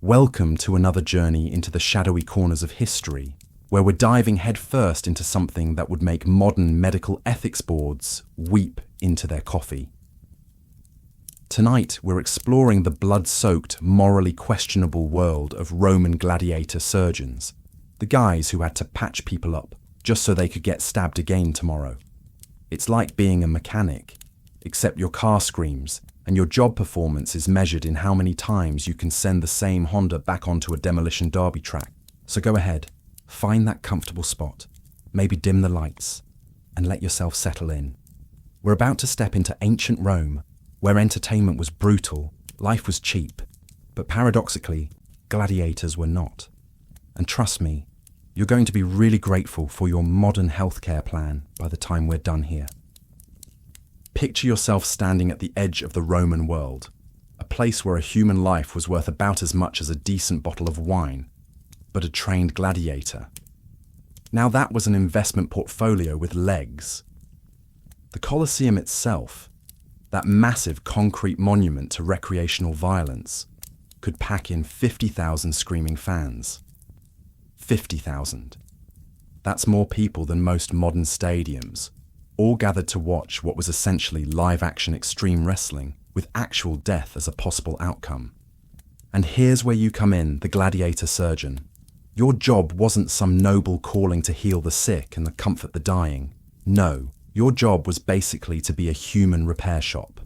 Welcome to another journey into the shadowy corners of history, where we're diving headfirst into something that would make modern medical ethics boards weep into their coffee. Tonight, we're exploring the blood-soaked, morally questionable world of Roman gladiator surgeons, the guys who had to patch people up just so they could get stabbed again tomorrow. It's like being a mechanic, except your car screams, and your job performance is measured in how many times you can send the same Honda back onto a demolition derby track. So go ahead, find that comfortable spot, maybe dim the lights, and let yourself settle in. We're about to step into ancient Rome, where entertainment was brutal, life was cheap, but paradoxically, gladiators were not. And trust me, you're going to be really grateful for your modern healthcare plan by the time we're done here. Picture yourself standing at the edge of the Roman world, a place where a human life was worth about as much as a decent bottle of wine, but a trained gladiator. Now that was an investment portfolio with legs. The Colosseum itself, that massive concrete monument to recreational violence, could pack in 50,000 screaming fans. 50,000. That's more people than most modern stadiums, all gathered to watch what was essentially live-action extreme wrestling with actual death as a possible outcome. And here's where you come in, the gladiator surgeon. Your job wasn't some noble calling to heal the sick and comfort the dying. No, your job was basically to be a human repair shop.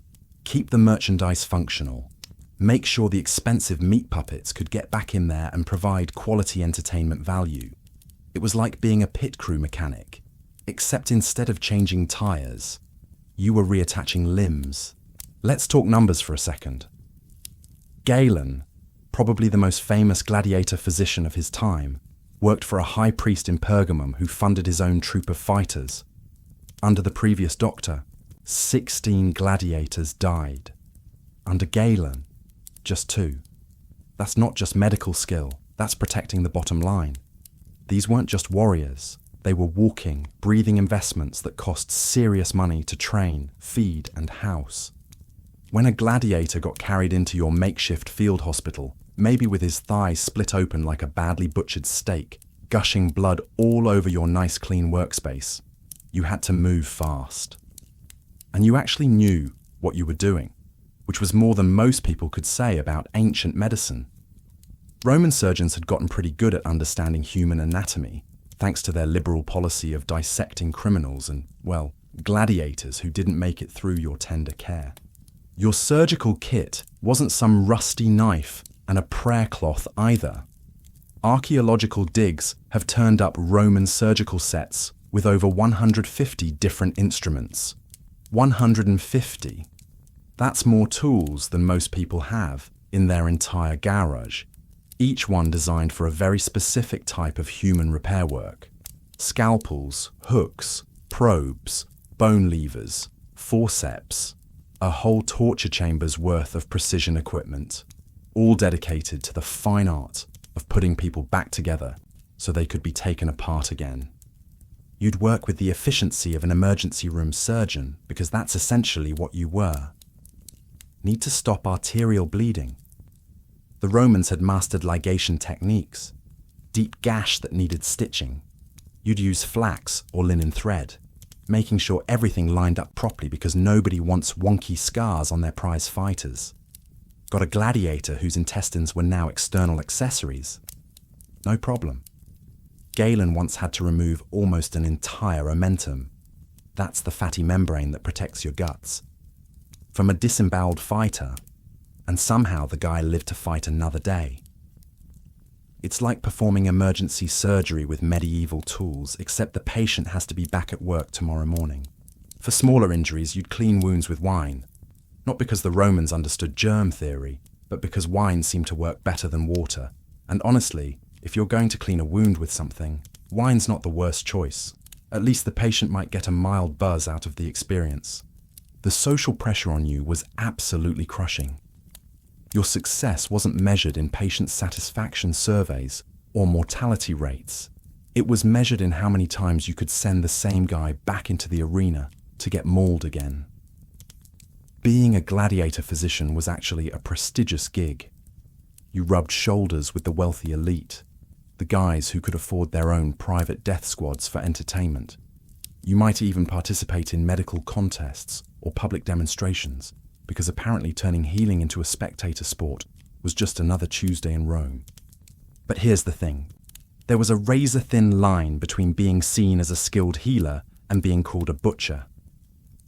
Keep the merchandise functional. Make sure the expensive meat puppets could get back in there and provide quality entertainment value. It was like being a pit crew mechanic. Except instead of changing tires, you were reattaching limbs. Let's talk numbers for a second. Galen, probably the most famous gladiator physician of his time, worked for a high priest in Pergamum who funded his own troop of fighters. Under the previous doctor, 16 gladiators died. Under Galen, just 2. That's not just medical skill, that's protecting the bottom line. These weren't just warriors. They were walking, breathing investments that cost serious money to train, feed, and house. When a gladiator got carried into your makeshift field hospital, maybe with his thighs split open like a badly butchered steak, gushing blood all over your nice clean workspace, you had to move fast. And you actually knew what you were doing, which was more than most people could say about ancient medicine. Roman surgeons had gotten pretty good at understanding human anatomy, thanks to their liberal policy of dissecting criminals and, well, gladiators who didn't make it through your tender care. Your surgical kit wasn't some rusty knife and a prayer cloth either. Archaeological digs have turned up Roman surgical sets with over 150 different instruments. 150. That's more tools than most people have in their entire garage. Each one designed for a very specific type of human repair work. Scalpels, hooks, probes, bone levers, forceps, a whole torture chamber's worth of precision equipment, all dedicated to the fine art of putting people back together so they could be taken apart again. You'd work with the efficiency of an emergency room surgeon because that's essentially what you were. Need to stop arterial bleeding? The Romans had mastered ligation techniques, deep gash that needed stitching. You'd use flax or linen thread, making sure everything lined up properly because nobody wants wonky scars on their prize fighters. Got a gladiator whose intestines were now external accessories? No problem. Galen once had to remove almost an entire omentum. That's the fatty membrane that protects your guts. From a disemboweled fighter, and somehow the guy lived to fight another day. It's like performing emergency surgery with medieval tools, except the patient has to be back at work tomorrow morning. For smaller injuries, you'd clean wounds with wine. Not because the Romans understood germ theory, but because wine seemed to work better than water. And honestly, if you're going to clean a wound with something, wine's not the worst choice. At least the patient might get a mild buzz out of the experience. The social pressure on you was absolutely crushing. Your success wasn't measured in patient satisfaction surveys or mortality rates. It was measured in how many times you could send the same guy back into the arena to get mauled again. Being a gladiator physician was actually a prestigious gig. You rubbed shoulders with the wealthy elite, the guys who could afford their own private death squads for entertainment. You might even participate in medical contests or public demonstrations, because apparently turning healing into a spectator sport was just another Tuesday in Rome. But here's the thing. There was a razor-thin line between being seen as a skilled healer and being called a butcher.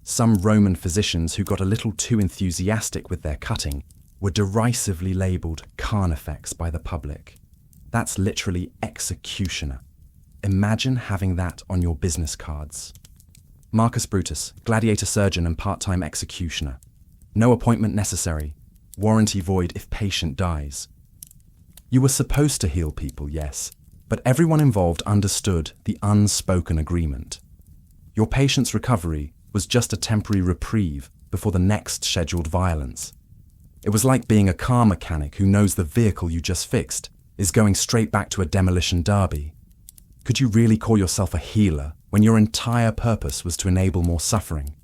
Some Roman physicians who got a little too enthusiastic with their cutting were derisively labelled carnifex by the public. That's literally executioner. Imagine having that on your business cards. Marcus Brutus, gladiator surgeon and part-time executioner. No appointment necessary. Warranty void if patient dies. You were supposed to heal people, yes, but everyone involved understood the unspoken agreement. Your patient's recovery was just a temporary reprieve before the next scheduled violence. It was like being a car mechanic who knows the vehicle you just fixed is going straight back to a demolition derby. Could you really call yourself a healer when your entire purpose was to enable more suffering?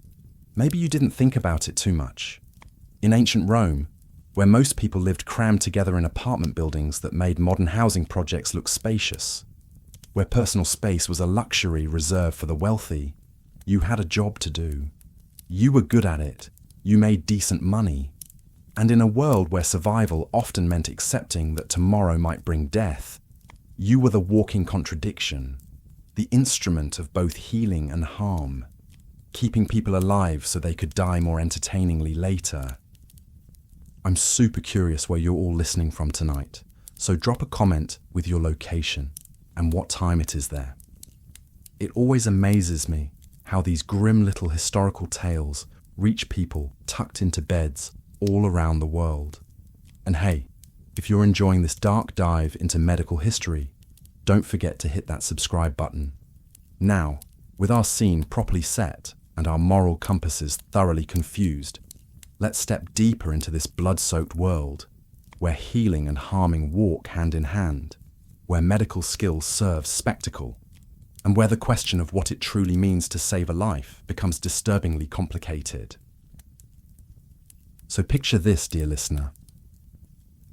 Maybe you didn't think about it too much. In ancient Rome, where most people lived crammed together in apartment buildings that made modern housing projects look spacious, where personal space was a luxury reserved for the wealthy, you had a job to do. You were good at it. You made decent money. And in a world where survival often meant accepting that tomorrow might bring death, you were the walking contradiction, the instrument of both healing and harm, keeping people alive so they could die more entertainingly later. I'm super curious where you're all listening from tonight, so drop a comment with your location and what time it is there. It always amazes me how these grim little historical tales reach people tucked into beds all around the world. And hey, if you're enjoying this dark dive into medical history, don't forget to hit that subscribe button. Now, with our scene properly set and our moral compasses thoroughly confused, let's step deeper into this blood-soaked world, where healing and harming walk hand in hand, where medical skill serves spectacle, and where the question of what it truly means to save a life becomes disturbingly complicated. So picture this, dear listener.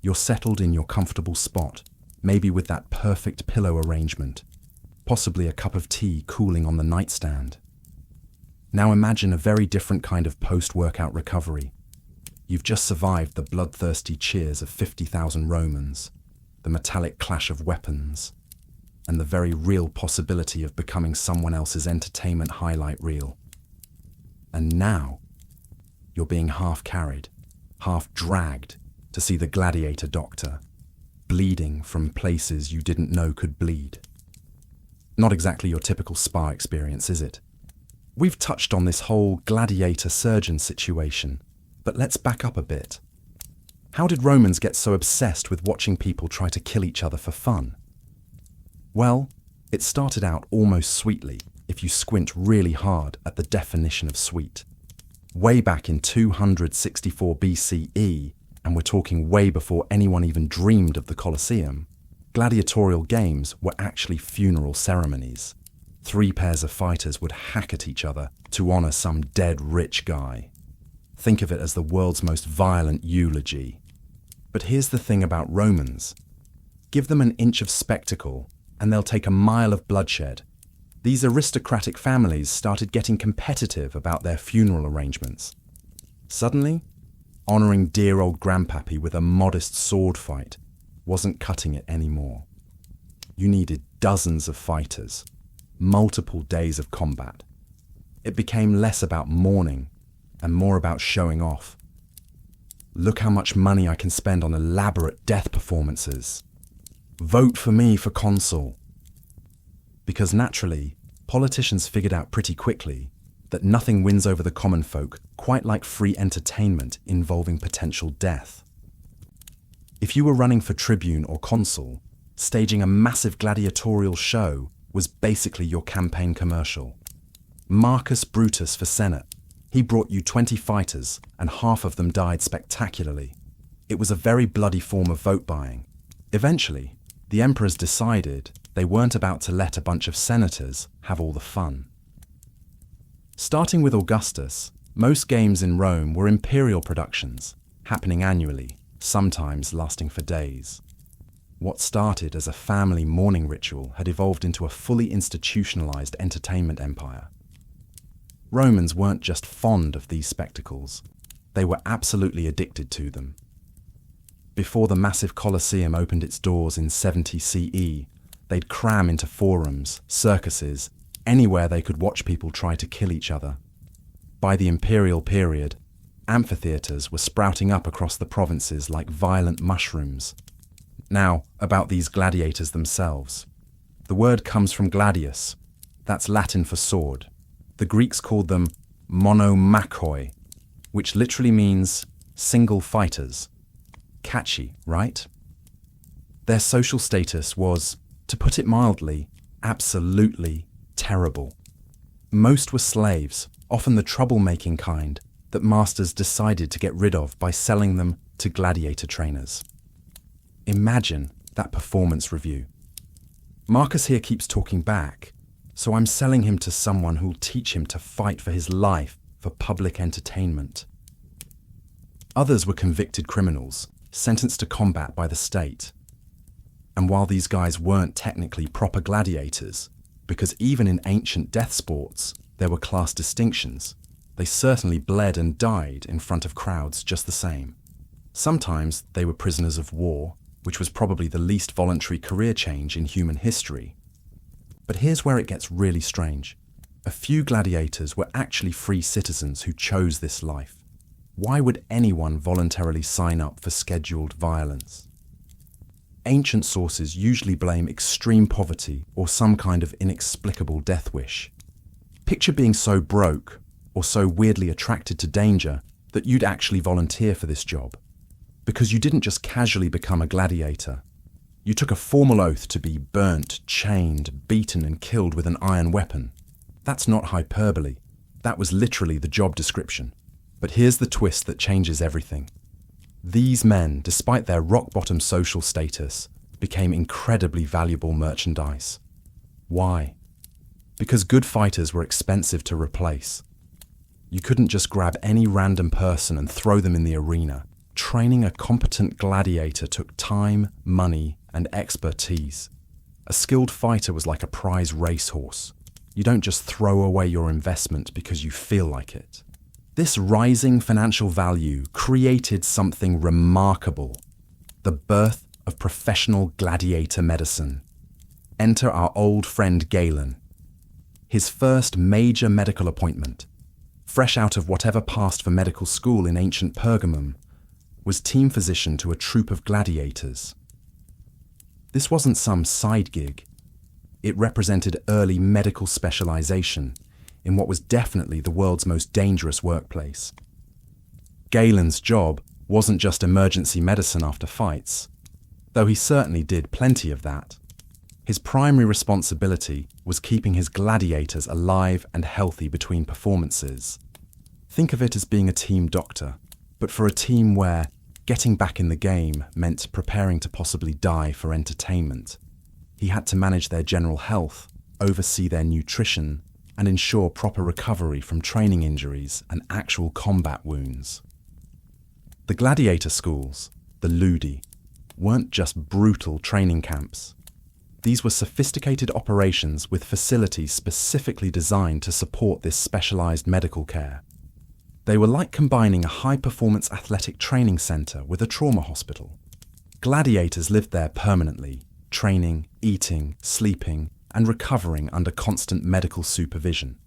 You're settled in your comfortable spot, maybe with that perfect pillow arrangement, possibly a cup of tea cooling on the nightstand. Now imagine a very different kind of post-workout recovery. You've just survived the bloodthirsty cheers of 50,000 Romans, the metallic clash of weapons, and the very real possibility of becoming someone else's entertainment highlight reel. And now, you're being half carried, half dragged to see the gladiator doctor, bleeding from places you didn't know could bleed. Not exactly your typical spa experience, is it? We've touched on this whole gladiator surgeon situation, but let's back up a bit. How did Romans get so obsessed with watching people try to kill each other for fun? Well, it started out almost sweetly if you squint really hard at the definition of sweet. Way back in 264 BCE, and we're talking way before anyone even dreamed of the Colosseum, gladiatorial games were actually funeral ceremonies. 3 pairs of fighters would hack at each other to honor some dead rich guy. Think of it as the world's most violent eulogy. But here's the thing about Romans. Give them an inch of spectacle, and they'll take a mile of bloodshed. These aristocratic families started getting competitive about their funeral arrangements. Suddenly, honoring dear old grandpappy with a modest sword fight wasn't cutting it anymore. You needed dozens of fighters, multiple days of combat. It became less about mourning and more about showing off. Look how much money I can spend on elaborate death performances. Vote for me for consul. Because naturally, politicians figured out pretty quickly that nothing wins over the common folk quite like free entertainment involving potential death. If you were running for tribune or consul, staging a massive gladiatorial show was basically your campaign commercial. Marcus Brutus for Senate. He brought you 20 fighters, and half of them died spectacularly. It was a very bloody form of vote buying. Eventually, the emperors decided they weren't about to let a bunch of senators have all the fun. Starting with Augustus, most games in Rome were imperial productions, happening annually, sometimes lasting for days. What started as a family mourning ritual had evolved into a fully institutionalized entertainment empire. Romans weren't just fond of these spectacles, they were absolutely addicted to them. Before the massive Colosseum opened its doors in 70 CE, they'd cram into forums, circuses, anywhere they could watch people try to kill each other. By the Imperial period, amphitheatres were sprouting up across the provinces like violent mushrooms. Now, about these gladiators themselves. The word comes from gladius, that's Latin for sword. The Greeks called them monomachoi, which literally means single fighters. Catchy, right? Their social status was, to put it mildly, absolutely terrible. Most were slaves, often the troublemaking kind that masters decided to get rid of by selling them to gladiator trainers. Imagine that performance review. Marcus here keeps talking back, so I'm selling him to someone who'll teach him to fight for his life for public entertainment. Others were convicted criminals, sentenced to combat by the state. And while these guys weren't technically proper gladiators, because even in ancient death sports there were class distinctions, they certainly bled and died in front of crowds just the same. Sometimes they were prisoners of war, which was probably the least voluntary career change in human history. But here's where it gets really strange. A few gladiators were actually free citizens who chose this life. Why would anyone voluntarily sign up for scheduled violence? Ancient sources usually blame extreme poverty or some kind of inexplicable death wish. Picture being so broke or so weirdly attracted to danger that you'd actually volunteer for this job. Because you didn't just casually become a gladiator. You took a formal oath to be burnt, chained, beaten and killed with an iron weapon. That's not hyperbole. That was literally the job description. But here's the twist that changes everything. These men, despite their rock-bottom social status, became incredibly valuable merchandise. Why? Because good fighters were expensive to replace. You couldn't just grab any random person and throw them in the arena. Training a competent gladiator took time, money, and expertise. A skilled fighter was like a prize racehorse. You don't just throw away your investment because you feel like it. This rising financial value created something remarkable. The birth of professional gladiator medicine. Enter our old friend Galen. His first major medical appointment, fresh out of whatever passed for medical school in ancient Pergamum, was team physician to a troop of gladiators. This wasn't some side gig. It represented early medical specialization in what was definitely the world's most dangerous workplace. Galen's job wasn't just emergency medicine after fights, though he certainly did plenty of that. His primary responsibility was keeping his gladiators alive and healthy between performances. Think of it as being a team doctor, but for a team where getting back in the game meant preparing to possibly die for entertainment. He had to manage their general health, oversee their nutrition, and ensure proper recovery from training injuries and actual combat wounds. The gladiator schools, the Ludi, weren't just brutal training camps. These were sophisticated operations with facilities specifically designed to support this specialized medical care. They were like combining a high-performance athletic training center with a trauma hospital. Gladiators lived there permanently, training, eating, sleeping, and recovering under constant medical supervision.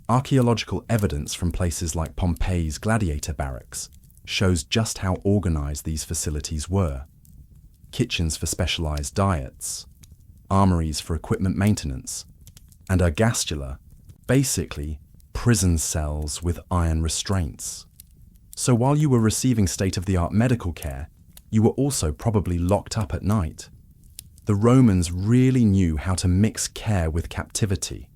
Archaeological evidence from places like Pompeii's gladiator barracks shows just how organized these facilities were. Kitchens for specialized diets, armories for equipment maintenance, and ergastula, basically prison cells with iron restraints. So while you were receiving state-of-the-art medical care, you were also probably locked up at night. The Romans really knew how to mix care with captivity.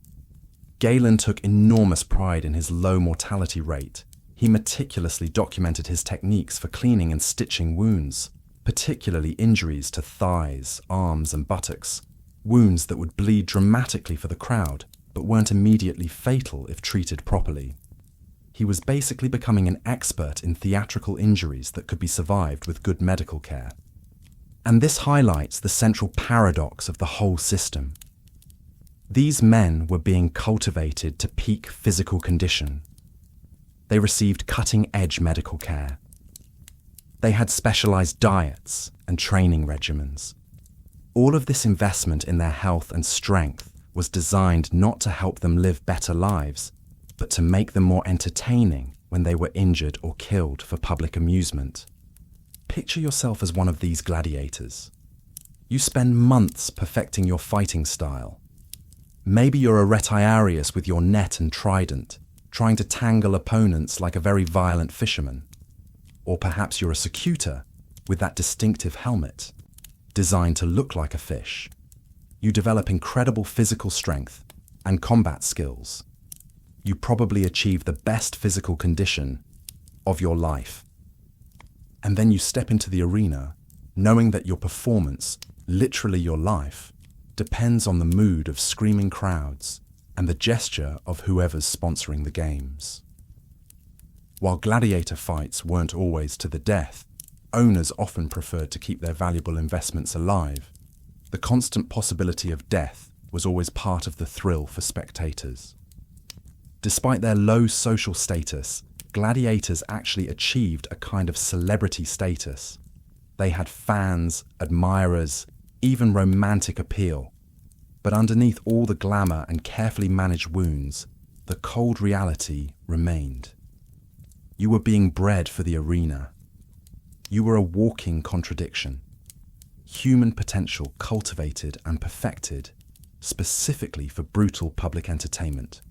Galen took enormous pride in his low mortality rate. He meticulously documented his techniques for cleaning and stitching wounds, particularly injuries to thighs, arms, and buttocks, wounds that would bleed dramatically for the crowd, but weren't immediately fatal if treated properly. He was basically becoming an expert in theatrical injuries that could be survived with good medical care. And this highlights the central paradox of the whole system. These men were being cultivated to peak physical condition. They received cutting-edge medical care. They had specialized diets and training regimens. All of this investment in their health and strength was designed not to help them live better lives, but to make them more entertaining when they were injured or killed for public amusement. Picture yourself as one of these gladiators. You spend months perfecting your fighting style. Maybe you're a retiarius with your net and trident, trying to tangle opponents like a very violent fisherman. Or perhaps you're a secutor with that distinctive helmet, designed to look like a fish. You develop incredible physical strength and combat skills. You probably achieve the best physical condition of your life. And then you step into the arena, knowing that your performance, literally your life, depends on the mood of screaming crowds and the gesture of whoever's sponsoring the games. While gladiator fights weren't always to the death, owners often preferred to keep their valuable investments alive. The constant possibility of death was always part of the thrill for spectators. Despite their low social status, gladiators actually achieved a kind of celebrity status. They had fans, admirers, even romantic appeal. But underneath all the glamour and carefully managed wounds, the cold reality remained. You were being bred for the arena. You were a walking contradiction. Human potential cultivated and perfected, specifically for brutal public entertainment.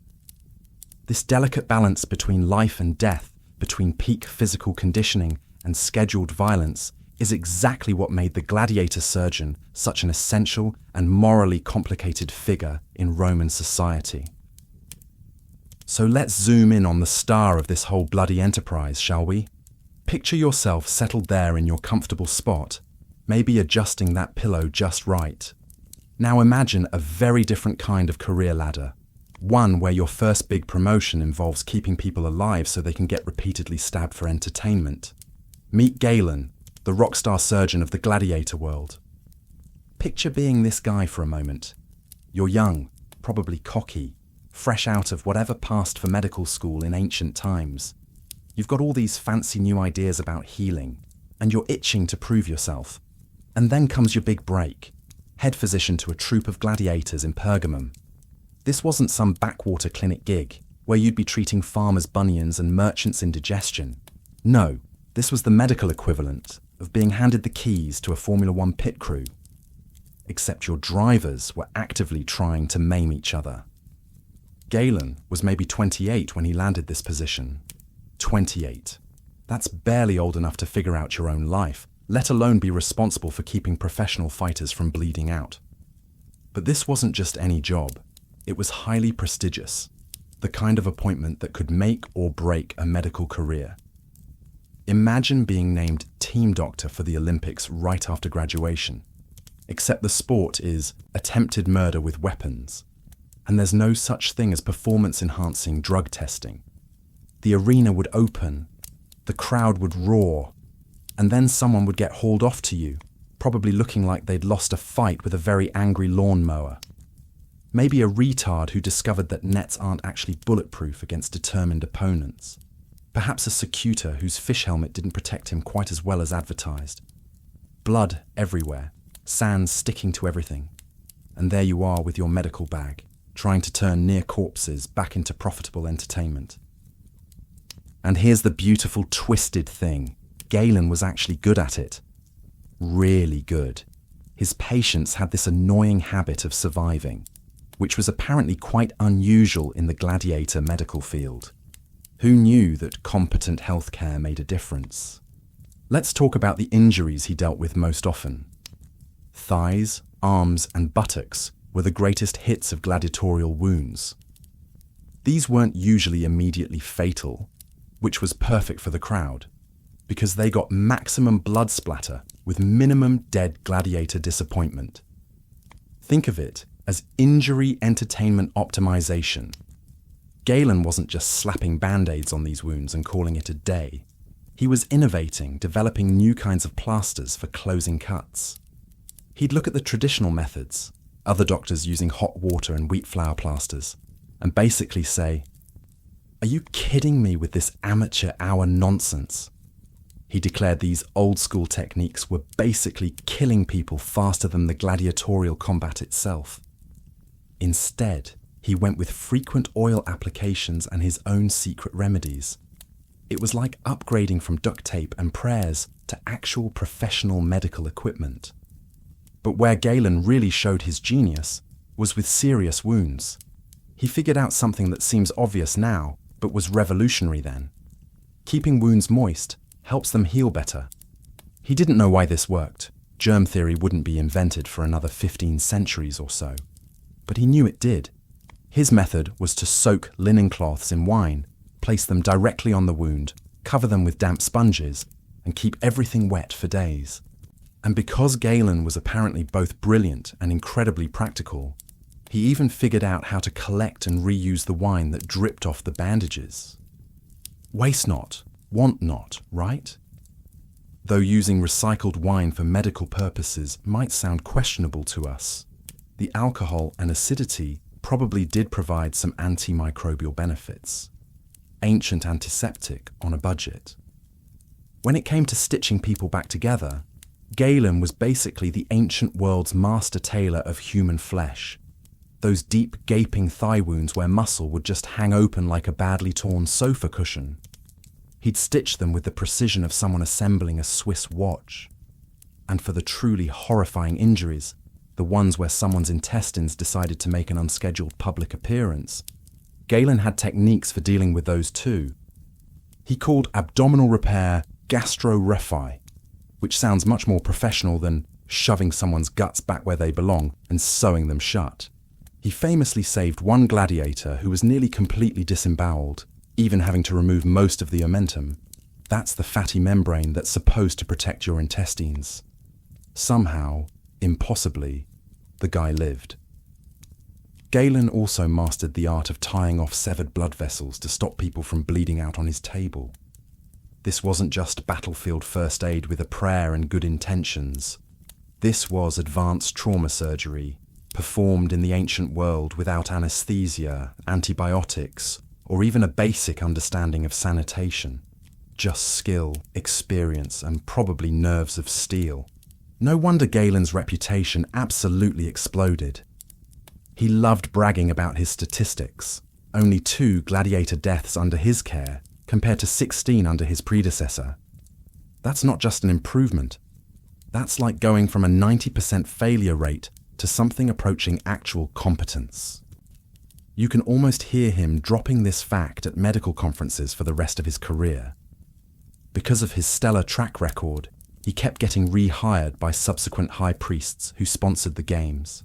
This delicate balance between life and death, between peak physical conditioning and scheduled violence, is exactly what made the gladiator surgeon such an essential and morally complicated figure in Roman society. So let's zoom in on the star of this whole bloody enterprise, shall we? Picture yourself settled there in your comfortable spot, maybe adjusting that pillow just right. Now imagine a very different kind of career ladder. One where your first big promotion involves keeping people alive so they can get repeatedly stabbed for entertainment. Meet Galen, the Rockstar surgeon of the gladiator world. Picture being this guy for a moment. You're young, probably cocky, fresh out of whatever passed for medical school in ancient times. You've got all these fancy new ideas about healing, and you're itching to prove yourself. And then comes your big break, head physician to a troupe of gladiators in Pergamum. This wasn't some backwater clinic gig, where you'd be treating farmers' bunions and merchants' indigestion. No, this was the medical equivalent of being handed the keys to a Formula One pit crew. Except your drivers were actively trying to maim each other. Galen was maybe 28 when he landed this position. 28. That's barely old enough to figure out your own life, let alone be responsible for keeping professional fighters from bleeding out. But this wasn't just any job. It was highly prestigious, the kind of appointment that could make or break a medical career. Imagine being named team doctor for the Olympics right after graduation, except the sport is attempted murder with weapons, and there's no such thing as performance-enhancing drug testing. The arena would open, the crowd would roar, and then someone would get hauled off to you, probably looking like they'd lost a fight with a very angry lawnmower. Maybe a retard who discovered that nets aren't actually bulletproof against determined opponents. Perhaps a secutor whose fish helmet didn't protect him quite as well as advertised. Blood everywhere, sands sticking to everything. And there you are with your medical bag, trying to turn near corpses back into profitable entertainment. And here's the beautiful twisted thing. Galen was actually good at it. Really good. His patients had this annoying habit of surviving, which was apparently quite unusual in the gladiator medical field. Who knew that competent healthcare made a difference? Let's talk about the injuries he dealt with most often. Thighs, arms, and buttocks were the greatest hits of gladiatorial wounds. These weren't usually immediately fatal, which was perfect for the crowd, because they got maximum blood splatter with minimum dead gladiator disappointment. Think of it as injury entertainment optimization. Galen wasn't just slapping band-aids on these wounds and calling it a day. He was innovating, developing new kinds of plasters for closing cuts. He'd look at the traditional methods, other doctors using hot water and wheat flour plasters, and basically say, "Are you kidding me with this amateur hour nonsense?" He declared these old-school techniques were basically killing people faster than the gladiatorial combat itself. Instead, he went with frequent oil applications and his own secret remedies. It was like upgrading from duct tape and prayers to actual professional medical equipment. But where Galen really showed his genius was with serious wounds. He figured out something that seems obvious now, but was revolutionary then. Keeping wounds moist helps them heal better. He didn't know why this worked. Germ theory wouldn't be invented for another 15 centuries or so. But he knew it did. His method was to soak linen cloths in wine, place them directly on the wound, cover them with damp sponges, and keep everything wet for days. And because Galen was apparently both brilliant and incredibly practical, he even figured out how to collect and reuse the wine that dripped off the bandages. Waste not, want not, right? Though using recycled wine for medical purposes might sound questionable to us, the alcohol and acidity probably did provide some antimicrobial benefits. Ancient antiseptic on a budget. When it came to stitching people back together, Galen was basically the ancient world's master tailor of human flesh. Those deep, gaping thigh wounds where muscle would just hang open like a badly torn sofa cushion. He'd stitch them with the precision of someone assembling a Swiss watch. And for the truly horrifying injuries, the ones where someone's intestines decided to make an unscheduled public appearance, Galen had techniques for dealing with those too. He called abdominal repair gastro-refi, which sounds much more professional than shoving someone's guts back where they belong and sewing them shut. He famously saved one gladiator who was nearly completely disemboweled, even having to remove most of the omentum. That's the fatty membrane that's supposed to protect your intestines. Somehow, impossibly, the guy lived. Galen also mastered the art of tying off severed blood vessels to stop people from bleeding out on his table. This wasn't just battlefield first aid with a prayer and good intentions. This was advanced trauma surgery, performed in the ancient world without anesthesia, antibiotics, or even a basic understanding of sanitation. Just skill, experience, and probably nerves of steel. No wonder Galen's reputation absolutely exploded. He loved bragging about his statistics. Only 2 gladiator deaths under his care, compared to 16 under his predecessor. That's not just an improvement. That's like going from a 90% failure rate to something approaching actual competence. You can almost hear him dropping this fact at medical conferences for the rest of his career. Because of his stellar track record, he kept getting rehired by subsequent high priests who sponsored the games.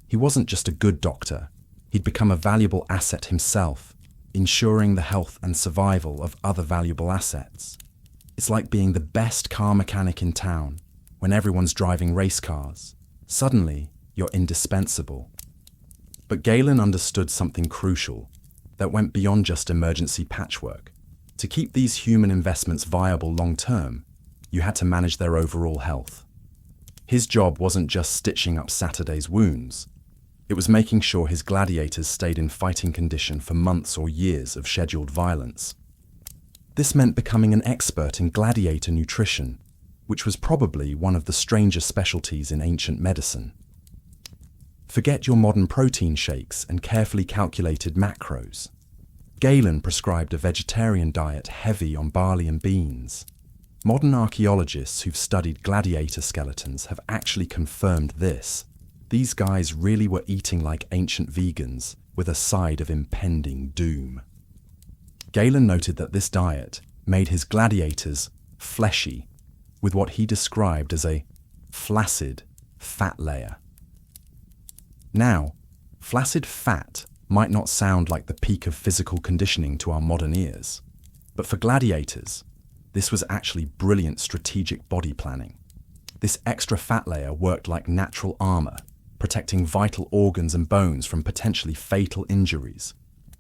He wasn't just a good doctor, he'd become a valuable asset himself, ensuring the health and survival of other valuable assets. It's like being the best car mechanic in town when everyone's driving race cars. Suddenly, you're indispensable. But Galen understood something crucial that went beyond just emergency patchwork. To keep these human investments viable long-term, you had to manage their overall health. His job wasn't just stitching up Saturday's wounds. It was making sure his gladiators stayed in fighting condition for months or years of scheduled violence. This meant becoming an expert in gladiator nutrition, which was probably one of the strangest specialties in ancient medicine. Forget your modern protein shakes and carefully calculated macros. Galen prescribed a vegetarian diet heavy on barley and beans. Modern archaeologists who've studied gladiator skeletons have actually confirmed this. These guys really were eating like ancient vegans, with a side of impending doom. Galen noted that this diet made his gladiators fleshy, with what he described as a flaccid fat layer. Now, flaccid fat might not sound like the peak of physical conditioning to our modern ears, but for gladiators, this was actually brilliant strategic body planning. This extra fat layer worked like natural armor, protecting vital organs and bones from potentially fatal injuries,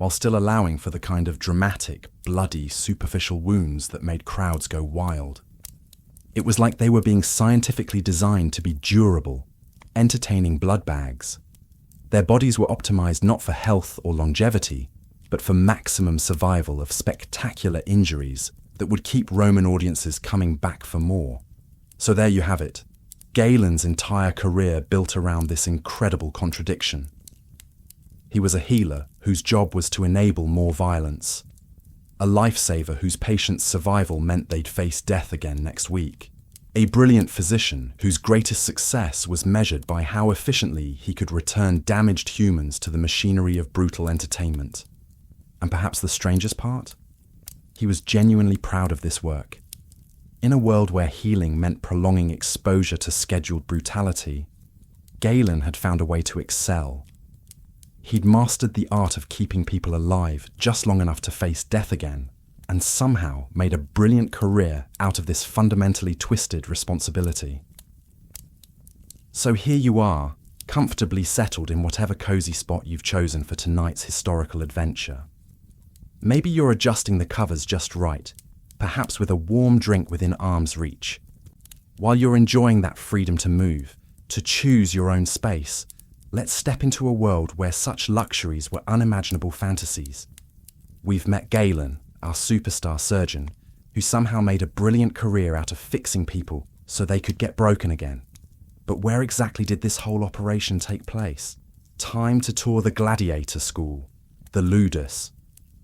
while still allowing for the kind of dramatic, bloody, superficial wounds that made crowds go wild. It was like they were being scientifically designed to be durable, entertaining blood bags. Their bodies were optimized not for health or longevity, but for maximum survival of spectacular injuries that would keep Roman audiences coming back for more. So there you have it. Galen's entire career built around this incredible contradiction. He was a healer whose job was to enable more violence, a lifesaver whose patients' survival meant they'd face death again next week, a brilliant physician whose greatest success was measured by how efficiently he could return damaged humans to the machinery of brutal entertainment. And perhaps the strangest part? He was genuinely proud of this work. In a world where healing meant prolonging exposure to scheduled brutality, Galen had found a way to excel. He'd mastered the art of keeping people alive just long enough to face death again, and somehow made a brilliant career out of this fundamentally twisted responsibility. So here you are, comfortably settled in whatever cozy spot you've chosen for tonight's historical adventure. Maybe you're adjusting the covers just right, perhaps with a warm drink within arm's reach. While you're enjoying that freedom to move, to choose your own space, let's step into a world where such luxuries were unimaginable fantasies. We've met Galen, our superstar surgeon, who somehow made a brilliant career out of fixing people so they could get broken again. But where exactly did this whole operation take place? Time to tour the Gladiator school, the Ludus.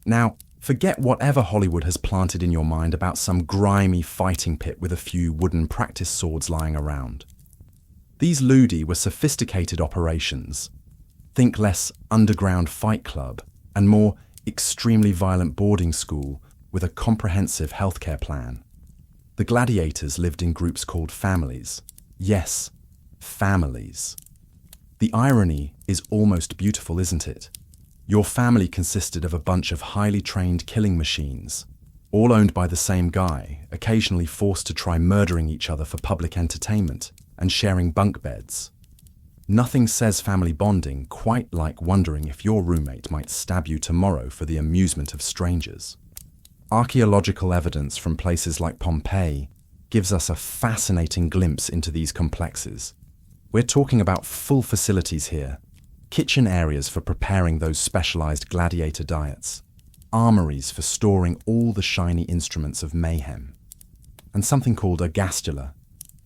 Now, forget whatever Hollywood has planted in your mind about some grimy fighting pit with a few wooden practice swords lying around. These Ludi were sophisticated operations. Think less underground fight club and more extremely violent boarding school with a comprehensive healthcare plan. The gladiators lived in groups called families. Yes, families. The irony is almost beautiful, isn't it? Your family consisted of a bunch of highly trained killing machines, all owned by the same guy, occasionally forced to try murdering each other for public entertainment and sharing bunk beds. Nothing says family bonding quite like wondering if your roommate might stab you tomorrow for the amusement of strangers. Archaeological evidence from places like Pompeii gives us a fascinating glimpse into these complexes. We're talking about full facilities here, kitchen areas for preparing those specialized gladiator diets, armories for storing all the shiny instruments of mayhem, and something called a gastula,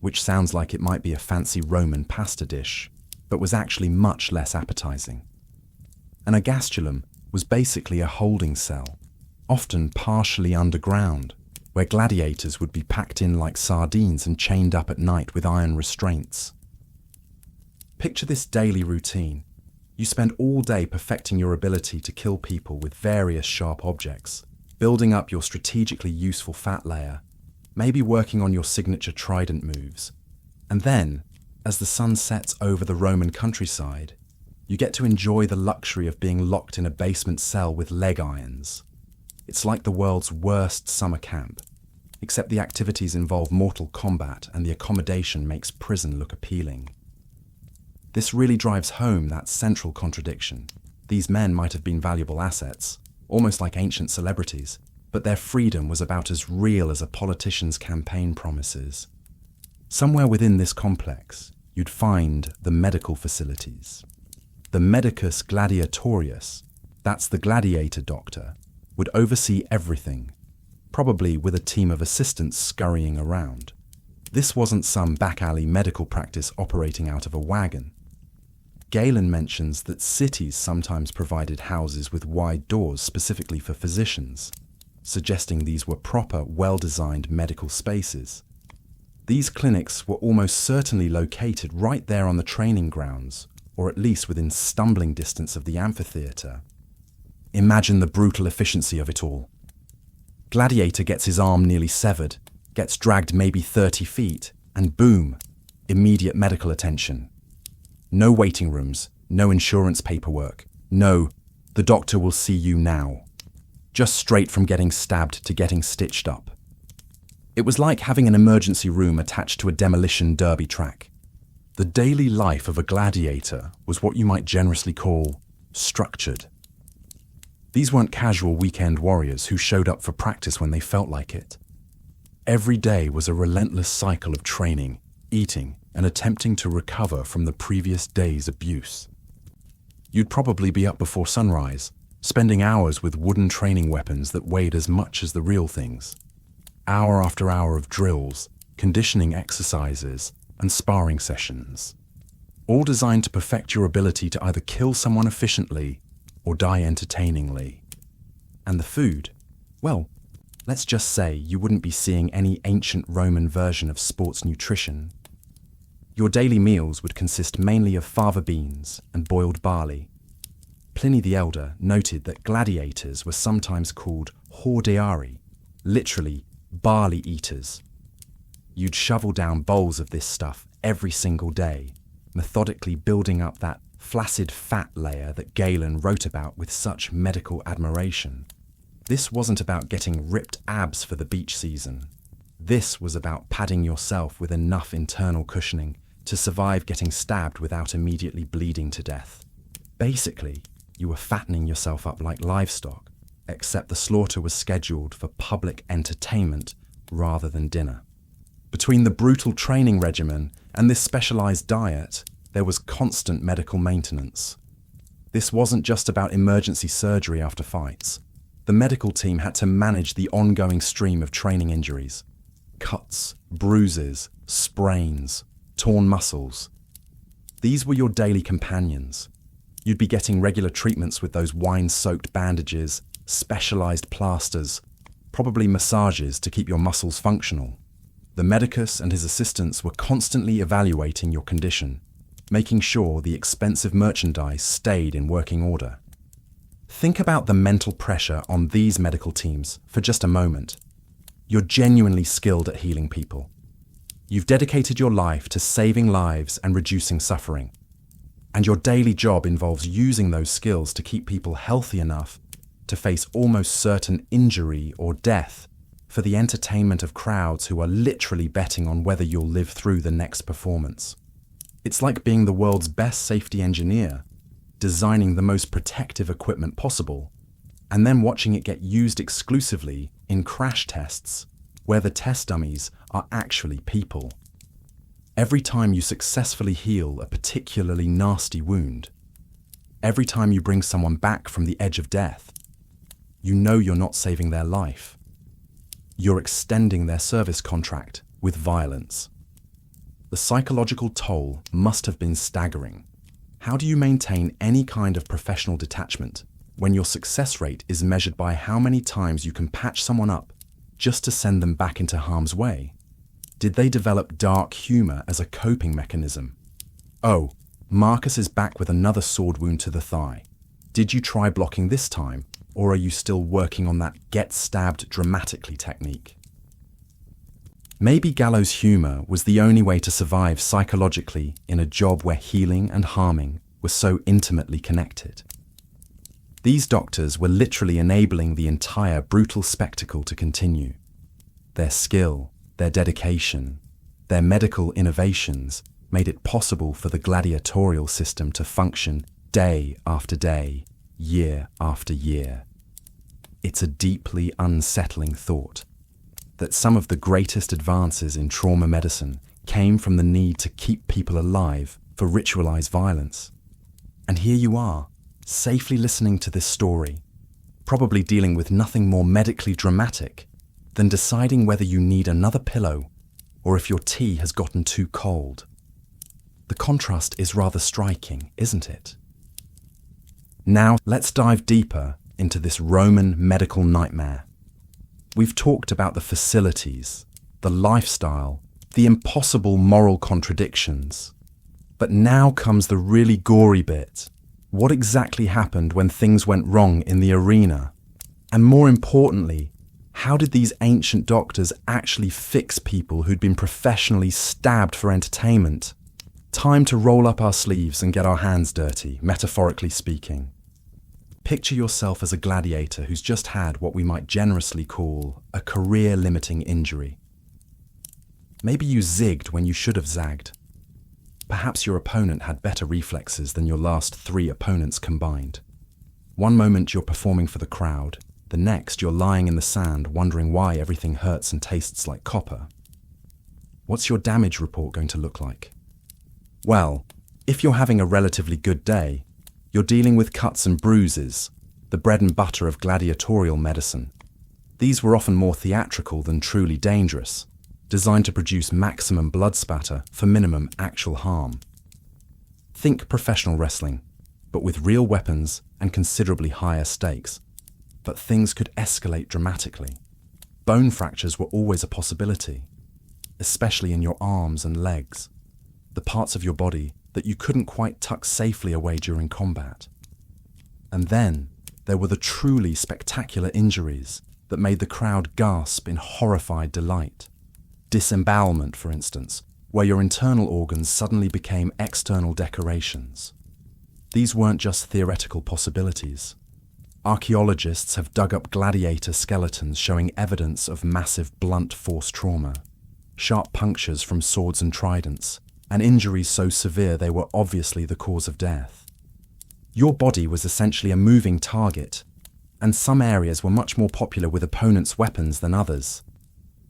which sounds like it might be a fancy Roman pasta dish, but was actually much less appetizing. An agastulum was basically a holding cell, often partially underground, where gladiators would be packed in like sardines and chained up at night with iron restraints. Picture this daily routine. You spend all day perfecting your ability to kill people with various sharp objects, building up your strategically useful fat layer, maybe working on your signature trident moves. And then, as the sun sets over the Roman countryside, you get to enjoy the luxury of being locked in a basement cell with leg irons. It's like the world's worst summer camp, except the activities involve mortal combat and the accommodation makes prison look appealing. This really drives home that central contradiction. These men might have been valuable assets, almost like ancient celebrities, but their freedom was about as real as a politician's campaign promises. Somewhere within this complex, you'd find the medical facilities. The medicus gladiatorius, that's the gladiator doctor, would oversee everything, probably with a team of assistants scurrying around. This wasn't some back-alley medical practice operating out of a wagon. Galen mentions that cities sometimes provided houses with wide doors specifically for physicians, suggesting these were proper, well-designed medical spaces. These clinics were almost certainly located right there on the training grounds, or at least within stumbling distance of the amphitheatre. Imagine the brutal efficiency of it all. Gladiator gets his arm nearly severed, gets dragged maybe 30 feet, and boom, immediate medical attention. No waiting rooms, no insurance paperwork, no, the doctor will see you now. Just straight from getting stabbed to getting stitched up. It was like having an emergency room attached to a demolition derby track. The daily life of a gladiator was what you might generously call structured. These weren't casual weekend warriors who showed up for practice when they felt like it. Every day was a relentless cycle of training, eating, and attempting to recover from the previous day's abuse. You'd probably be up before sunrise, spending hours with wooden training weapons that weighed as much as the real things. Hour after hour of drills, conditioning exercises, and sparring sessions, all designed to perfect your ability to either kill someone efficiently or die entertainingly. And the food? Well, let's just say you wouldn't be seeing any ancient Roman version of sports nutrition. Your daily meals would consist mainly of fava beans and boiled barley. Pliny the Elder noted that gladiators were sometimes called hordeari, literally barley eaters. You'd shovel down bowls of this stuff every single day, methodically building up that flaccid fat layer that Galen wrote about with such medical admiration. This wasn't about getting ripped abs for the beach season. This was about padding yourself with enough internal cushioning to survive getting stabbed without immediately bleeding to death. Basically, you were fattening yourself up like livestock, except the slaughter was scheduled for public entertainment rather than dinner. Between the brutal training regimen and this specialized diet, there was constant medical maintenance. This wasn't just about emergency surgery after fights. The medical team had to manage the ongoing stream of training injuries. Cuts, bruises, sprains, torn muscles. These were your daily companions. You'd be getting regular treatments with those wine-soaked bandages, specialized plasters, probably massages to keep your muscles functional. The medicus and his assistants were constantly evaluating your condition, making sure the expensive merchandise stayed in working order. Think about the mental pressure on these medical teams for just a moment. You're genuinely skilled at healing people. You've dedicated your life to saving lives and reducing suffering. And your daily job involves using those skills to keep people healthy enough to face almost certain injury or death for the entertainment of crowds who are literally betting on whether you'll live through the next performance. It's like being the world's best safety engineer, designing the most protective equipment possible, and then watching it get used exclusively in crash tests where the test dummies are actually people. Every time you successfully heal a particularly nasty wound, every time you bring someone back from the edge of death, you know you're not saving their life. You're extending their service contract with violence. The psychological toll must have been staggering. How do you maintain any kind of professional detachment when your success rate is measured by how many times you can patch someone up just to send them back into harm's way? Did they develop dark humor as a coping mechanism? Oh, Marcus is back with another sword wound to the thigh. Did you try blocking this time, or are you still working on that get stabbed dramatically technique? Maybe gallows humor was the only way to survive psychologically in a job where healing and harming were so intimately connected. These doctors were literally enabling the entire brutal spectacle to continue. Their skill, their dedication, their medical innovations made it possible for the gladiatorial system to function day after day, year after year. It's a deeply unsettling thought that some of the greatest advances in trauma medicine came from the need to keep people alive for ritualized violence. And here you are, safely listening to this story, probably dealing with nothing more medically dramatic than deciding whether you need another pillow or if your tea has gotten too cold. The contrast is rather striking, isn't it? Now let's dive deeper into this Roman medical nightmare. We've talked about the facilities, the lifestyle, the impossible moral contradictions. But now comes the really gory bit. What exactly happened when things went wrong in the arena? And more importantly, how did these ancient doctors actually fix people who'd been professionally stabbed for entertainment? Time to roll up our sleeves and get our hands dirty, metaphorically speaking. Picture yourself as a gladiator who's just had what we might generously call a career-limiting injury. Maybe you zigged when you should have zagged. Perhaps your opponent had better reflexes than your last 3 opponents combined. One moment you're performing for the crowd, the next you're lying in the sand wondering why everything hurts and tastes like copper. What's your damage report going to look like? Well, if you're having a relatively good day, you're dealing with cuts and bruises, the bread and butter of gladiatorial medicine. These were often more theatrical than truly dangerous, designed to produce maximum blood spatter for minimum actual harm. Think professional wrestling, but with real weapons and considerably higher stakes. But things could escalate dramatically. Bone fractures were always a possibility, especially in your arms and legs, the parts of your body that you couldn't quite tuck safely away during combat. And then there were the truly spectacular injuries that made the crowd gasp in horrified delight. Disembowelment, for instance, where your internal organs suddenly became external decorations. These weren't just theoretical possibilities. Archaeologists have dug up gladiator skeletons showing evidence of massive blunt force trauma, sharp punctures from swords and tridents, and injuries so severe they were obviously the cause of death. Your body was essentially a moving target, and some areas were much more popular with opponents' weapons than others.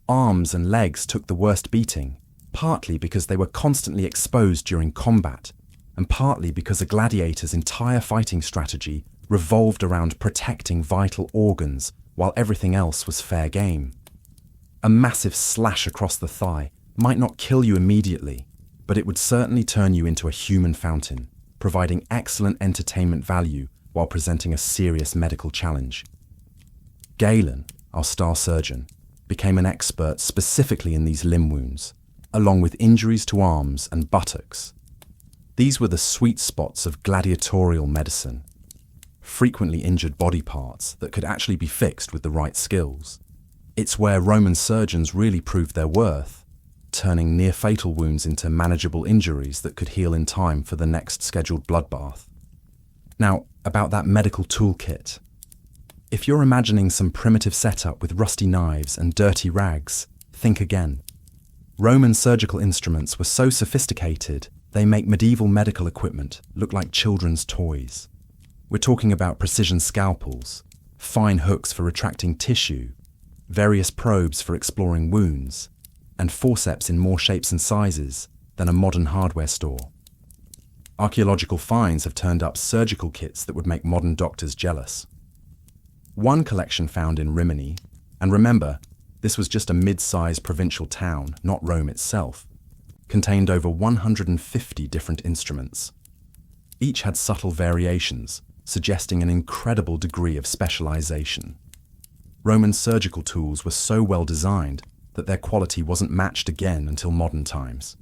Arms and legs took the worst beating, partly because they were constantly exposed during combat, and partly because a gladiator's entire fighting strategy revolved around protecting vital organs while everything else was fair game. A massive slash across the thigh might not kill you immediately, but it would certainly turn you into a human fountain, providing excellent entertainment value while presenting a serious medical challenge. Galen, our star surgeon, became an expert specifically in these limb wounds, along with injuries to arms and buttocks. These were the sweet spots of gladiatorial medicine, frequently injured body parts that could actually be fixed with the right skills. It's where Roman surgeons really proved their worth, turning near-fatal wounds into manageable injuries that could heal in time for the next scheduled bloodbath. Now, about that medical toolkit. If you're imagining some primitive setup with rusty knives and dirty rags, think again. Roman surgical instruments were so sophisticated, they make medieval medical equipment look like children's toys. We're talking about precision scalpels, fine hooks for retracting tissue, various probes for exploring wounds, and forceps in more shapes and sizes than a modern hardware store. Archaeological finds have turned up surgical kits that would make modern doctors jealous. One collection found in Rimini, and remember, this was just a mid-sized provincial town, not Rome itself, contained over 150 different instruments. Each had subtle variations, suggesting an incredible degree of specialization. Roman surgical tools were so well designed that their quality wasn't matched again until modern times.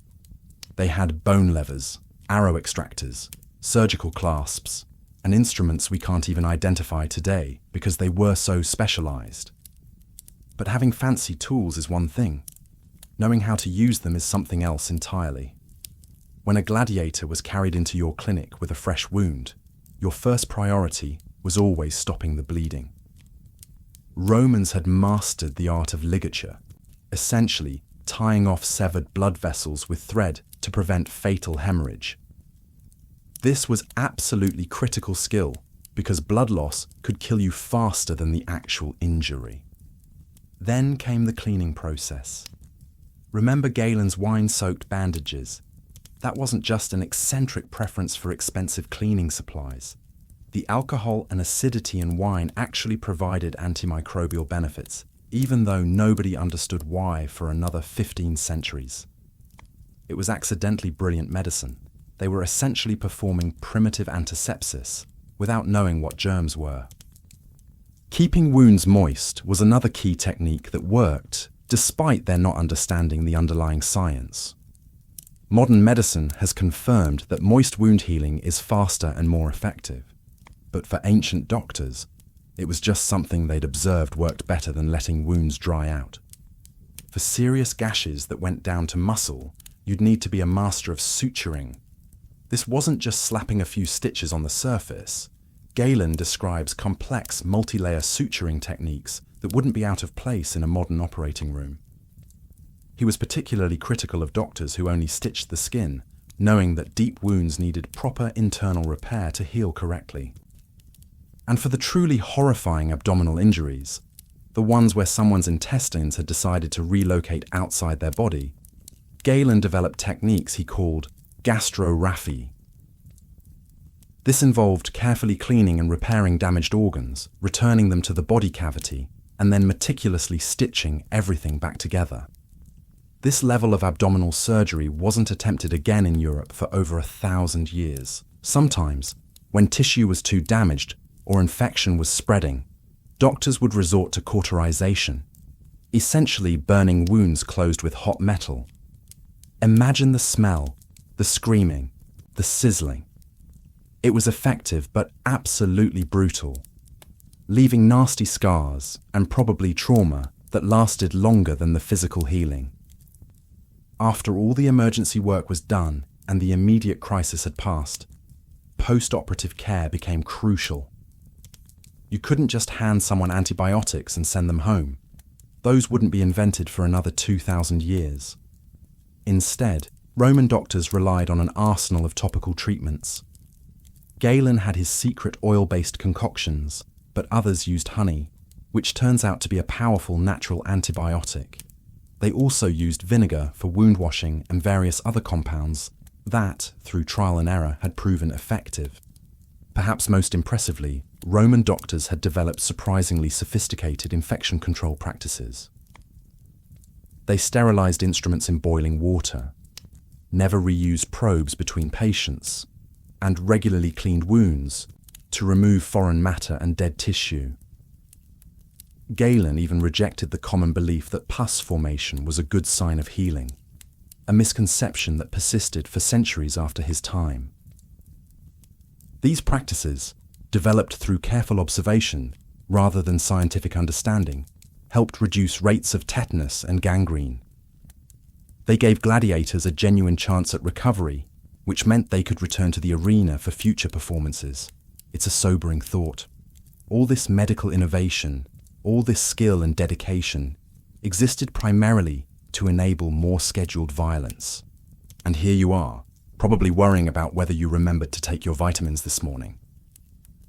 They had bone levers, arrow extractors, surgical clasps, and instruments we can't even identify today because they were so specialized. But having fancy tools is one thing. Knowing how to use them is something else entirely. When a gladiator was carried into your clinic with a fresh wound, your first priority was always stopping the bleeding. Romans had mastered the art of ligature, essentially tying off severed blood vessels with thread to prevent fatal hemorrhage. This was absolutely critical skill because blood loss could kill you faster than the actual injury. Then came the cleaning process. Remember Galen's wine-soaked bandages? That wasn't just an eccentric preference for expensive cleaning supplies. The alcohol and acidity in wine actually provided antimicrobial benefits, even though nobody understood why for another 15 centuries. It was accidentally brilliant medicine. They were essentially performing primitive antisepsis without knowing what germs were. Keeping wounds moist was another key technique that worked, despite their not understanding the underlying science. Modern medicine has confirmed that moist wound healing is faster and more effective. But for ancient doctors, it was just something they'd observed worked better than letting wounds dry out. For serious gashes that went down to muscle, you'd need to be a master of suturing. This wasn't just slapping a few stitches on the surface. Galen describes complex multi-layer suturing techniques that wouldn't be out of place in a modern operating room. He was particularly critical of doctors who only stitched the skin, knowing that deep wounds needed proper internal repair to heal correctly. And for the truly horrifying abdominal injuries, the ones where someone's intestines had decided to relocate outside their body, Galen developed techniques he called gastrorrhaphy. This involved carefully cleaning and repairing damaged organs, returning them to the body cavity, and then meticulously stitching everything back together. This level of abdominal surgery wasn't attempted again in Europe for over 1,000 years. Sometimes, when tissue was too damaged or infection was spreading, doctors would resort to cauterization, essentially burning wounds closed with hot metal. Imagine the smell, the screaming, the sizzling. It was effective but absolutely brutal, leaving nasty scars and probably trauma that lasted longer than the physical healing. After all the emergency work was done and the immediate crisis had passed, post-operative care became crucial. You couldn't just hand someone antibiotics and send them home. Those wouldn't be invented for another 2,000 years. Instead, Roman doctors relied on an arsenal of topical treatments. Galen had his secret oil-based concoctions, but others used honey, which turns out to be a powerful natural antibiotic. They also used vinegar for wound washing and various other compounds that, through trial and error, had proven effective. Perhaps most impressively, Roman doctors had developed surprisingly sophisticated infection control practices. They sterilized instruments in boiling water, never reused probes between patients, and regularly cleaned wounds to remove foreign matter and dead tissue. Galen even rejected the common belief that pus formation was a good sign of healing, a misconception that persisted for centuries after his time. These practices, developed through careful observation rather than scientific understanding, helped reduce rates of tetanus and gangrene. They gave gladiators a genuine chance at recovery, which meant they could return to the arena for future performances. It's a sobering thought. All this medical innovation, all this skill and dedication, existed primarily to enable more scheduled violence. And here you are, probably worrying about whether you remembered to take your vitamins this morning.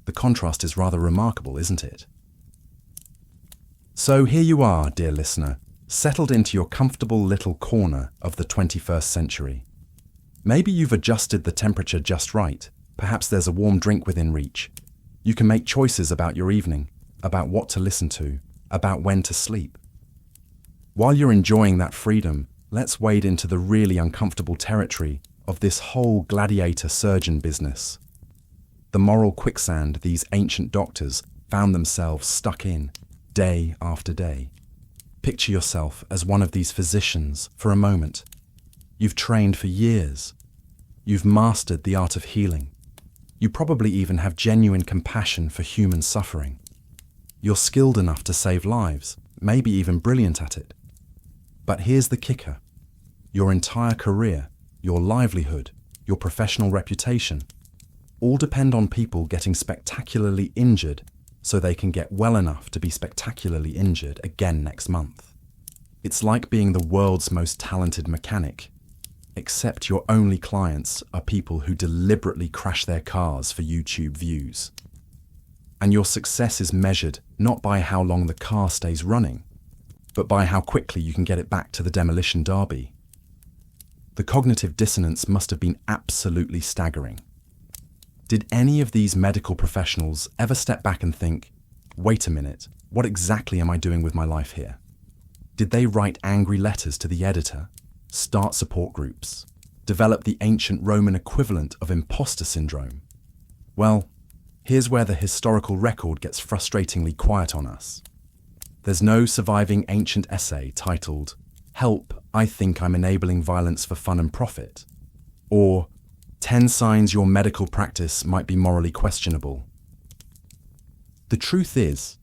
The contrast is rather remarkable, isn't it? So here you are, dear listener, settled into your comfortable little corner of the 21st century. Maybe you've adjusted the temperature just right. Perhaps there's a warm drink within reach. You can make choices about your evening, about what to listen to, about when to sleep. While you're enjoying that freedom, let's wade into the really uncomfortable territory of this whole gladiator surgeon business. The moral quicksand these ancient doctors found themselves stuck in, day after day. Picture yourself as one of these physicians for a moment. You've trained for years. You've mastered the art of healing. You probably even have genuine compassion for human suffering. You're skilled enough to save lives, maybe even brilliant at it. But here's the kicker. Your entire career, your livelihood, your professional reputation, all depend on people getting spectacularly injured so they can get well enough to be spectacularly injured again next month. It's like being the world's most talented mechanic, except your only clients are people who deliberately crash their cars for YouTube views. And your success is measured not by how long the car stays running, but by how quickly you can get it back to the demolition derby. The cognitive dissonance must have been absolutely staggering. Did any of these medical professionals ever step back and think, wait a minute, what exactly am I doing with my life here? Did they write angry letters to the editor, start support groups, develop the ancient Roman equivalent of imposter syndrome? Well, here's where the historical record gets frustratingly quiet on us. There's no surviving ancient essay titled, "Help, I think I'm enabling violence for fun and profit," or 10 signs your medical practice might be morally questionable. The truth is,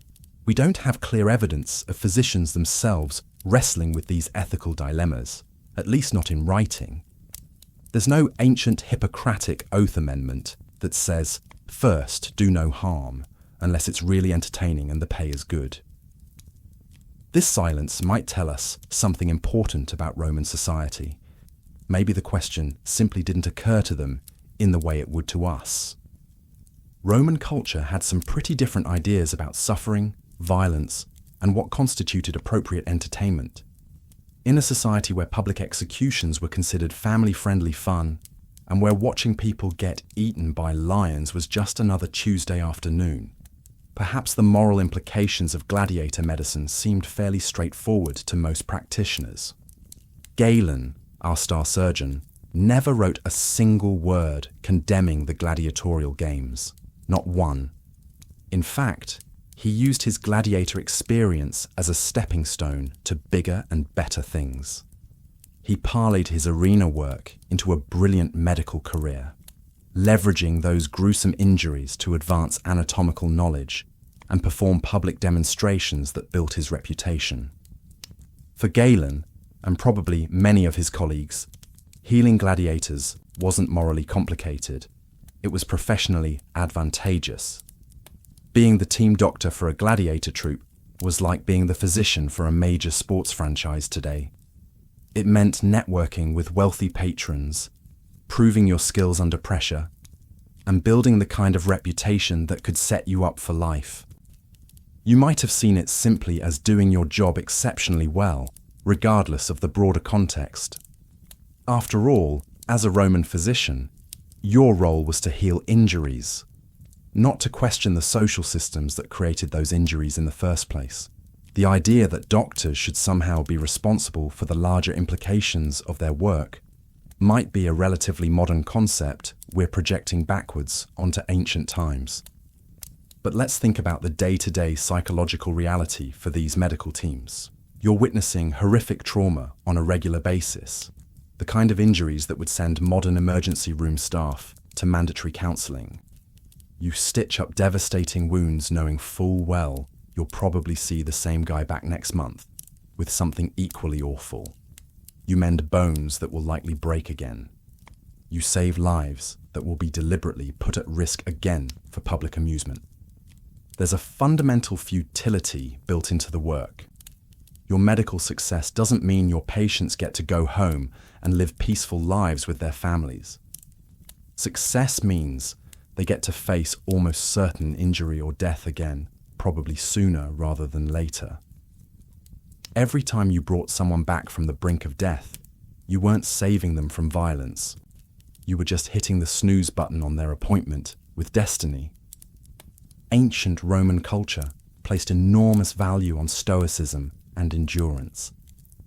we don't have clear evidence of physicians themselves wrestling with these ethical dilemmas, at least not in writing. There's no ancient Hippocratic oath amendment that says, first, do no harm, unless it's really entertaining and the pay is good. This silence might tell us something important about Roman society. Maybe the question simply didn't occur to them in the way it would to us. Roman culture had some pretty different ideas about suffering, violence, and what constituted appropriate entertainment. In a society where public executions were considered family-friendly fun, and where watching people get eaten by lions was just another Tuesday afternoon, perhaps the moral implications of gladiator medicine seemed fairly straightforward to most practitioners. Galen, our star surgeon, never wrote a single word condemning the gladiatorial games. Not one. In fact, he used his gladiator experience as a stepping stone to bigger and better things. He parlayed his arena work into a brilliant medical career, leveraging those gruesome injuries to advance anatomical knowledge and perform public demonstrations that built his reputation. For Galen, and probably many of his colleagues, healing gladiators wasn't morally complicated. It was professionally advantageous. Being the team doctor for a gladiator troupe was like being the physician for a major sports franchise today. It meant networking with wealthy patrons, proving your skills under pressure, and building the kind of reputation that could set you up for life. You might have seen it simply as doing your job exceptionally well, regardless of the broader context. After all, as a Roman physician, your role was to heal injuries, not to question the social systems that created those injuries in the first place. The idea that doctors should somehow be responsible for the larger implications of their work might be a relatively modern concept we're projecting backwards onto ancient times. But let's think about the day-to-day psychological reality for these medical teams. You're witnessing horrific trauma on a regular basis, the kind of injuries that would send modern emergency room staff to mandatory counselling. You stitch up devastating wounds knowing full well you'll probably see the same guy back next month with something equally awful. You mend bones that will likely break again. You save lives that will be deliberately put at risk again for public amusement. There's a fundamental futility built into the work. Your medical success doesn't mean your patients get to go home and live peaceful lives with their families. Success means they get to face almost certain injury or death again, probably sooner rather than later. Every time you brought someone back from the brink of death, you weren't saving them from violence. You were just hitting the snooze button on their appointment with destiny. Ancient Roman culture placed enormous value on stoicism and endurance.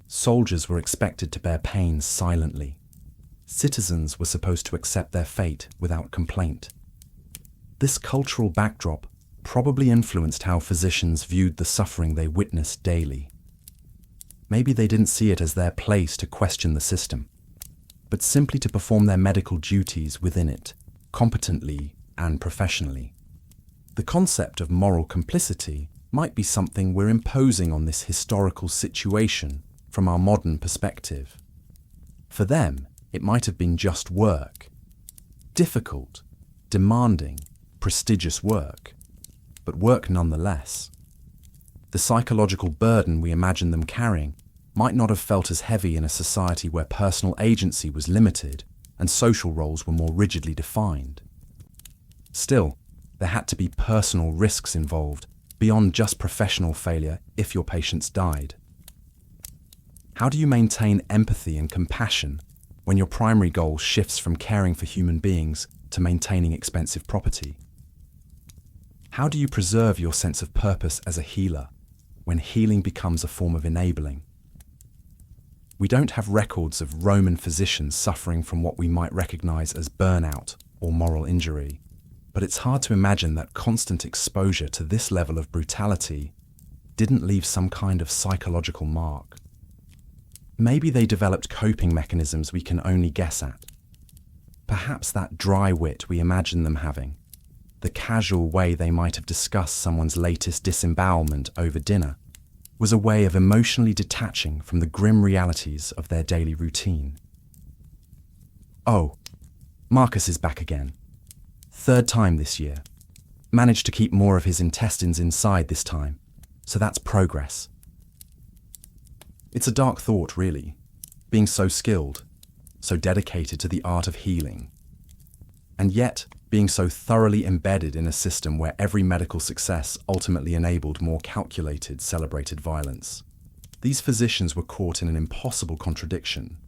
Soldiers were expected to bear pain silently. Citizens were supposed to accept their fate without complaint. This cultural backdrop probably influenced how physicians viewed the suffering they witnessed daily. Maybe they didn't see it as their place to question the system, but simply to perform their medical duties within it, competently and professionally. The concept of moral complicity might be something we're imposing on this historical situation from our modern perspective. For them, it might have been just work. Difficult, demanding, prestigious work, but work nonetheless. The psychological burden we imagine them carrying might not have felt as heavy in a society where personal agency was limited and social roles were more rigidly defined. Still, there had to be personal risks involved beyond just professional failure if your patients died. How do you maintain empathy and compassion when your primary goal shifts from caring for human beings to maintaining expensive property? How do you preserve your sense of purpose as a healer when healing becomes a form of enabling? We don't have records of Roman physicians suffering from what we might recognize as burnout or moral injury, but it's hard to imagine that constant exposure to this level of brutality didn't leave some kind of psychological mark. Maybe they developed coping mechanisms we can only guess at. Perhaps that dry wit we imagine them having, the casual way they might have discussed someone's latest disembowelment over dinner, was a way of emotionally detaching from the grim realities of their daily routine. Oh, Marcus is back again. Third time this year. Managed to keep more of his intestines inside this time, so that's progress. It's a dark thought, really, being so skilled, so dedicated to the art of healing. and yet being so thoroughly embedded in a system where every medical success ultimately enabled more calculated, celebrated violence. These physicians were caught in an impossible contradiction,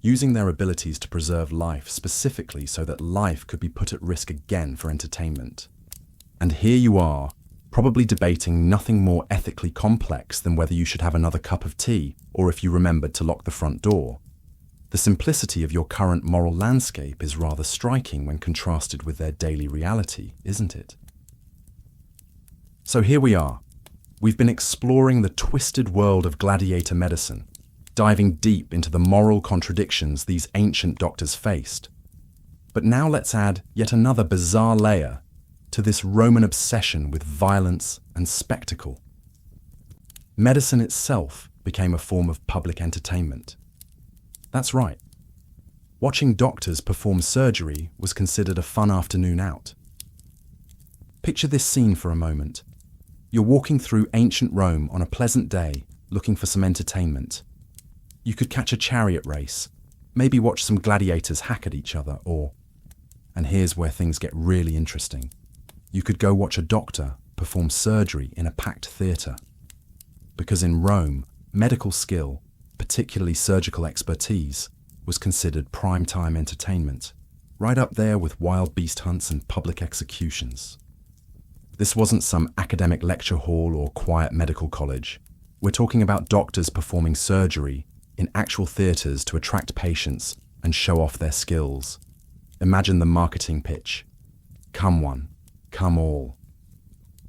using their abilities to preserve life specifically so that life could be put at risk again for entertainment. And here you are, probably debating nothing more ethically complex than whether you should have another cup of tea or if you remembered to lock the front door. The simplicity of your current moral landscape is rather striking when contrasted with their daily reality, isn't it? So here we are. We've been exploring the twisted world of gladiator medicine, diving deep into the moral contradictions these ancient doctors faced. But now let's add yet another bizarre layer to this Roman obsession with violence and spectacle. Medicine itself became a form of public entertainment. That's right. Watching doctors perform surgery was considered a fun afternoon out. Picture this scene for a moment. You're walking through ancient Rome on a pleasant day, looking for some entertainment. You could catch a chariot race, maybe watch some gladiators hack at each other, and here's where things get really interesting, you could go watch a doctor perform surgery in a packed theatre. Because in Rome, medical skill, particularly surgical expertise, was considered prime-time entertainment, right up there with wild beast hunts and public executions. This wasn't some academic lecture hall or quiet medical college. We're talking about doctors performing surgery in actual theatres to attract patients and show off their skills. Imagine the marketing pitch. Come one, come all.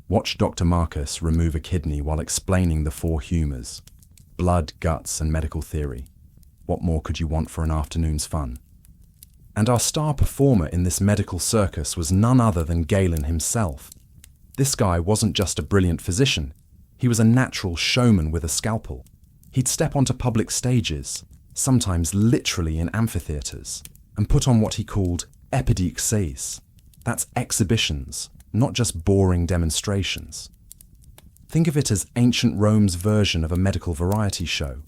Watch Dr. Marcus remove a kidney while explaining the four humours: blood, guts, and medical theory. What more could you want for an afternoon's fun? And our star performer in this medical circus was none other than Galen himself. This guy wasn't just a brilliant physician, he was a natural showman with a scalpel. He'd step onto public stages, sometimes literally in amphitheatres, and put on what he called epidixes. That's exhibitions, not just boring demonstrations. Think of it as ancient Rome's version of a medical variety show,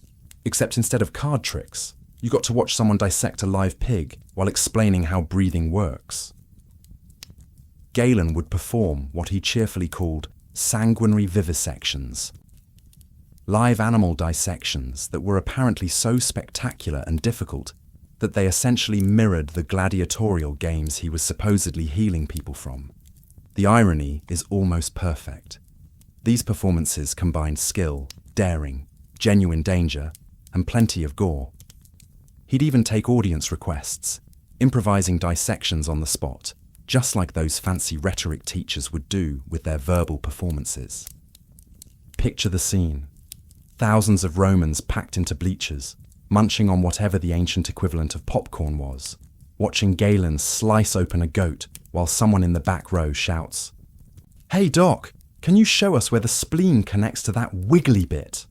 except instead of card tricks, you got to watch someone dissect a live pig while explaining how breathing works. Galen would perform what he cheerfully called sanguinary vivisections, live animal dissections that were apparently so spectacular and difficult that they essentially mirrored the gladiatorial games he was supposedly healing people from. The irony is almost perfect. These performances combined skill, daring, genuine danger, and plenty of gore. He'd even take audience requests, improvising dissections on the spot, just like those fancy rhetoric teachers would do with their verbal performances. Picture the scene. Thousands of Romans packed into bleachers, munching on whatever the ancient equivalent of popcorn was, watching Galen slice open a goat while someone in the back row shouts, "Hey doc, can you show us where the spleen connects to that wiggly bit?"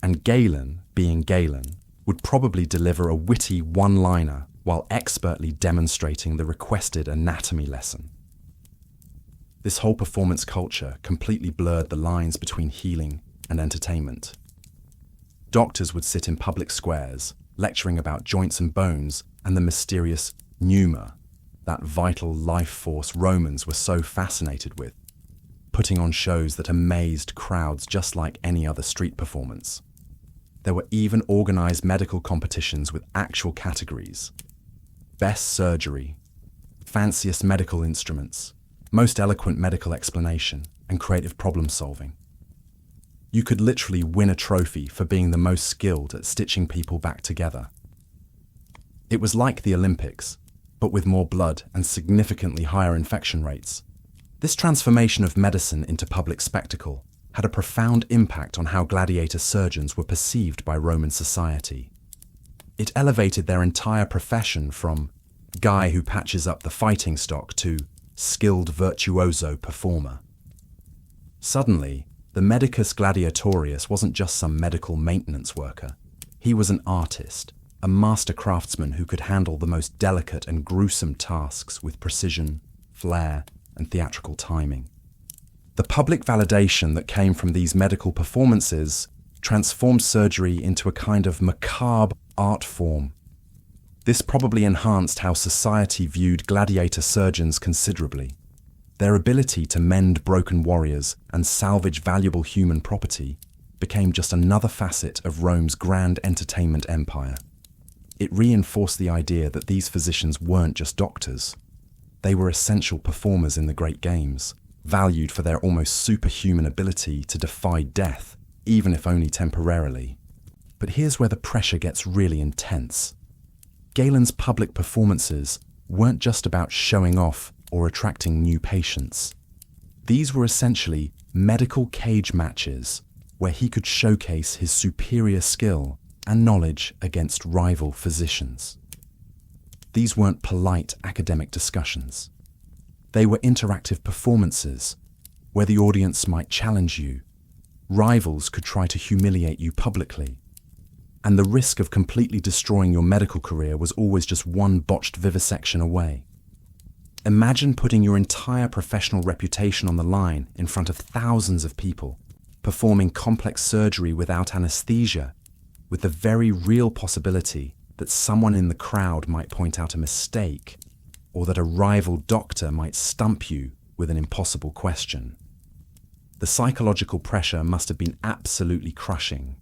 And Galen, being Galen, would probably deliver a witty one-liner while expertly demonstrating the requested anatomy lesson. This whole performance culture completely blurred the lines between healing and entertainment. Doctors would sit in public squares, lecturing about joints and bones and the mysterious pneuma, that vital life force Romans were so fascinated with, putting on shows that amazed crowds just like any other street performance. There were even organised medical competitions with actual categories: best surgery, fanciest medical instruments, most eloquent medical explanation, and creative problem solving. You could literally win a trophy for being the most skilled at stitching people back together. It was like the Olympics, but with more blood and significantly higher infection rates. This transformation of medicine into public spectacle had a profound impact on how gladiator surgeons were perceived by Roman society. It elevated their entire profession from guy who patches up the fighting stock to skilled virtuoso performer. Suddenly, the medicus gladiatorius wasn't just some medical maintenance worker. He was an artist, a master craftsman who could handle the most delicate and gruesome tasks with precision, flair, and theatrical timing. The public validation that came from these medical performances transformed surgery into a kind of macabre art form. This probably enhanced how society viewed gladiator surgeons considerably. Their ability to mend broken warriors and salvage valuable human property became just another facet of Rome's grand entertainment empire. It reinforced the idea that these physicians weren't just doctors. They were essential performers in the great games, valued for their almost superhuman ability to defy death, even if only temporarily. But here's where the pressure gets really intense. Galen's public performances weren't just about showing off or attracting new patients. These were essentially medical cage matches where he could showcase his superior skill and knowledge against rival physicians. These weren't polite academic discussions. They were interactive performances where the audience might challenge you. Rivals could try to humiliate you publicly, and the risk of completely destroying your medical career was always just one botched vivisection away. Imagine putting your entire professional reputation on the line in front of thousands of people, performing complex surgery without anesthesia, with the very real possibility that someone in the crowd might point out a mistake, or that a rival doctor might stump you with an impossible question. The psychological pressure must have been absolutely crushing.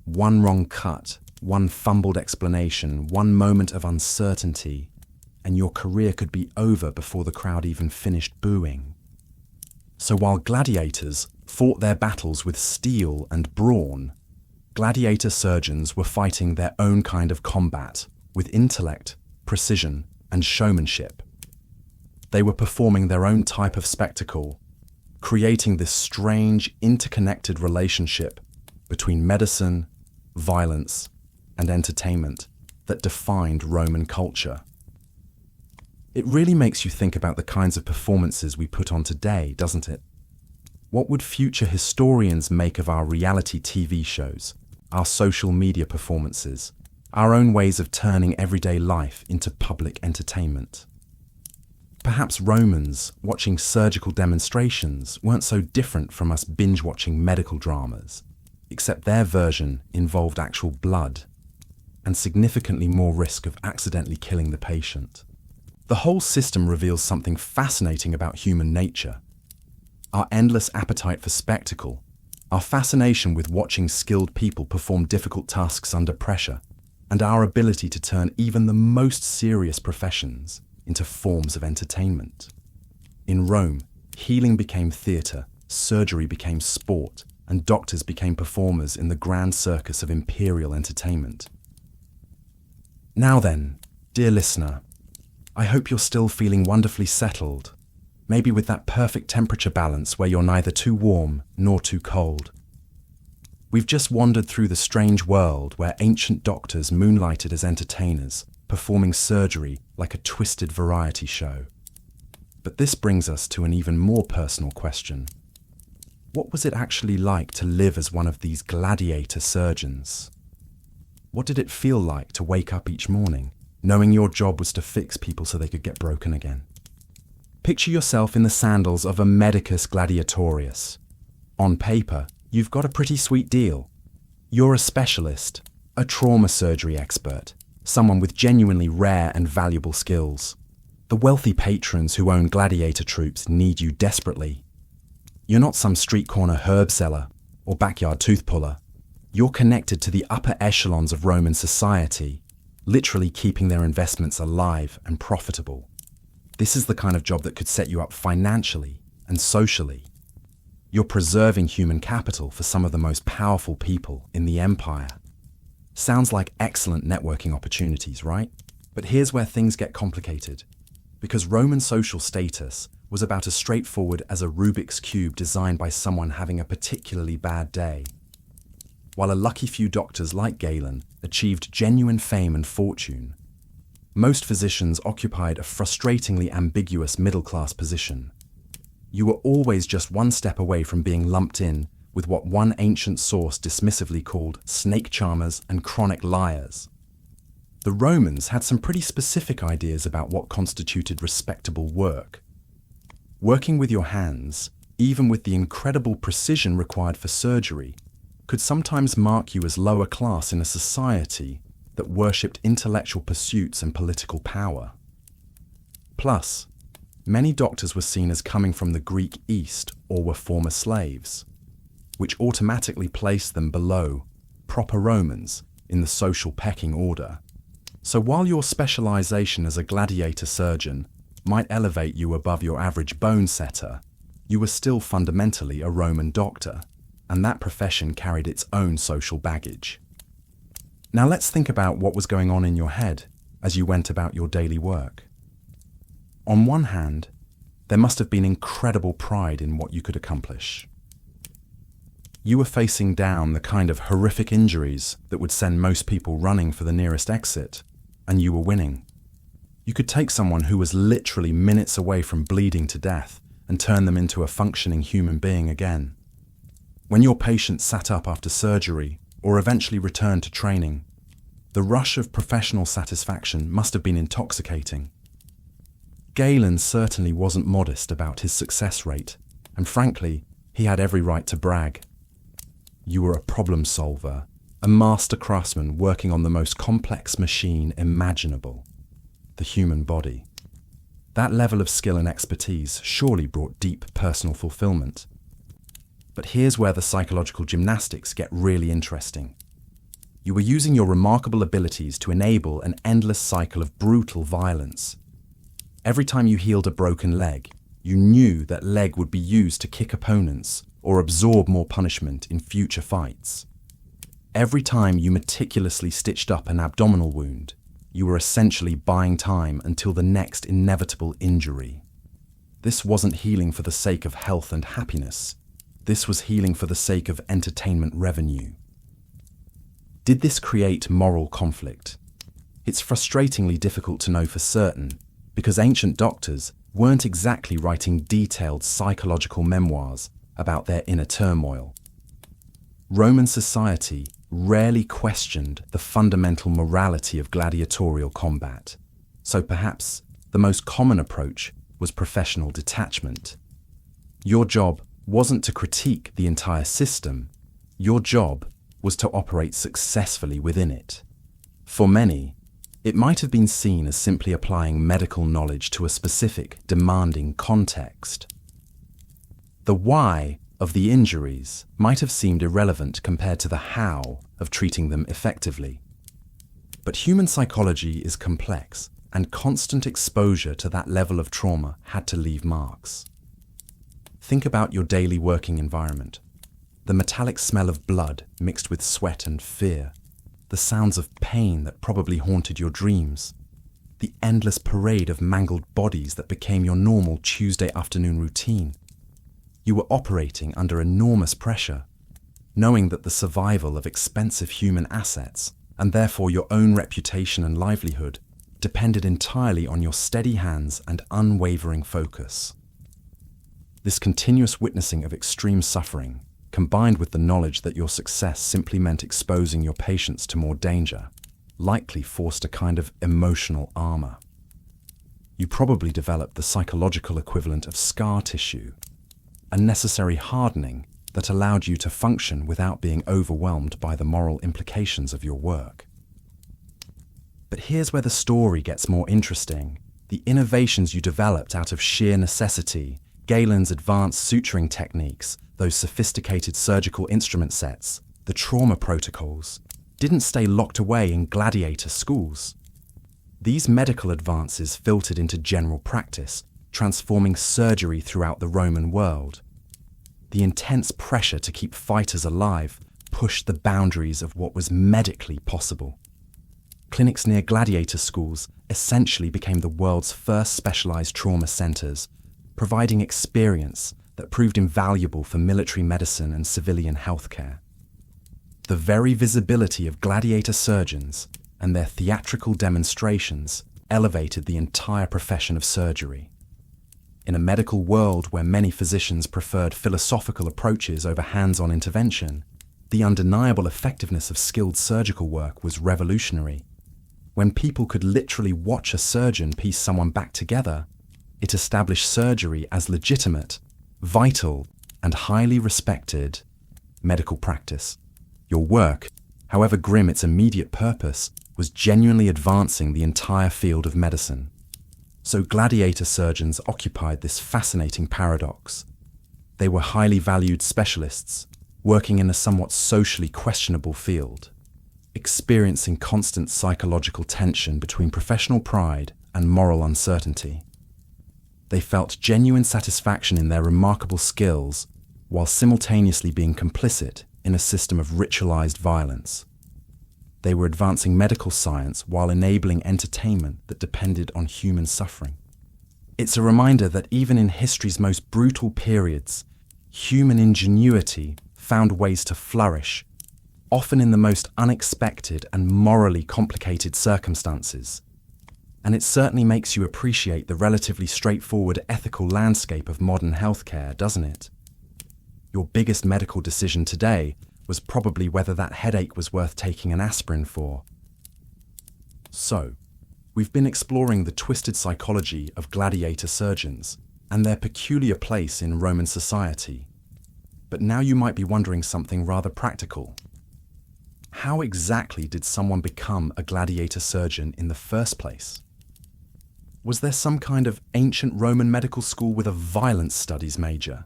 One wrong cut, one fumbled explanation, one moment of uncertainty, and your career could be over before the crowd even finished booing. So while gladiators fought their battles with steel and brawn, gladiator surgeons were fighting their own kind of combat with intellect, precision, and showmanship. They were performing their own type of spectacle, creating this strange, interconnected relationship between medicine, violence, and entertainment that defined Roman culture. It really makes you think about the kinds of performances we put on today, doesn't it? What would future historians make of our reality TV shows, our social media performances, our own ways of turning everyday life into public entertainment? Perhaps Romans watching surgical demonstrations weren't so different from us binge-watching medical dramas, except their version involved actual blood and significantly more risk of accidentally killing the patient. The whole system reveals something fascinating about human nature. Our endless appetite for spectacle, our fascination with watching skilled people perform difficult tasks under pressure, and our ability to turn even the most serious professions into forms of entertainment. In Rome, healing became theatre, surgery became sport, and doctors became performers in the grand circus of imperial entertainment. Now then, dear listener, I hope you're still feeling wonderfully settled, maybe with that perfect temperature balance where you're neither too warm nor too cold. We've just wandered through the strange world where ancient doctors moonlighted as entertainers, performing surgery like a twisted variety show. But this brings us to an even more personal question. What was it actually like to live as one of these gladiator surgeons? What did it feel like to wake up each morning, knowing your job was to fix people so they could get broken again? Picture yourself in the sandals of a medicus gladiatorius. On paper, you've got a pretty sweet deal. You're a specialist, a trauma surgery expert, someone with genuinely rare and valuable skills. The wealthy patrons who own gladiator troops need you desperately. You're not some street corner herb seller or backyard tooth puller. You're connected to the upper echelons of Roman society, literally keeping their investments alive and profitable. This is the kind of job that could set you up financially and socially. You're preserving human capital for some of the most powerful people in the empire. Sounds like excellent networking opportunities, right? But here's where things get complicated. Because Roman social status was about as straightforward as a Rubik's Cube designed by someone having a particularly bad day. While a lucky few doctors like Galen achieved genuine fame and fortune, most physicians occupied a frustratingly ambiguous middle-class position. You were always just one step away from being lumped in with what one ancient source dismissively called snake charmers and chronic liars. The Romans had some pretty specific ideas about what constituted respectable work. Working with your hands, even with the incredible precision required for surgery, could sometimes mark you as lower class in a society that worshipped intellectual pursuits and political power. Plus, many doctors were seen as coming from the Greek East or were former slaves, which automatically placed them below proper Romans in the social pecking order. So while your specialization as a gladiator surgeon might elevate you above your average bone setter, you were still fundamentally a Roman doctor, and that profession carried its own social baggage. Now let's think about what was going on in your head as you went about your daily work. On one hand, there must have been incredible pride in what you could accomplish. You were facing down the kind of horrific injuries that would send most people running for the nearest exit, and you were winning. You could take someone who was literally minutes away from bleeding to death and turn them into a functioning human being again. When your patient sat up after surgery or eventually returned to training, the rush of professional satisfaction must have been intoxicating. Galen certainly wasn't modest about his success rate, and frankly, he had every right to brag. You were a problem solver, a master craftsman working on the most complex machine imaginable, the human body. That level of skill and expertise surely brought deep personal fulfillment. But here's where the psychological gymnastics get really interesting. You were using your remarkable abilities to enable an endless cycle of brutal violence. Every time you healed a broken leg, you knew that leg would be used to kick opponents or absorb more punishment in future fights. Every time you meticulously stitched up an abdominal wound, you were essentially buying time until the next inevitable injury. This wasn't healing for the sake of health and happiness. This was healing for the sake of entertainment revenue. Did this create moral conflict? It's frustratingly difficult to know for certain, because ancient doctors weren't exactly writing detailed psychological memoirs about their inner turmoil. Roman society rarely questioned the fundamental morality of gladiatorial combat, so perhaps the most common approach was professional detachment. Your job wasn't to critique the entire system. Your job was to operate successfully within it. For many, it might have been seen as simply applying medical knowledge to a specific, demanding context. The why of the injuries might have seemed irrelevant compared to the how of treating them effectively. But human psychology is complex, and constant exposure to that level of trauma had to leave marks. Think about your daily working environment. The metallic smell of blood mixed with sweat and fear. The sounds of pain that probably haunted your dreams. The endless parade of mangled bodies that became your normal Tuesday afternoon routine. You were operating under enormous pressure, knowing that the survival of expensive human assets, and therefore your own reputation and livelihood, depended entirely on your steady hands and unwavering focus. This continuous witnessing of extreme suffering, combined with the knowledge that your success simply meant exposing your patients to more danger, likely forced a kind of emotional armor. You probably developed the psychological equivalent of scar tissue, a necessary hardening that allowed you to function without being overwhelmed by the moral implications of your work. But here's where the story gets more interesting. The innovations you developed out of sheer necessity, Galen's advanced suturing techniques, those sophisticated surgical instrument sets, the trauma protocols, didn't stay locked away in gladiator schools. These medical advances filtered into general practice, transforming surgery throughout the Roman world. The intense pressure to keep fighters alive pushed the boundaries of what was medically possible. Clinics near gladiator schools essentially became the world's first specialized trauma centers, providing experience that proved invaluable for military medicine and civilian healthcare. The very visibility of gladiator surgeons and their theatrical demonstrations elevated the entire profession of surgery. In a medical world where many physicians preferred philosophical approaches over hands-on intervention, the undeniable effectiveness of skilled surgical work was revolutionary. When people could literally watch a surgeon piece someone back together, it established surgery as legitimate, vital, and highly respected medical practice. Your work, however grim its immediate purpose, was was genuinely advancing the entire field of medicine. So gladiator surgeons occupied this fascinating paradox. They were highly valued specialists, working in a somewhat socially questionable field, experiencing constant psychological tension between professional pride and moral uncertainty. They felt genuine satisfaction in their remarkable skills while simultaneously being complicit in a system of ritualized violence. They were advancing medical science while enabling entertainment that depended on human suffering. It's a reminder that even in history's most brutal periods, human ingenuity found ways to flourish, often in the most unexpected and morally complicated circumstances. And it certainly makes you appreciate the relatively straightforward ethical landscape of modern healthcare, doesn't it? Your biggest medical decision today was probably whether that headache was worth taking an aspirin for. So, we've been exploring the twisted psychology of gladiator surgeons and their peculiar place in Roman society. But now you might be wondering something rather practical. How exactly did someone become a gladiator surgeon in the first place? Was there some kind of ancient Roman medical school with a violence studies major?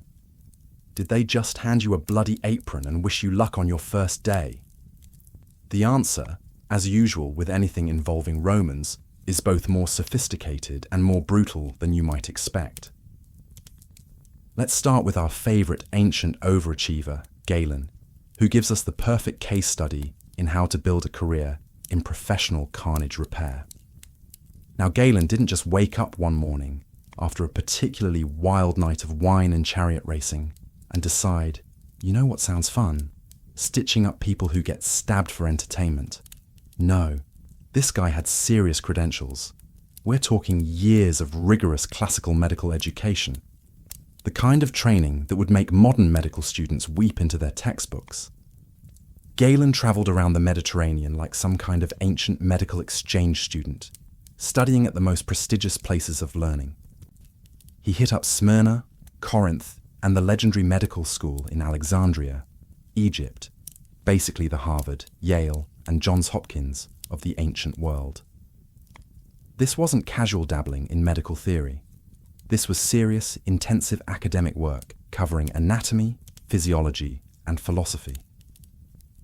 Did they just hand you a bloody apron and wish you luck on your first day? The answer, as usual with anything involving Romans, is both more sophisticated and more brutal than you might expect. Let's start with our favourite ancient overachiever, Galen, who gives us the perfect case study in how to build a career in professional carnage repair. Now, Galen didn't just wake up one morning after a particularly wild night of wine and chariot racing and decide, you know what sounds fun? Stitching up people who get stabbed for entertainment. No, this guy had serious credentials. We're talking years of rigorous classical medical education. The kind of training that would make modern medical students weep into their textbooks. Galen travelled around the Mediterranean like some kind of ancient medical exchange student, studying at the most prestigious places of learning. He hit up Smyrna, Corinth, and the legendary medical school in Alexandria, Egypt, basically the Harvard, Yale, and Johns Hopkins of the ancient world. This wasn't casual dabbling in medical theory. This was serious, intensive academic work covering anatomy, physiology, and philosophy.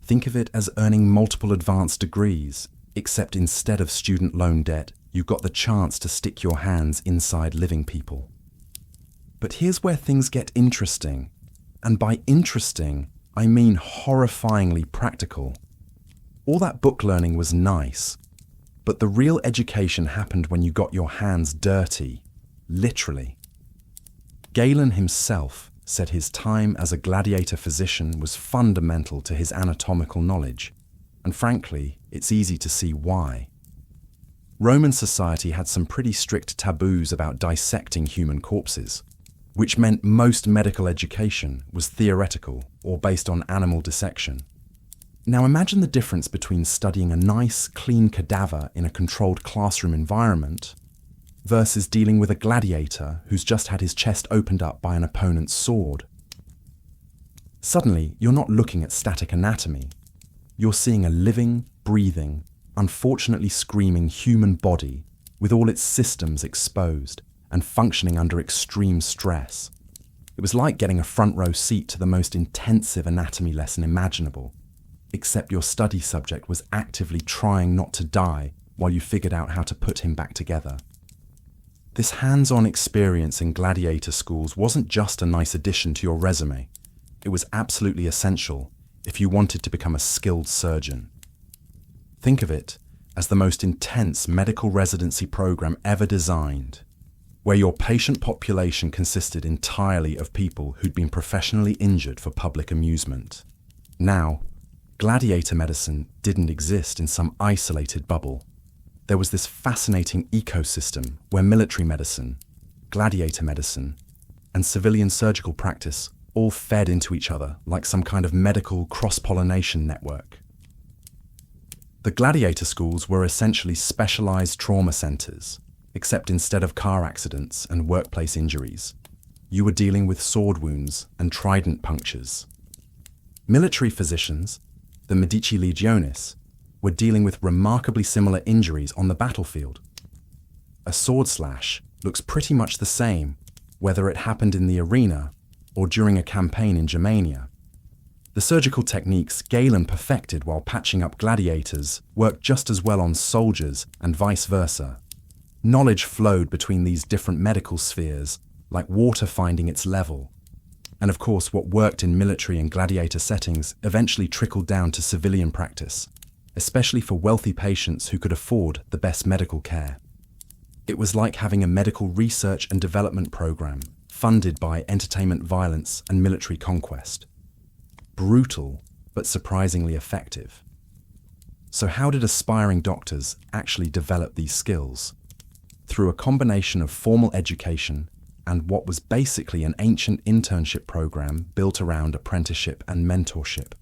Think of it as earning multiple advanced degrees, except instead of student loan debt, you got the chance to stick your hands inside living people. But here's where things get interesting. And by interesting, I mean horrifyingly practical. All that book learning was nice, but the real education happened when you got your hands dirty, literally. Galen himself said his time as a gladiator physician was fundamental to his anatomical knowledge, and frankly, it's easy to see why. Roman society had some pretty strict taboos about dissecting human corpses, which meant most medical education was theoretical or based on animal dissection. Now imagine the difference between studying a nice, clean cadaver in a controlled classroom environment versus dealing with a gladiator who's just had his chest opened up by an opponent's sword. Suddenly, you're not looking at static anatomy. You're seeing a living, breathing, unfortunately screaming human body with all its systems exposed and functioning under extreme stress. It was like getting a front row seat to the most intensive anatomy lesson imaginable, except your study subject was actively trying not to die while you figured out how to put him back together. This hands-on experience in gladiator schools wasn't just a nice addition to your resume. It was absolutely essential if you wanted to become a skilled surgeon. Think of it as the most intense medical residency program ever designed, where your patient population consisted entirely of people who'd been professionally injured for public amusement. Now, gladiator medicine didn't exist in some isolated bubble. There was this fascinating ecosystem where military medicine, gladiator medicine, and civilian surgical practice all fed into each other like some kind of medical cross-pollination network. The gladiator schools were essentially specialized trauma centers, except instead of car accidents and workplace injuries, you were dealing with sword wounds and trident punctures. Military physicians, the Medici Legionis, were dealing with remarkably similar injuries on the battlefield. A sword slash looks pretty much the same, whether it happened in the arena or during a campaign in Germania. The surgical techniques Galen perfected while patching up gladiators worked just as well on soldiers and vice versa. Knowledge flowed between these different medical spheres, like water finding its level. And of course, what worked in military and gladiator settings eventually trickled down to civilian practice, especially for wealthy patients who could afford the best medical care. It was like having a medical research and development program funded by entertainment violence and military conquest. Brutal, but surprisingly effective. So how did aspiring doctors actually develop these skills? Through a combination of formal education and what was basically an ancient internship program built around apprenticeship and mentorship.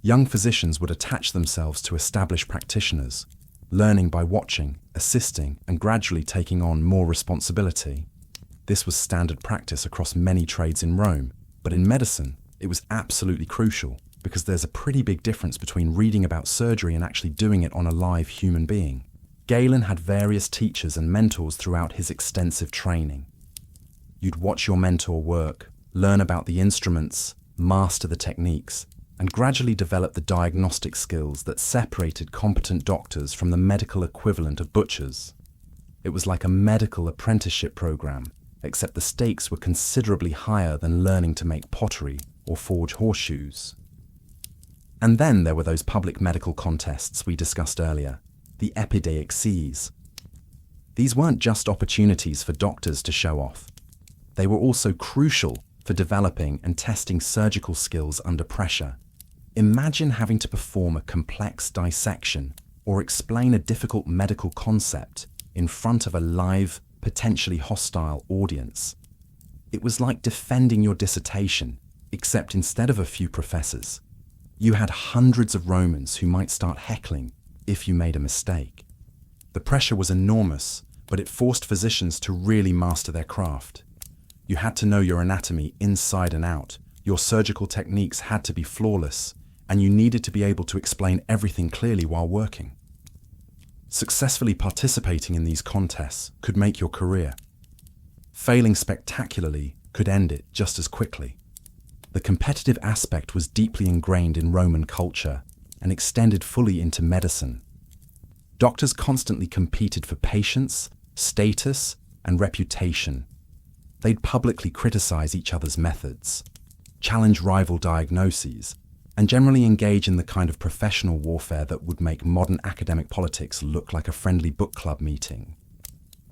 Young physicians would attach themselves to established practitioners, learning by watching, assisting, and gradually taking on more responsibility. This was standard practice across many trades in Rome, but in medicine, it was absolutely crucial because there's a pretty big difference between reading about surgery and actually doing it on a live human being. Galen had various teachers and mentors throughout his extensive training. You'd watch your mentor work, learn about the instruments, master the techniques, and gradually develop the diagnostic skills that separated competent doctors from the medical equivalent of butchers. It was like a medical apprenticeship program, except the stakes were considerably higher than learning to make pottery or forge horseshoes. And then there were those public medical contests we discussed earlier, the epideixes. These weren't just opportunities for doctors to show off. They were also crucial for developing and testing surgical skills under pressure. Imagine having to perform a complex dissection or explain a difficult medical concept in front of a live, potentially hostile audience. It was like defending your dissertation, except instead of a few professors, you had hundreds of Romans who might start heckling if you made a mistake. The pressure was enormous, but it forced physicians to really master their craft. You had to know your anatomy inside and out, your surgical techniques had to be flawless, and you needed to be able to explain everything clearly while working. Successfully participating in these contests could make your career. Failing spectacularly could end it just as quickly. The competitive aspect was deeply ingrained in Roman culture and extended fully into medicine. Doctors constantly competed for patients, status, and reputation. They'd publicly criticize each other's methods, challenge rival diagnoses, and generally engage in the kind of professional warfare that would make modern academic politics look like a friendly book club meeting.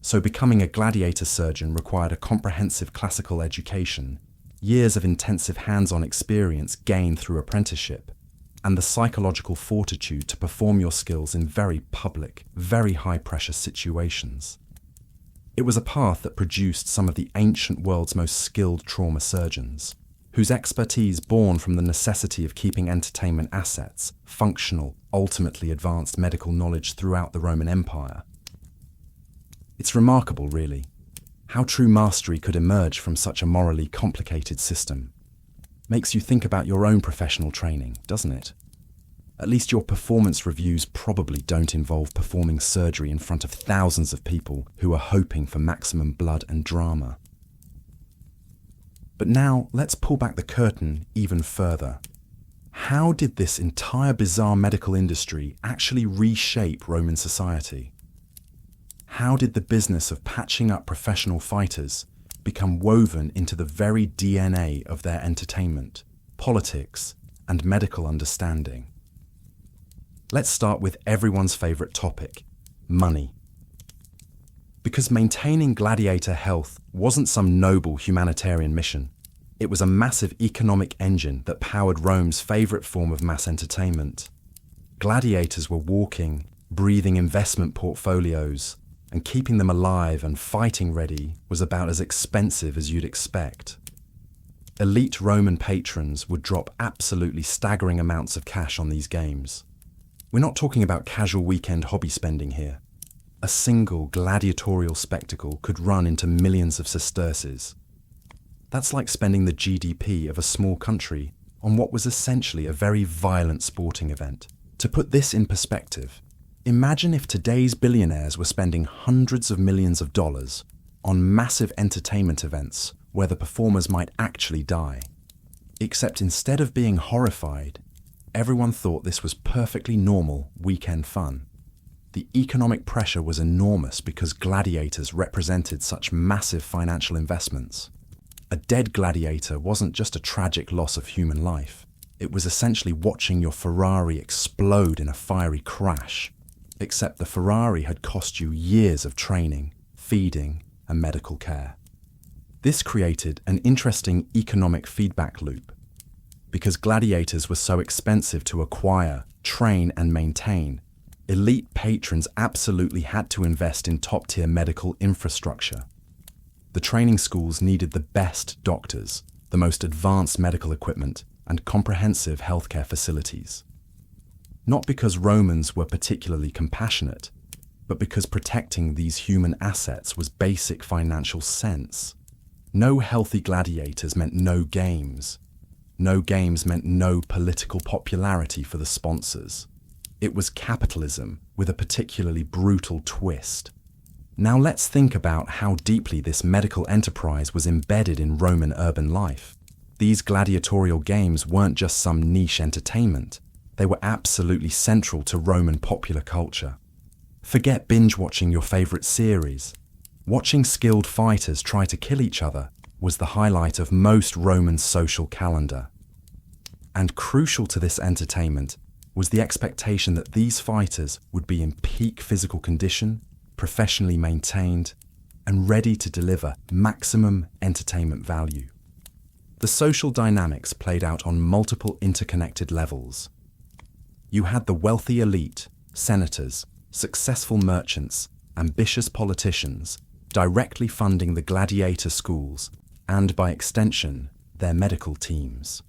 So becoming a gladiator surgeon required a comprehensive classical education, years of intensive hands-on experience gained through apprenticeship, and the psychological fortitude to perform your skills in very public, very high-pressure situations. It was a path that produced some of the ancient world's most skilled trauma surgeons, whose expertise born from the necessity of keeping entertainment assets, functional, ultimately advanced medical knowledge throughout the Roman Empire. It's remarkable, really, how true mastery could emerge from such a morally complicated system. Makes you think about your own professional training, doesn't it? At least your performance reviews probably don't involve performing surgery in front of thousands of people who are hoping for maximum blood and drama. But now, let's pull back the curtain even further. How did this entire bizarre medical industry actually reshape Roman society? How did the business of patching up professional fighters become woven into the very DNA of their entertainment, politics, and medical understanding? Let's start with everyone's favorite topic, money. Because maintaining gladiator health wasn't some noble humanitarian mission. It was a massive economic engine that powered Rome's favorite form of mass entertainment. Gladiators were walking, breathing investment portfolios, and keeping them alive and fighting ready was about as expensive as you'd expect. Elite Roman patrons would drop absolutely staggering amounts of cash on these games. We're not talking about casual weekend hobby spending here. A single gladiatorial spectacle could run into millions of sesterces. That's like spending the GDP of a small country on what was essentially a very violent sporting event. To put this in perspective, imagine if today's billionaires were spending hundreds of millions of dollars on massive entertainment events where the performers might actually die. Except instead of being horrified, everyone thought this was perfectly normal weekend fun. The economic pressure was enormous because gladiators represented such massive financial investments. A dead gladiator wasn't just a tragic loss of human life. It was essentially watching your Ferrari explode in a fiery crash, except the Ferrari had cost you years of training, feeding, and medical care. This created an interesting economic feedback loop. Because gladiators were so expensive to acquire, train, and maintain, elite patrons absolutely had to invest in top-tier medical infrastructure. The training schools needed the best doctors, the most advanced medical equipment, and comprehensive healthcare facilities. Not because Romans were particularly compassionate, but because protecting these human assets was basic financial sense. No healthy gladiators meant no games. No games meant no political popularity for the sponsors. It was capitalism with a particularly brutal twist. Now let's think about how deeply this medical enterprise was embedded in Roman urban life. These gladiatorial games weren't just some niche entertainment. They were absolutely central to Roman popular culture. Forget binge-watching your favorite series. Watching skilled fighters try to kill each other was the highlight of most Roman social calendar. And crucial to this entertainment was the expectation that these fighters would be in peak physical condition, professionally maintained, and ready to deliver maximum entertainment value. The social dynamics played out on multiple interconnected levels. You had the wealthy elite, senators, successful merchants, ambitious politicians, directly funding the gladiator schools and, by extension, their medical teams.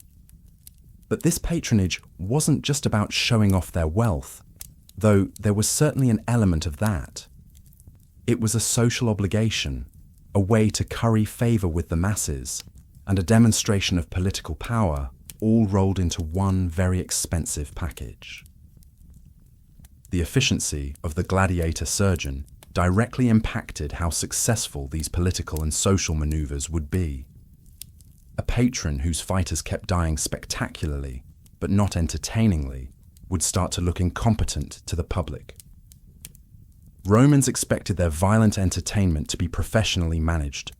But this patronage wasn't just about showing off their wealth, though there was certainly an element of that. It was a social obligation, a way to curry favour with the masses, and a demonstration of political power, all rolled into one very expensive package. The efficiency of the gladiator surgeon directly impacted how successful these political and social manoeuvres would be. A patron whose fighters kept dying spectacularly, but not entertainingly, would start to look incompetent to the public. Romans expected their violent entertainment to be professionally managed,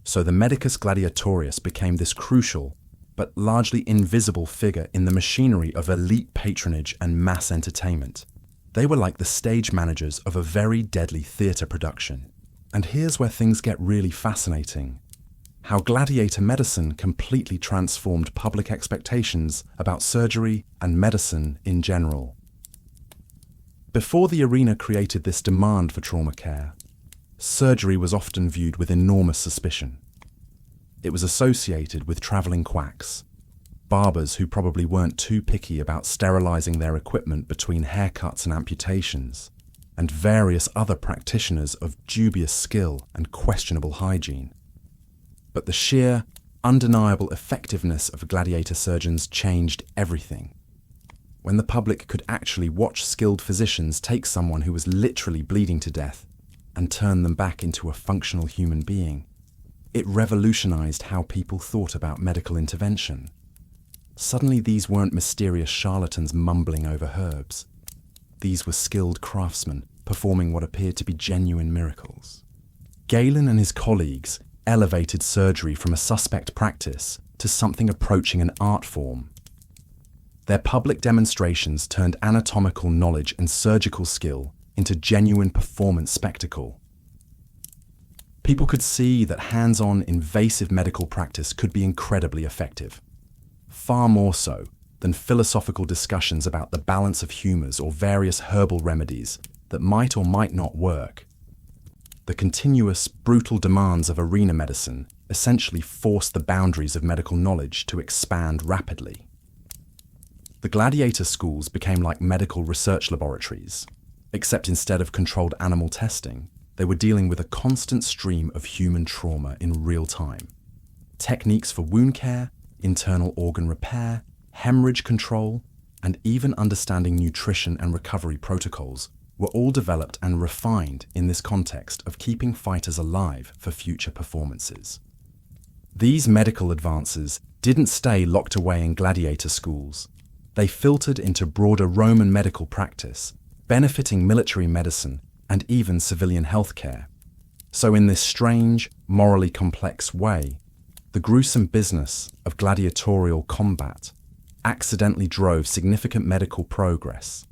so the medicus gladiatorius became this crucial, but largely invisible figure in the machinery of elite patronage and mass entertainment. They were like the stage managers of a very deadly theatre production. And here's where things get really fascinating. How gladiator medicine completely transformed public expectations about surgery and medicine in general. Before the arena created this demand for trauma care, surgery was often viewed with enormous suspicion. It was associated with travelling quacks, barbers who probably weren't too picky about sterilising their equipment between haircuts and amputations, and various other practitioners of dubious skill and questionable hygiene. But the sheer, undeniable effectiveness of gladiator surgeons changed everything. When the public could actually watch skilled physicians take someone who was literally bleeding to death and turn them back into a functional human being, it revolutionized how people thought about medical intervention. Suddenly these weren't mysterious charlatans mumbling over herbs. These were skilled craftsmen performing what appeared to be genuine miracles. Galen and his colleagues elevated surgery from a suspect practice to something approaching an art form. Their public demonstrations turned anatomical knowledge and surgical skill into genuine performance spectacle. People could see that hands-on invasive medical practice could be incredibly effective, far more so than philosophical discussions about the balance of humours or various herbal remedies that might or might not work. The continuous, brutal demands of arena medicine essentially forced the boundaries of medical knowledge to expand rapidly. The gladiator schools became like medical research laboratories, except instead of controlled animal testing, they were dealing with a constant stream of human trauma in real time. Techniques for wound care, internal organ repair, hemorrhage control, and even understanding nutrition and recovery protocols were all developed and refined in this context of keeping fighters alive for future performances. These medical advances didn't stay locked away in gladiator schools. They filtered into broader Roman medical practice, benefiting military medicine and even civilian healthcare. So in this strange, morally complex way, the gruesome business of gladiatorial combat accidentally drove significant medical progress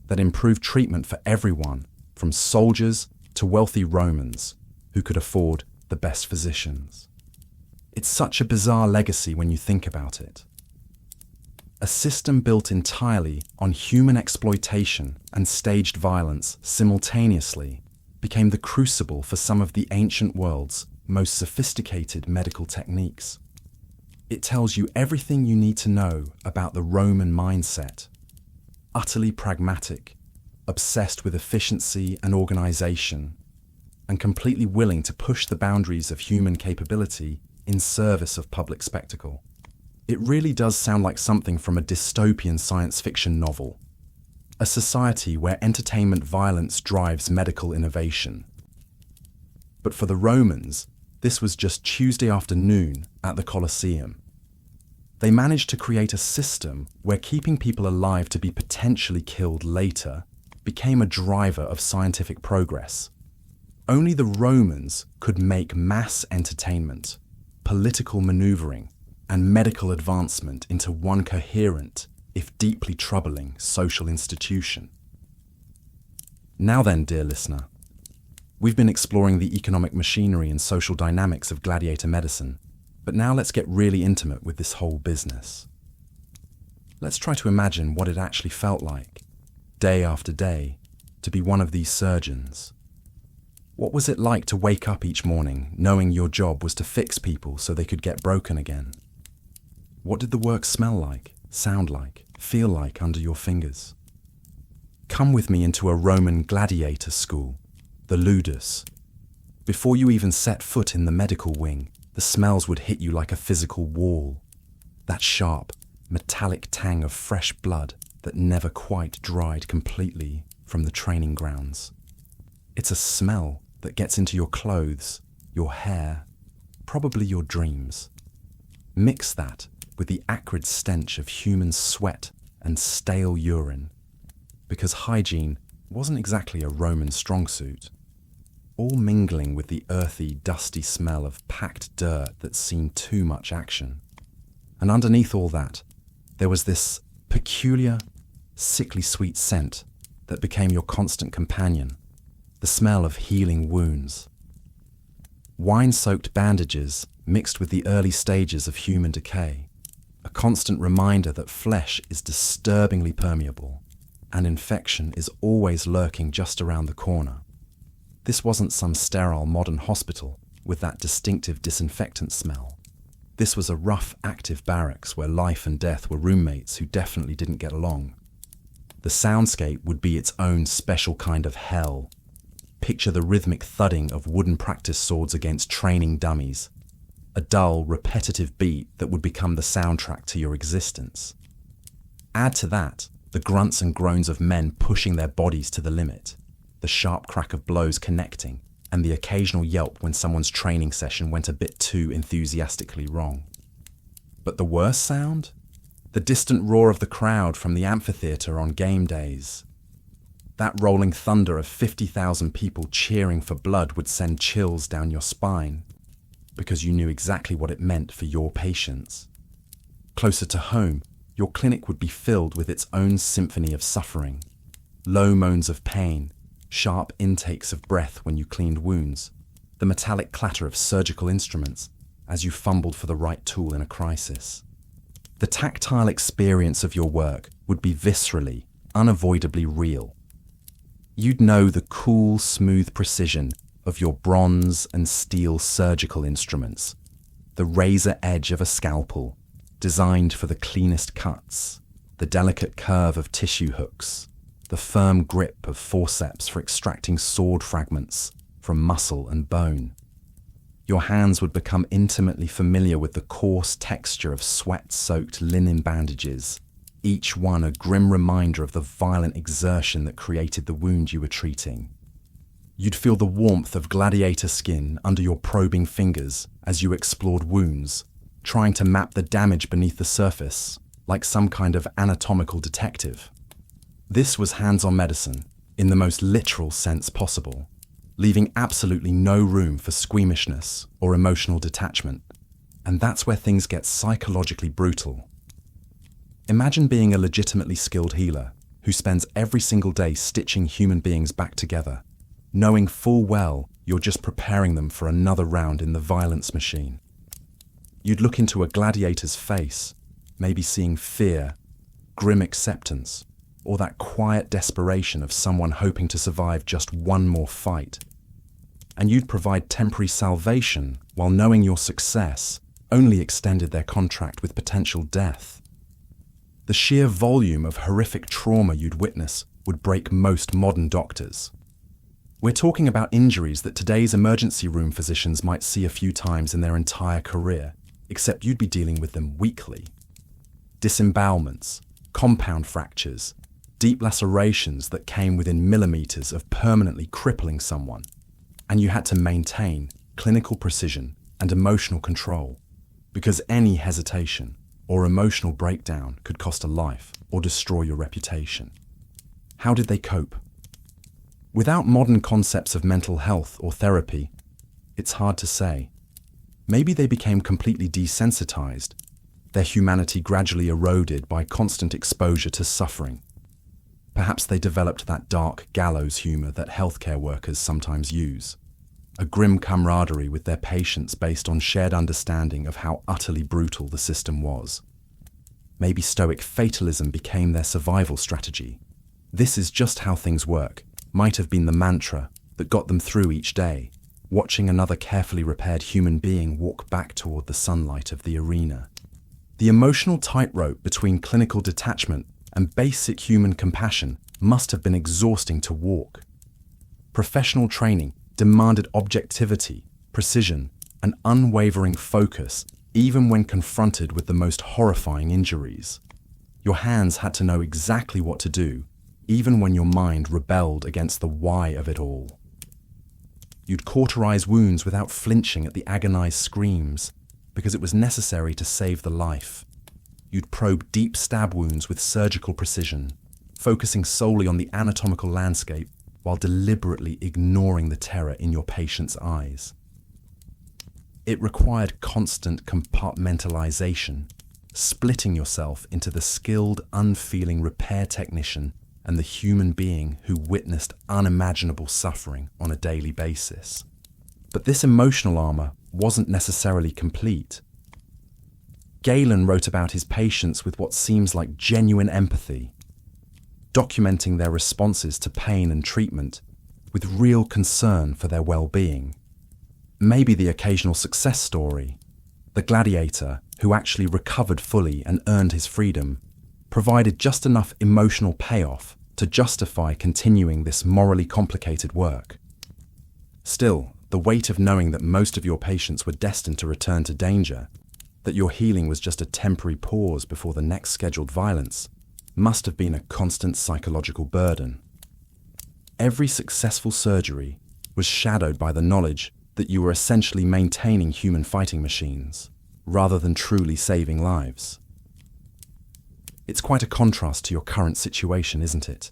that improved treatment for everyone, from soldiers to wealthy Romans who could afford the best physicians. It's such a bizarre legacy when you think about it. A system built entirely on human exploitation and staged violence simultaneously became the crucible for some of the ancient world's most sophisticated medical techniques. It tells you everything you need to know about the Roman mindset. Utterly pragmatic, obsessed with efficiency and organization, and completely willing to push the boundaries of human capability in service of public spectacle. It really does sound like something from a dystopian science fiction novel. A society where entertainment violence drives medical innovation. But for the Romans, this was just Tuesday afternoon at the Colosseum. They managed to create a system where keeping people alive to be potentially killed later became a driver of scientific progress. Only the Romans could make mass entertainment, political maneuvering, and medical advancement into one coherent, if deeply troubling, social institution. Now then, dear listener, we've been exploring the economic machinery and social dynamics of gladiator medicine, but now let's get really intimate with this whole business. Let's try to imagine what it actually felt like, day after day, to be one of these surgeons. What was it like to wake up each morning knowing your job was to fix people so they could get broken again? What did the work smell like, sound like, feel like under your fingers? Come with me into a Roman gladiator school, the Ludus. Before you even set foot in the medical wing, the smells would hit you like a physical wall. That sharp, metallic tang of fresh blood that never quite dried completely from the training grounds. It's a smell that gets into your clothes, your hair, probably your dreams. Mix that with the acrid stench of human sweat and stale urine, because hygiene wasn't exactly a Roman strong suit, all mingling with the earthy, dusty smell of packed dirt that seemed too much action. And underneath all that, there was this peculiar, sickly sweet scent that became your constant companion, the smell of healing wounds. Wine-soaked bandages mixed with the early stages of human decay, a constant reminder that flesh is disturbingly permeable, and infection is always lurking just around the corner. This wasn't some sterile modern hospital with that distinctive disinfectant smell. This was a rough, active barracks where life and death were roommates who definitely didn't get along. The soundscape would be its own special kind of hell. Picture the rhythmic thudding of wooden practice swords against training dummies, a dull, repetitive beat that would become the soundtrack to your existence. Add to that the grunts and groans of men pushing their bodies to the limit, the sharp crack of blows connecting, and the occasional yelp when someone's training session went a bit too enthusiastically wrong. But the worst sound? The distant roar of the crowd from the amphitheatre on game days. That rolling thunder of 50,000 people cheering for blood would send chills down your spine, because you knew exactly what it meant for your patients. Closer to home, your clinic would be filled with its own symphony of suffering. Low moans of pain, sharp intakes of breath when you cleaned wounds, the metallic clatter of surgical instruments as you fumbled for the right tool in a crisis. The tactile experience of your work would be viscerally, unavoidably real. You'd know the cool, smooth precision of your bronze and steel surgical instruments, the razor edge of a scalpel, designed for the cleanest cuts, the delicate curve of tissue hooks, the firm grip of forceps for extracting sword fragments from muscle and bone. Your hands would become intimately familiar with the coarse texture of sweat-soaked linen bandages, each one a grim reminder of the violent exertion that created the wound you were treating. You'd feel the warmth of gladiator skin under your probing fingers as you explored wounds, trying to map the damage beneath the surface, like some kind of anatomical detective. This was hands-on medicine, in the most literal sense possible, leaving absolutely no room for squeamishness or emotional detachment. And that's where things get psychologically brutal. Imagine being a legitimately skilled healer who spends every single day stitching human beings back together, knowing full well you're just preparing them for another round in the violence machine. You'd look into a gladiator's face, maybe seeing fear, grim acceptance, or that quiet desperation of someone hoping to survive just one more fight. And you'd provide temporary salvation while knowing your success only extended their contract with potential death. The sheer volume of horrific trauma you'd witness would break most modern doctors. We're talking about injuries that today's emergency room physicians might see a few times in their entire career, except you'd be dealing with them weekly. Disembowelments, compound fractures, deep lacerations that came within millimeters of permanently crippling someone, and you had to maintain clinical precision and emotional control, because any hesitation or emotional breakdown could cost a life or destroy your reputation. How did they cope? Without modern concepts of mental health or therapy, it's hard to say. Maybe they became completely desensitized, their humanity gradually eroded by constant exposure to suffering. Perhaps they developed that dark gallows humor that healthcare workers sometimes use, a grim camaraderie with their patients based on shared understanding of how utterly brutal the system was. Maybe stoic fatalism became their survival strategy. "This is just how things work," might have been the mantra that got them through each day, watching another carefully repaired human being walk back toward the sunlight of the arena. The emotional tightrope between clinical detachment and basic human compassion must have been exhausting to walk. Professional training demanded objectivity, precision, and unwavering focus, even when confronted with the most horrifying injuries. Your hands had to know exactly what to do, even when your mind rebelled against the why of it all. You'd cauterize wounds without flinching at the agonized screams, because it was necessary to save the life. You'd probe deep stab wounds with surgical precision, focusing solely on the anatomical landscape while deliberately ignoring the terror in your patient's eyes. It required constant compartmentalization, splitting yourself into the skilled, unfeeling repair technician and the human being who witnessed unimaginable suffering on a daily basis. But this emotional armor wasn't necessarily complete. Galen wrote about his patients with what seems like genuine empathy, documenting their responses to pain and treatment with real concern for their well-being. Maybe the occasional success story, the gladiator who actually recovered fully and earned his freedom, provided just enough emotional payoff to justify continuing this morally complicated work. Still, the weight of knowing that most of your patients were destined to return to danger, that your healing was just a temporary pause before the next scheduled violence, must have been a constant psychological burden. Every successful surgery was shadowed by the knowledge that you were essentially maintaining human fighting machines, rather than truly saving lives. It's quite a contrast to your current situation, isn't it?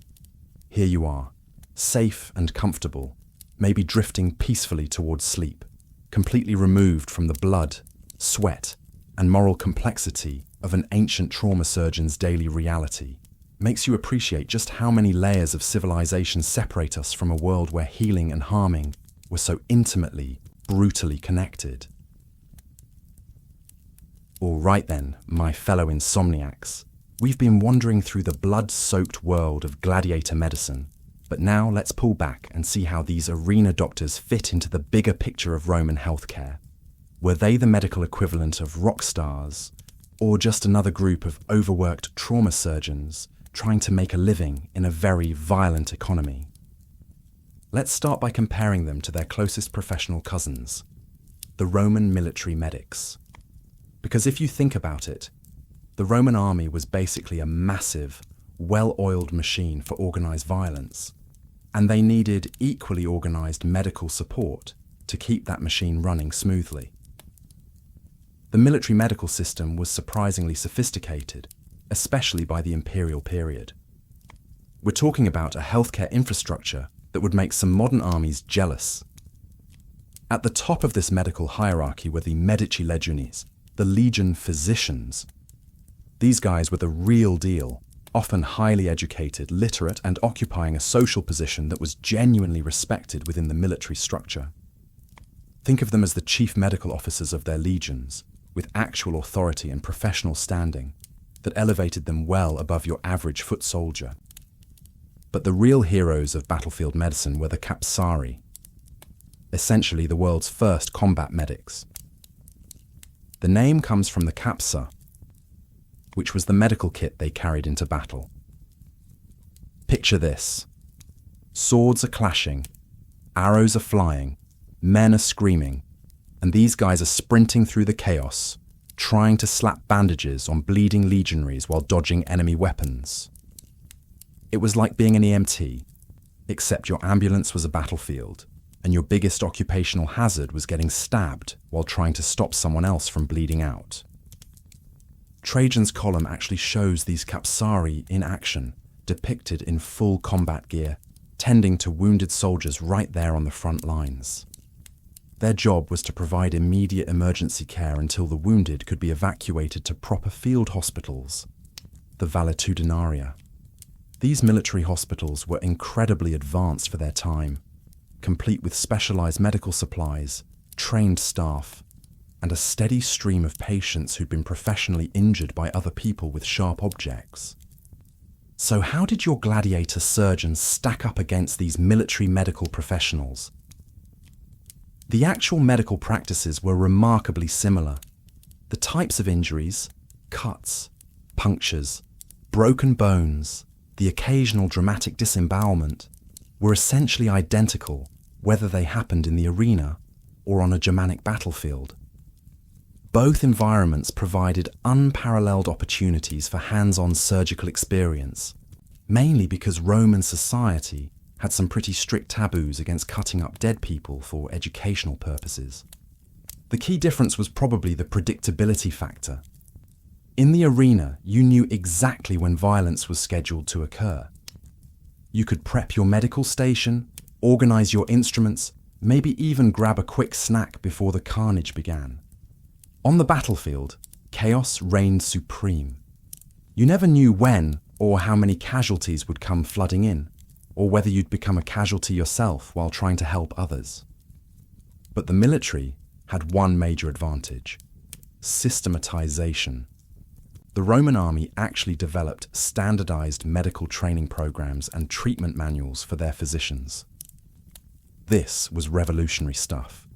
Here you are, safe and comfortable, maybe drifting peacefully towards sleep, completely removed from the blood, sweat, and moral complexity of an ancient trauma surgeon's daily reality. Makes you appreciate just how many layers of civilization separate us from a world where healing and harming were so intimately, brutally connected. All right then, my fellow insomniacs. We've been wandering through the blood-soaked world of gladiator medicine, but now let's pull back and see how these arena doctors fit into the bigger picture of Roman healthcare. Were they the medical equivalent of rockstars, or just another group of overworked trauma surgeons trying to make a living in a very violent economy? Let's start by comparing them to their closest professional cousins, the Roman military medics. Because if you think about it, The Roman army was basically a massive, well-oiled machine for organized violence, and they needed equally organized medical support to keep that machine running smoothly. The military medical system was surprisingly sophisticated, especially by the Imperial period. We're talking about a healthcare infrastructure that would make some modern armies jealous. At the top of this medical hierarchy were the Medici Legiones, the legion physicians. These guys were the real deal, often highly educated, literate, and occupying a social position that was genuinely respected within the military structure. Think of them as the chief medical officers of their legions, with actual authority and professional standing that elevated them well above your average foot soldier. But the real heroes of battlefield medicine were the capsari, essentially the world's first combat medics. The name comes from the capsa, which was the medical kit they carried into battle. Picture this. Swords are clashing, arrows are flying, men are screaming, and these guys are sprinting through the chaos, trying to slap bandages on bleeding legionaries while dodging enemy weapons. It was like being an EMT, except your ambulance was a battlefield, and your biggest occupational hazard was getting stabbed while trying to stop someone else from bleeding out. Trajan's column actually shows these capsari in action, depicted in full combat gear, tending to wounded soldiers right there on the front lines. Their job was to provide immediate emergency care until the wounded could be evacuated to proper field hospitals, the valetudinaria. These military hospitals were incredibly advanced for their time, complete with specialized medical supplies, trained staff, and a steady stream of patients who'd been professionally injured by other people with sharp objects. So how did your gladiator surgeons stack up against these military medical professionals? The actual medical practices were remarkably similar. The types of injuries, cuts, punctures, broken bones, the occasional dramatic disembowelment, were essentially identical whether they happened in the arena or on a Germanic battlefield. Both environments provided unparalleled opportunities for hands-on surgical experience, mainly because Roman society had some pretty strict taboos against cutting up dead people for educational purposes. The key difference was probably the predictability factor. In the arena, you knew exactly when violence was scheduled to occur. You could prep your medical station, organize your instruments, maybe even grab a quick snack before the carnage began. On the battlefield, chaos reigned supreme. You never knew when or how many casualties would come flooding in, or whether you'd become a casualty yourself while trying to help others. But the military had one major advantage: systematization. The Roman army actually developed standardized medical training programs and treatment manuals for their physicians. This was revolutionary stuff.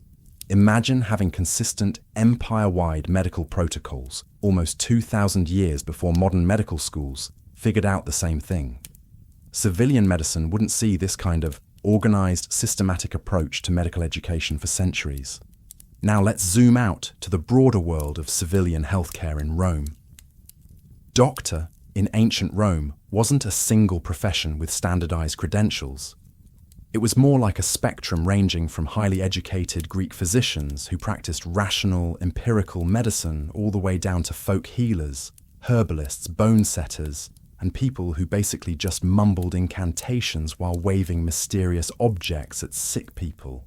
Imagine having consistent empire-wide medical protocols almost 2,000 years before modern medical schools figured out the same thing. Civilian medicine wouldn't see this kind of organized, systematic approach to medical education for centuries. Now let's zoom out to the broader world of civilian healthcare in Rome. Doctor in ancient Rome wasn't a single profession with standardized credentials. It was more like a spectrum ranging from highly educated Greek physicians who practiced rational, empirical medicine all the way down to folk healers, herbalists, bone setters, and people who basically just mumbled incantations while waving mysterious objects at sick people.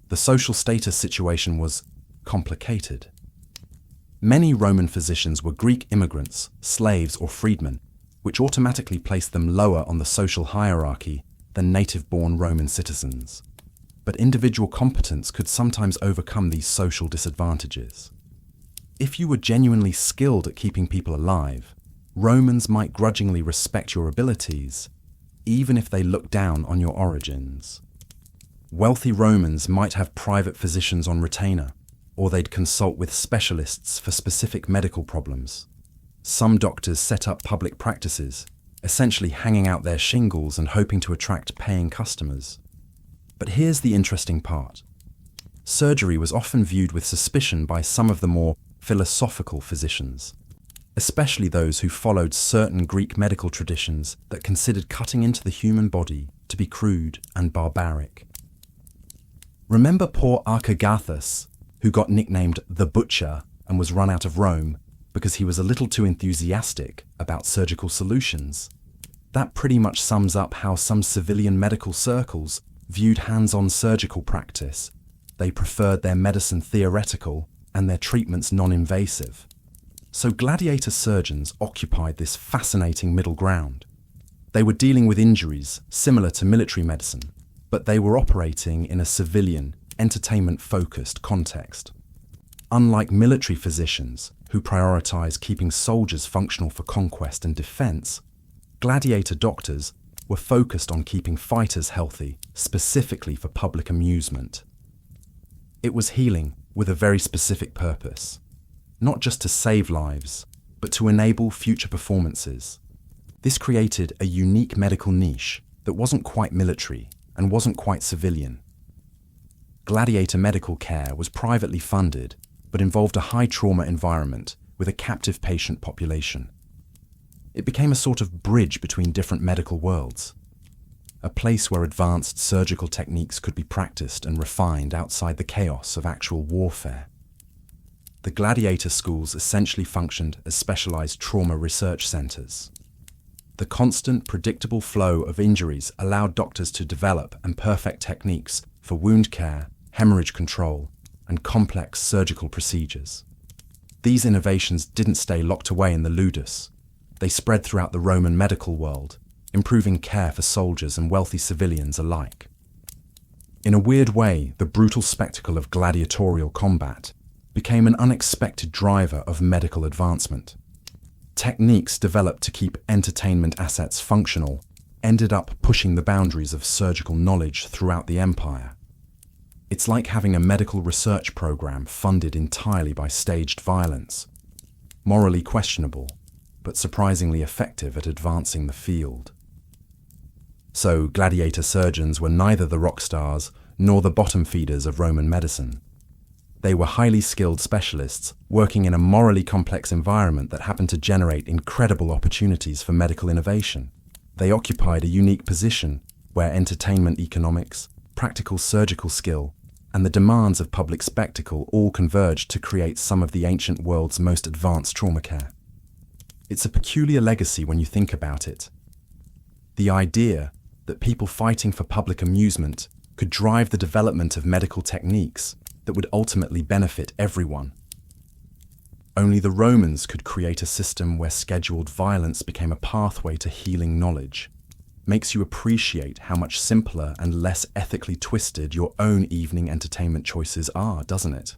The social status situation was complicated. Many Roman physicians were Greek immigrants, slaves, or freedmen, which automatically placed them lower on the social hierarchy than native-born Roman citizens. But individual competence could sometimes overcome these social disadvantages. If you were genuinely skilled at keeping people alive, Romans might grudgingly respect your abilities, even if they looked down on your origins. Wealthy Romans might have private physicians on retainer, or they'd consult with specialists for specific medical problems. Some doctors set up public practices, essentially hanging out their shingles and hoping to attract paying customers. But here's the interesting part. Surgery was often viewed with suspicion by some of the more philosophical physicians. especially those who followed certain Greek medical traditions that considered cutting into the human body to be crude and barbaric. Remember poor Archagathus, who got nicknamed the Butcher and was run out of Rome because he was a little too enthusiastic about surgical solutions? That pretty much sums up how some civilian medical circles viewed hands-on surgical practice. They preferred their medicine theoretical and their treatments non-invasive. So gladiator surgeons occupied this fascinating middle ground. They were dealing with injuries similar to military medicine, but they were operating in a civilian, entertainment-focused context. Unlike military physicians, who prioritize keeping soldiers functional for conquest and defense, gladiator doctors were focused on keeping fighters healthy, specifically for public amusement. It was healing with a very specific purpose, not just to save lives, but to enable future performances. This created a unique medical niche that wasn't quite military and wasn't quite civilian. Gladiator medical care was privately funded, but involved a high trauma environment with a captive patient population. It became a sort of bridge between different medical worlds, a place where advanced surgical techniques could be practiced and refined outside the chaos of actual warfare. The gladiator schools essentially functioned as specialized trauma research centers. The constant, predictable flow of injuries allowed doctors to develop and perfect techniques for wound care, hemorrhage control, and complex surgical procedures. These innovations didn't stay locked away in the Ludus. They spread throughout the Roman medical world, improving care for soldiers and wealthy civilians alike. In a weird way, the brutal spectacle of gladiatorial combat became an unexpected driver of medical advancement. Techniques developed to keep entertainment assets functional ended up pushing the boundaries of surgical knowledge throughout the empire. It's like having a medical research program funded entirely by staged violence, morally questionable, but surprisingly effective at advancing the field. So gladiator surgeons were neither the rock stars nor the bottom feeders of Roman medicine. They were highly skilled specialists working in a morally complex environment that happened to generate incredible opportunities for medical innovation. They occupied a unique position where entertainment economics, practical surgical skill, and the demands of public spectacle all converged to create some of the ancient world's most advanced trauma care. It's a peculiar legacy when you think about it. The idea that people fighting for public amusement could drive the development of medical techniques that would ultimately benefit everyone. Only the Romans could create a system where scheduled violence became a pathway to healing knowledge. Makes you appreciate how much simpler and less ethically twisted your own evening entertainment choices are, doesn't it?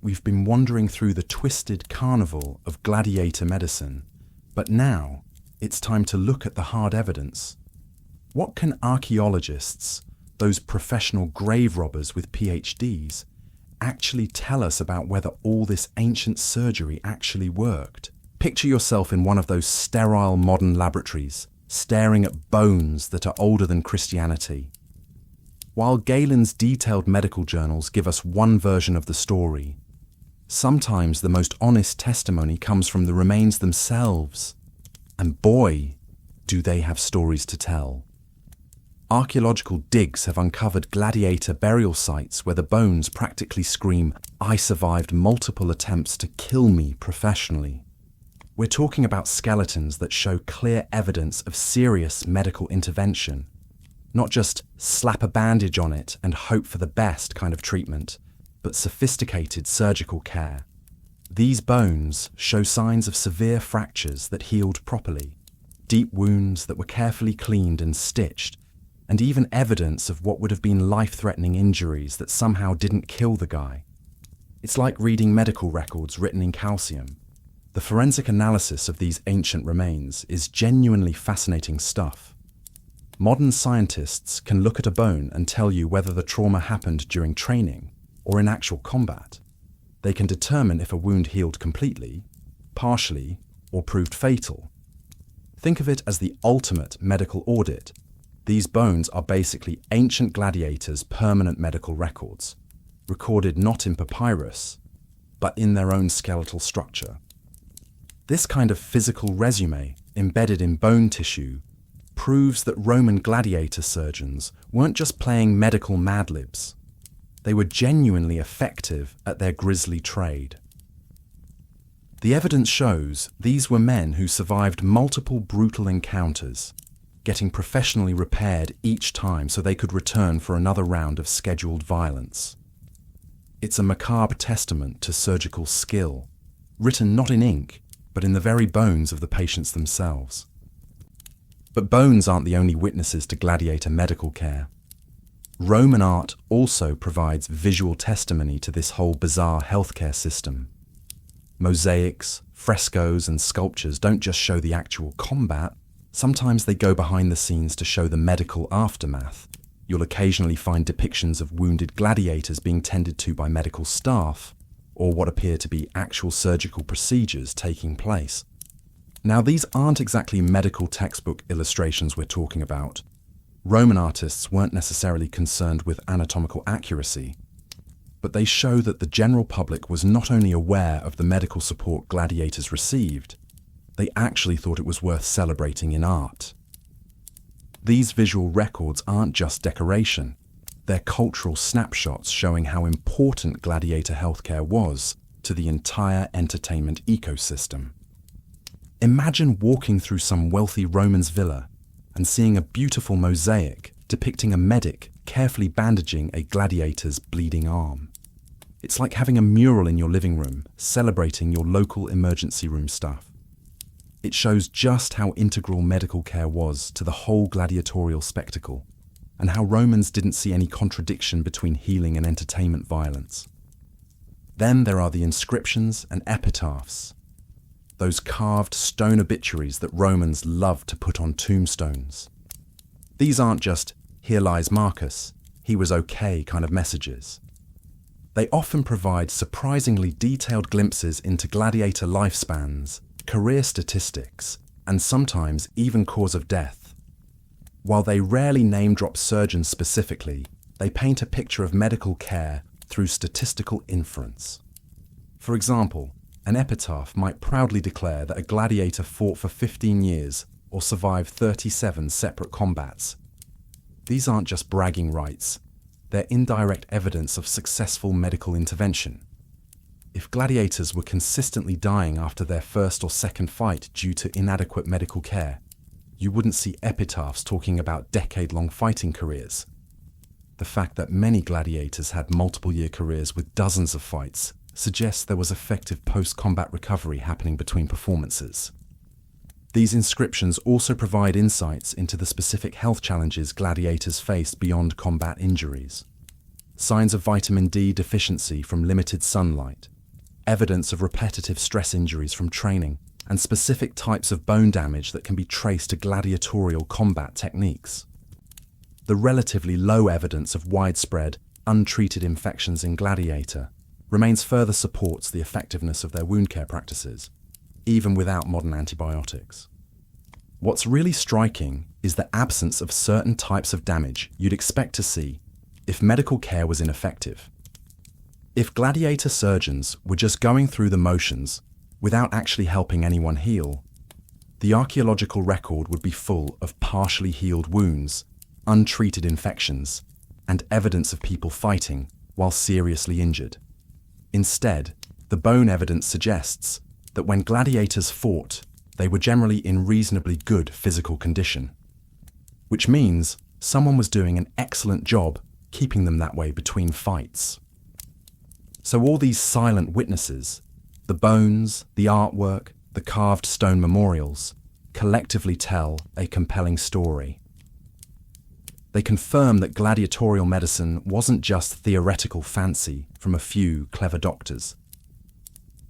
We've been wandering through the twisted carnival of gladiator medicine, but now it's time to look at the hard evidence. What can archaeologists, those professional grave robbers with PhDs, actually tell us about whether all this ancient surgery actually worked? Picture yourself in one of those sterile modern laboratories, staring at bones that are older than Christianity. While Galen's detailed medical journals give us one version of the story, sometimes the most honest testimony comes from the remains themselves. And boy, do they have stories to tell. Archaeological digs have uncovered gladiator burial sites where the bones practically scream, "I survived multiple attempts to kill me professionally." We're talking about skeletons that show clear evidence of serious medical intervention, not just slap a bandage on it and hope for the best kind of treatment, but sophisticated surgical care. These bones show signs of severe fractures that healed properly, deep wounds that were carefully cleaned and stitched, and even evidence of what would have been life-threatening injuries that somehow didn't kill the guy. It's like reading medical records written in calcium. The forensic analysis of these ancient remains is genuinely fascinating stuff. Modern scientists can look at a bone and tell you whether the trauma happened during training or in actual combat. They can determine if a wound healed completely, partially, or proved fatal. Think of it as the ultimate medical audit. These bones are basically ancient gladiators' permanent medical records, recorded not in papyrus, but in their own skeletal structure. This kind of physical resume, embedded in bone tissue, proves that Roman gladiator surgeons weren't just playing medical Mad Libs. They were genuinely effective at their grisly trade. The evidence shows these were men who survived multiple brutal encounters, getting professionally repaired each time so they could return for another round of scheduled violence. It's a macabre testament to surgical skill, written not in ink, but in the very bones of the patients themselves. But bones aren't the only witnesses to gladiator medical care. Roman art also provides visual testimony to this whole bizarre healthcare system. Mosaics, frescoes, and sculptures don't just show the actual combat, sometimes they go behind the scenes to show the medical aftermath. You'll occasionally find depictions of wounded gladiators being tended to by medical staff, or what appear to be actual surgical procedures taking place. Now, these aren't exactly medical textbook illustrations we're talking about. Roman artists weren't necessarily concerned with anatomical accuracy, but they show that the general public was not only aware of the medical support gladiators received, they actually thought it was worth celebrating in art. These visual records aren't just decoration, they're cultural snapshots showing how important gladiator healthcare was to the entire entertainment ecosystem. Imagine walking through some wealthy Roman's villa and seeing a beautiful mosaic depicting a medic carefully bandaging a gladiator's bleeding arm. It's like having a mural in your living room celebrating your local emergency room staff. It shows just how integral medical care was to the whole gladiatorial spectacle, and how Romans didn't see any contradiction between healing and entertainment violence. Then there are the inscriptions and epitaphs, those carved stone obituaries that Romans loved to put on tombstones. These aren't just, "Here lies Marcus, he was okay" kind of messages. They often provide surprisingly detailed glimpses into gladiator lifespans, career statistics, and sometimes even cause of death. While they rarely name-drop surgeons specifically, they paint a picture of medical care through statistical inference. For example, an epitaph might proudly declare that a gladiator fought for 15 years or survived 37 separate combats. These aren't just bragging rights, they're indirect evidence of successful medical intervention. If gladiators were consistently dying after their first or second fight due to inadequate medical care, you wouldn't see epitaphs talking about decade-long fighting careers. The fact that many gladiators had multiple-year careers with dozens of fights suggests there was effective post-combat recovery happening between performances. These inscriptions also provide insights into the specific health challenges gladiators faced beyond combat injuries. Signs of vitamin D deficiency from limited sunlight, evidence of repetitive stress injuries from training, and specific types of bone damage that can be traced to gladiatorial combat techniques. The relatively low evidence of widespread, untreated infections in Gladiator remains further supports the effectiveness of their wound care practices, even without modern antibiotics. What's really striking is the absence of certain types of damage you'd expect to see if medical care was ineffective. If gladiator surgeons were just going through the motions without actually helping anyone heal, the archaeological record would be full of partially healed wounds, untreated infections, and evidence of people fighting while seriously injured. Instead, the bone evidence suggests that when gladiators fought, they were generally in reasonably good physical condition, which means someone was doing an excellent job keeping them that way between fights. So all these silent witnesses, the bones, the artwork, the carved stone memorials, collectively tell a compelling story. They confirm that gladiatorial medicine wasn't just theoretical fancy from a few clever doctors.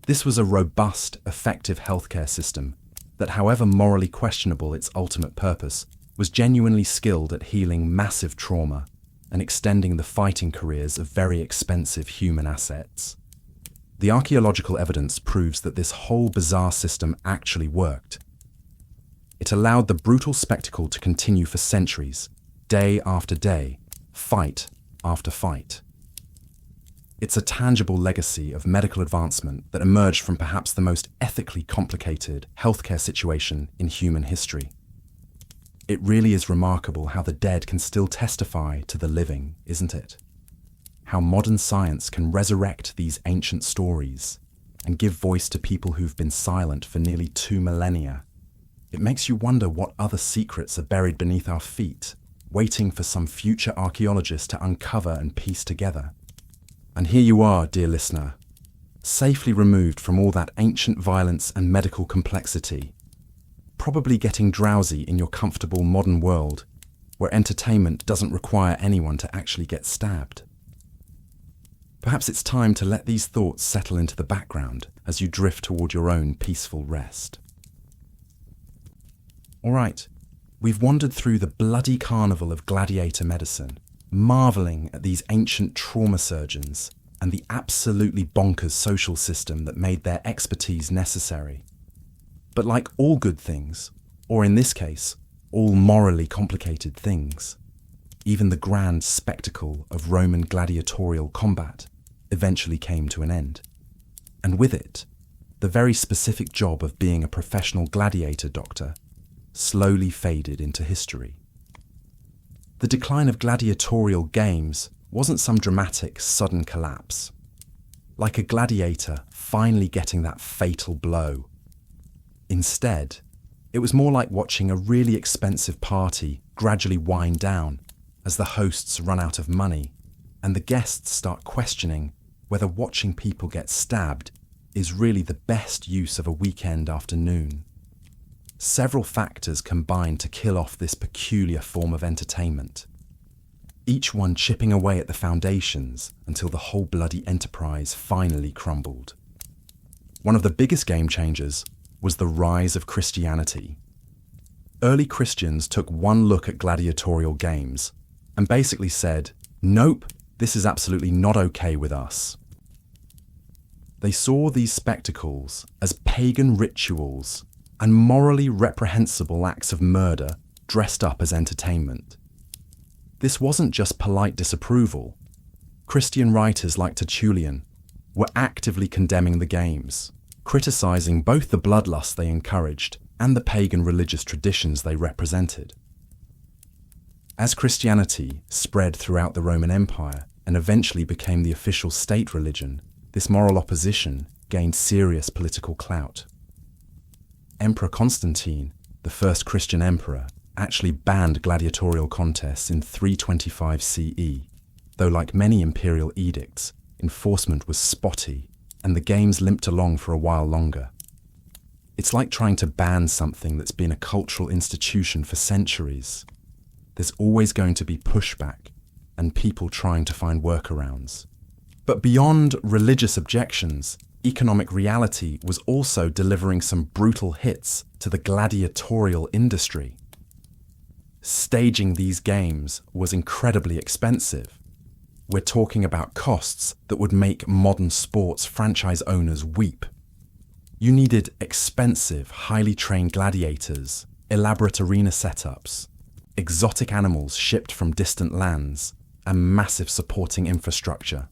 This was a robust, effective healthcare system that, however morally questionable its ultimate purpose, was genuinely skilled at healing massive trauma and extending the fighting careers of very expensive human assets. The archaeological evidence proves that this whole bizarre system actually worked. It allowed the brutal spectacle to continue for centuries, day after day, fight after fight. It's a tangible legacy of medical advancement that emerged from perhaps the most ethically complicated healthcare situation in human history. It really is remarkable how the dead can still testify to the living, isn't it? How modern science can resurrect these ancient stories and give voice to people who've been silent for nearly 2 millennia. It makes you wonder what other secrets are buried beneath our feet, waiting for some future archaeologist to uncover and piece together. And here you are, dear listener, safely removed from all that ancient violence and medical complexity, probably getting drowsy in your comfortable modern world where entertainment doesn't require anyone to actually get stabbed. Perhaps it's time to let these thoughts settle into the background as you drift toward your own peaceful rest. All right, we've wandered through the bloody carnival of gladiator medicine, marveling at these ancient trauma surgeons and the absolutely bonkers social system that made their expertise necessary. But like all good things, or in this case, all morally complicated things, even the grand spectacle of Roman gladiatorial combat eventually came to an end. And with it, the very specific job of being a professional gladiator doctor slowly faded into history. The decline of gladiatorial games wasn't some dramatic, sudden collapse. Like a gladiator finally getting that fatal blow. Instead, it was more like watching a really expensive party gradually wind down as the hosts run out of money and the guests start questioning whether watching people get stabbed is really the best use of a weekend afternoon. Several factors combined to kill off this peculiar form of entertainment, each one chipping away at the foundations until the whole bloody enterprise finally crumbled. One of the biggest game changers was the rise of Christianity. Early Christians took one look at gladiatorial games and basically said, "Nope, this is absolutely not okay with us." They saw these spectacles as pagan rituals and morally reprehensible acts of murder dressed up as entertainment. This wasn't just polite disapproval. Christian writers like Tertullian were actively condemning the games, criticizing both the bloodlust they encouraged and the pagan religious traditions they represented. As Christianity spread throughout the Roman Empire and eventually became the official state religion, this moral opposition gained serious political clout. Emperor Constantine, the first Christian emperor, actually banned gladiatorial contests in 325 CE, though like many imperial edicts, enforcement was spotty and the games limped along for a while longer. It's like trying to ban something that's been a cultural institution for centuries. There's always going to be pushback and people trying to find workarounds. But beyond religious objections, economic reality was also delivering some brutal hits to the gladiatorial industry. Staging these games was incredibly expensive. We're talking about costs that would make modern sports franchise owners weep. You needed expensive, highly trained gladiators, elaborate arena setups, exotic animals shipped from distant lands, and massive supporting infrastructure.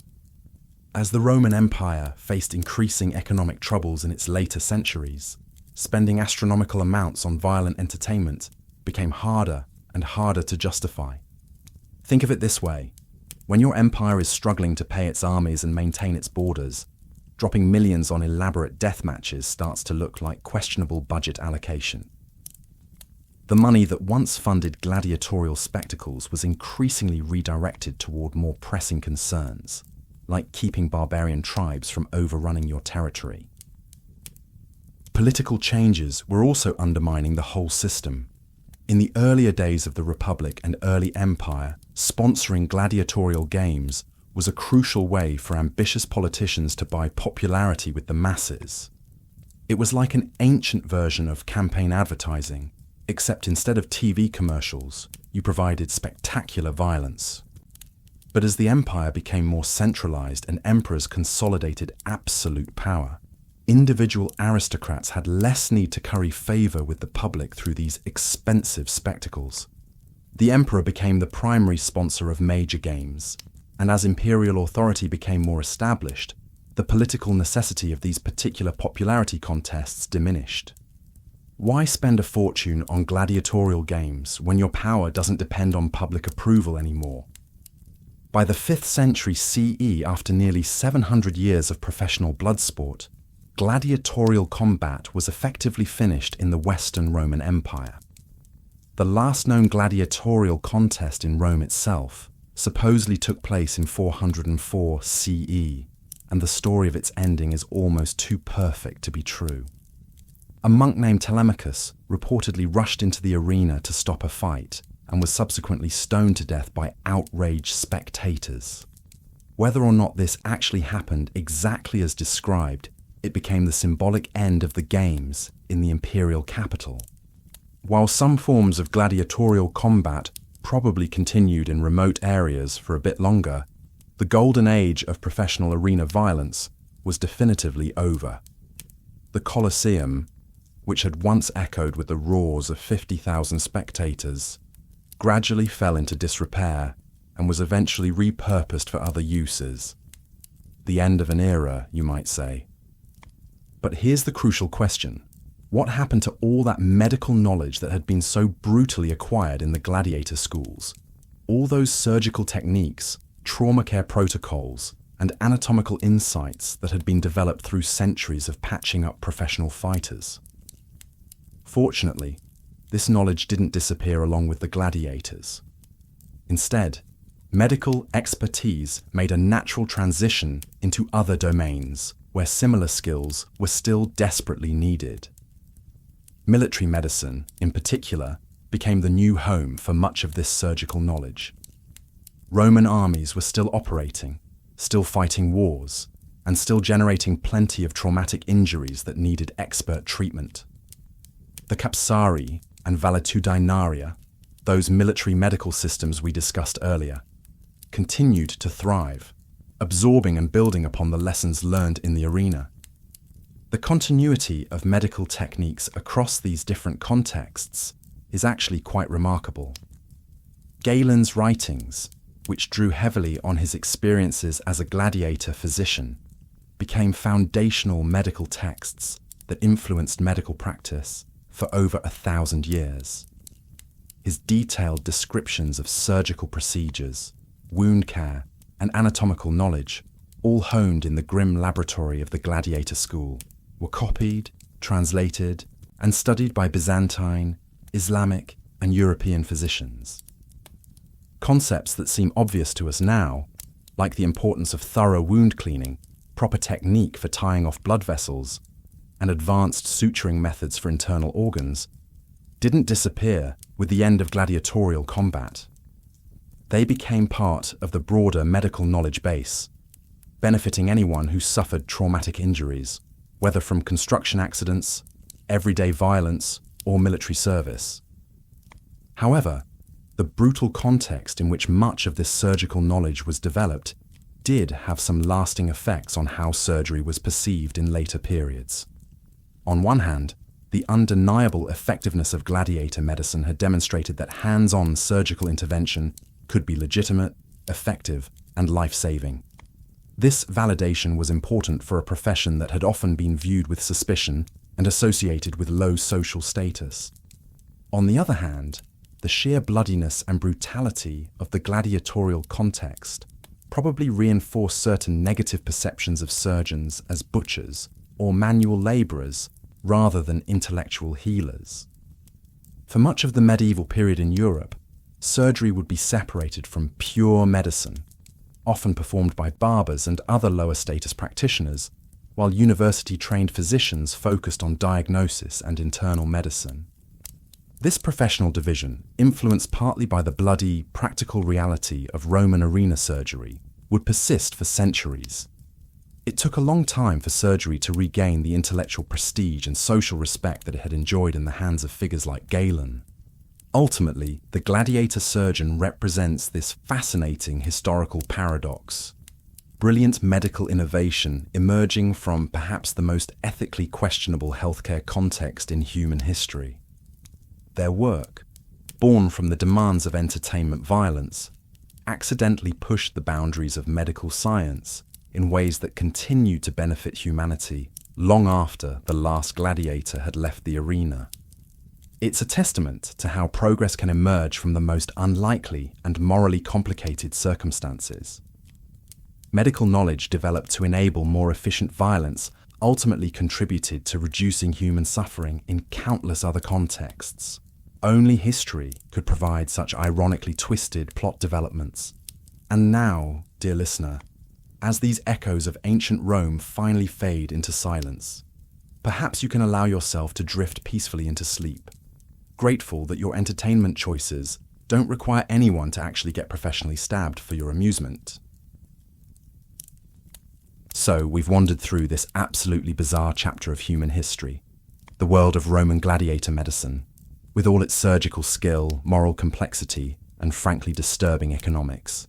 As the Roman Empire faced increasing economic troubles in its later centuries, spending astronomical amounts on violent entertainment became harder and harder to justify. Think of it this way. When your empire is struggling to pay its armies and maintain its borders, dropping millions on elaborate death matches starts to look like questionable budget allocation. The money that once funded gladiatorial spectacles was increasingly redirected toward more pressing concerns, like keeping barbarian tribes from overrunning your territory. Political changes were also undermining the whole system. In the earlier days of the Republic and early Empire, sponsoring gladiatorial games was a crucial way for ambitious politicians to buy popularity with the masses. It was like an ancient version of campaign advertising, except instead of TV commercials, you provided spectacular violence. But as the empire became more centralized and emperors consolidated absolute power, individual aristocrats had less need to curry favor with the public through these expensive spectacles. The emperor became the primary sponsor of major games, and as imperial authority became more established, the political necessity of these particular popularity contests diminished. Why spend a fortune on gladiatorial games when your power doesn't depend on public approval anymore? By the 5th century CE, after nearly 700 years of professional blood sport, gladiatorial combat was effectively finished in the Western Roman Empire. The last known gladiatorial contest in Rome itself supposedly took place in 404 CE, and the story of its ending is almost too perfect to be true. A monk named Telemachus reportedly rushed into the arena to stop a fight and was subsequently stoned to death by outraged spectators. Whether or not this actually happened exactly as described, it became the symbolic end of the games in the imperial capital. While some forms of gladiatorial combat probably continued in remote areas for a bit longer, the golden age of professional arena violence was definitively over. The Colosseum, which had once echoed with the roars of 50,000 spectators, gradually fell into disrepair and was eventually repurposed for other uses. The end of an era, you might say. But here's the crucial question. What happened to all that medical knowledge that had been so brutally acquired in the gladiator schools? All those surgical techniques, trauma care protocols, and anatomical insights that had been developed through centuries of patching up professional fighters? Fortunately, this knowledge didn't disappear along with the gladiators. Instead, medical expertise made a natural transition into other domains where similar skills were still desperately needed. Military medicine, in particular, became the new home for much of this surgical knowledge. Roman armies were still operating, still fighting wars, and still generating plenty of traumatic injuries that needed expert treatment. The capsari and valetudinaria, those military medical systems we discussed earlier, continued to thrive, absorbing and building upon the lessons learned in the arena. The continuity of medical techniques across these different contexts is actually quite remarkable. Galen's writings, which drew heavily on his experiences as a gladiator physician, became foundational medical texts that influenced medical practice for over 1,000 years. His detailed descriptions of surgical procedures, wound care, and anatomical knowledge, all honed in the grim laboratory of the gladiator school, were copied, translated, and studied by Byzantine, Islamic, and European physicians. Concepts that seem obvious to us now, like the importance of thorough wound cleaning, proper technique for tying off blood vessels, and advanced suturing methods for internal organs, didn't disappear with the end of gladiatorial combat. They became part of the broader medical knowledge base, benefiting anyone who suffered traumatic injuries, whether from construction accidents, everyday violence, or military service. However, the brutal context in which much of this surgical knowledge was developed did have some lasting effects on how surgery was perceived in later periods. On one hand, the undeniable effectiveness of gladiator medicine had demonstrated that hands-on surgical intervention could be legitimate, effective, and life-saving. This validation was important for a profession that had often been viewed with suspicion and associated with low social status. On the other hand, the sheer bloodiness and brutality of the gladiatorial context probably reinforced certain negative perceptions of surgeons as butchers or manual labourers rather than intellectual healers. For much of the medieval period in Europe, surgery would be separated from pure medicine, often performed by barbers and other lower status practitioners, while university-trained physicians focused on diagnosis and internal medicine. This professional division, influenced partly by the bloody, practical reality of Roman arena surgery, would persist for centuries. It took a long time for surgery to regain the intellectual prestige and social respect that it had enjoyed in the hands of figures like Galen. Ultimately, the gladiator surgeon represents this fascinating historical paradox. Brilliant medical innovation emerging from perhaps the most ethically questionable healthcare context in human history. Their work, born from the demands of entertainment violence, accidentally pushed the boundaries of medical science in ways that continued to benefit humanity long after the last gladiator had left the arena. It's a testament to how progress can emerge from the most unlikely and morally complicated circumstances. Medical knowledge developed to enable more efficient violence ultimately contributed to reducing human suffering in countless other contexts. Only history could provide such ironically twisted plot developments. And now, dear listener, as these echoes of ancient Rome finally fade into silence, perhaps you can allow yourself to drift peacefully into sleep, grateful that your entertainment choices don't require anyone to actually get professionally stabbed for your amusement. So, we've wandered through this absolutely bizarre chapter of human history, the world of Roman gladiator medicine, with all its surgical skill, moral complexity, and frankly disturbing economics.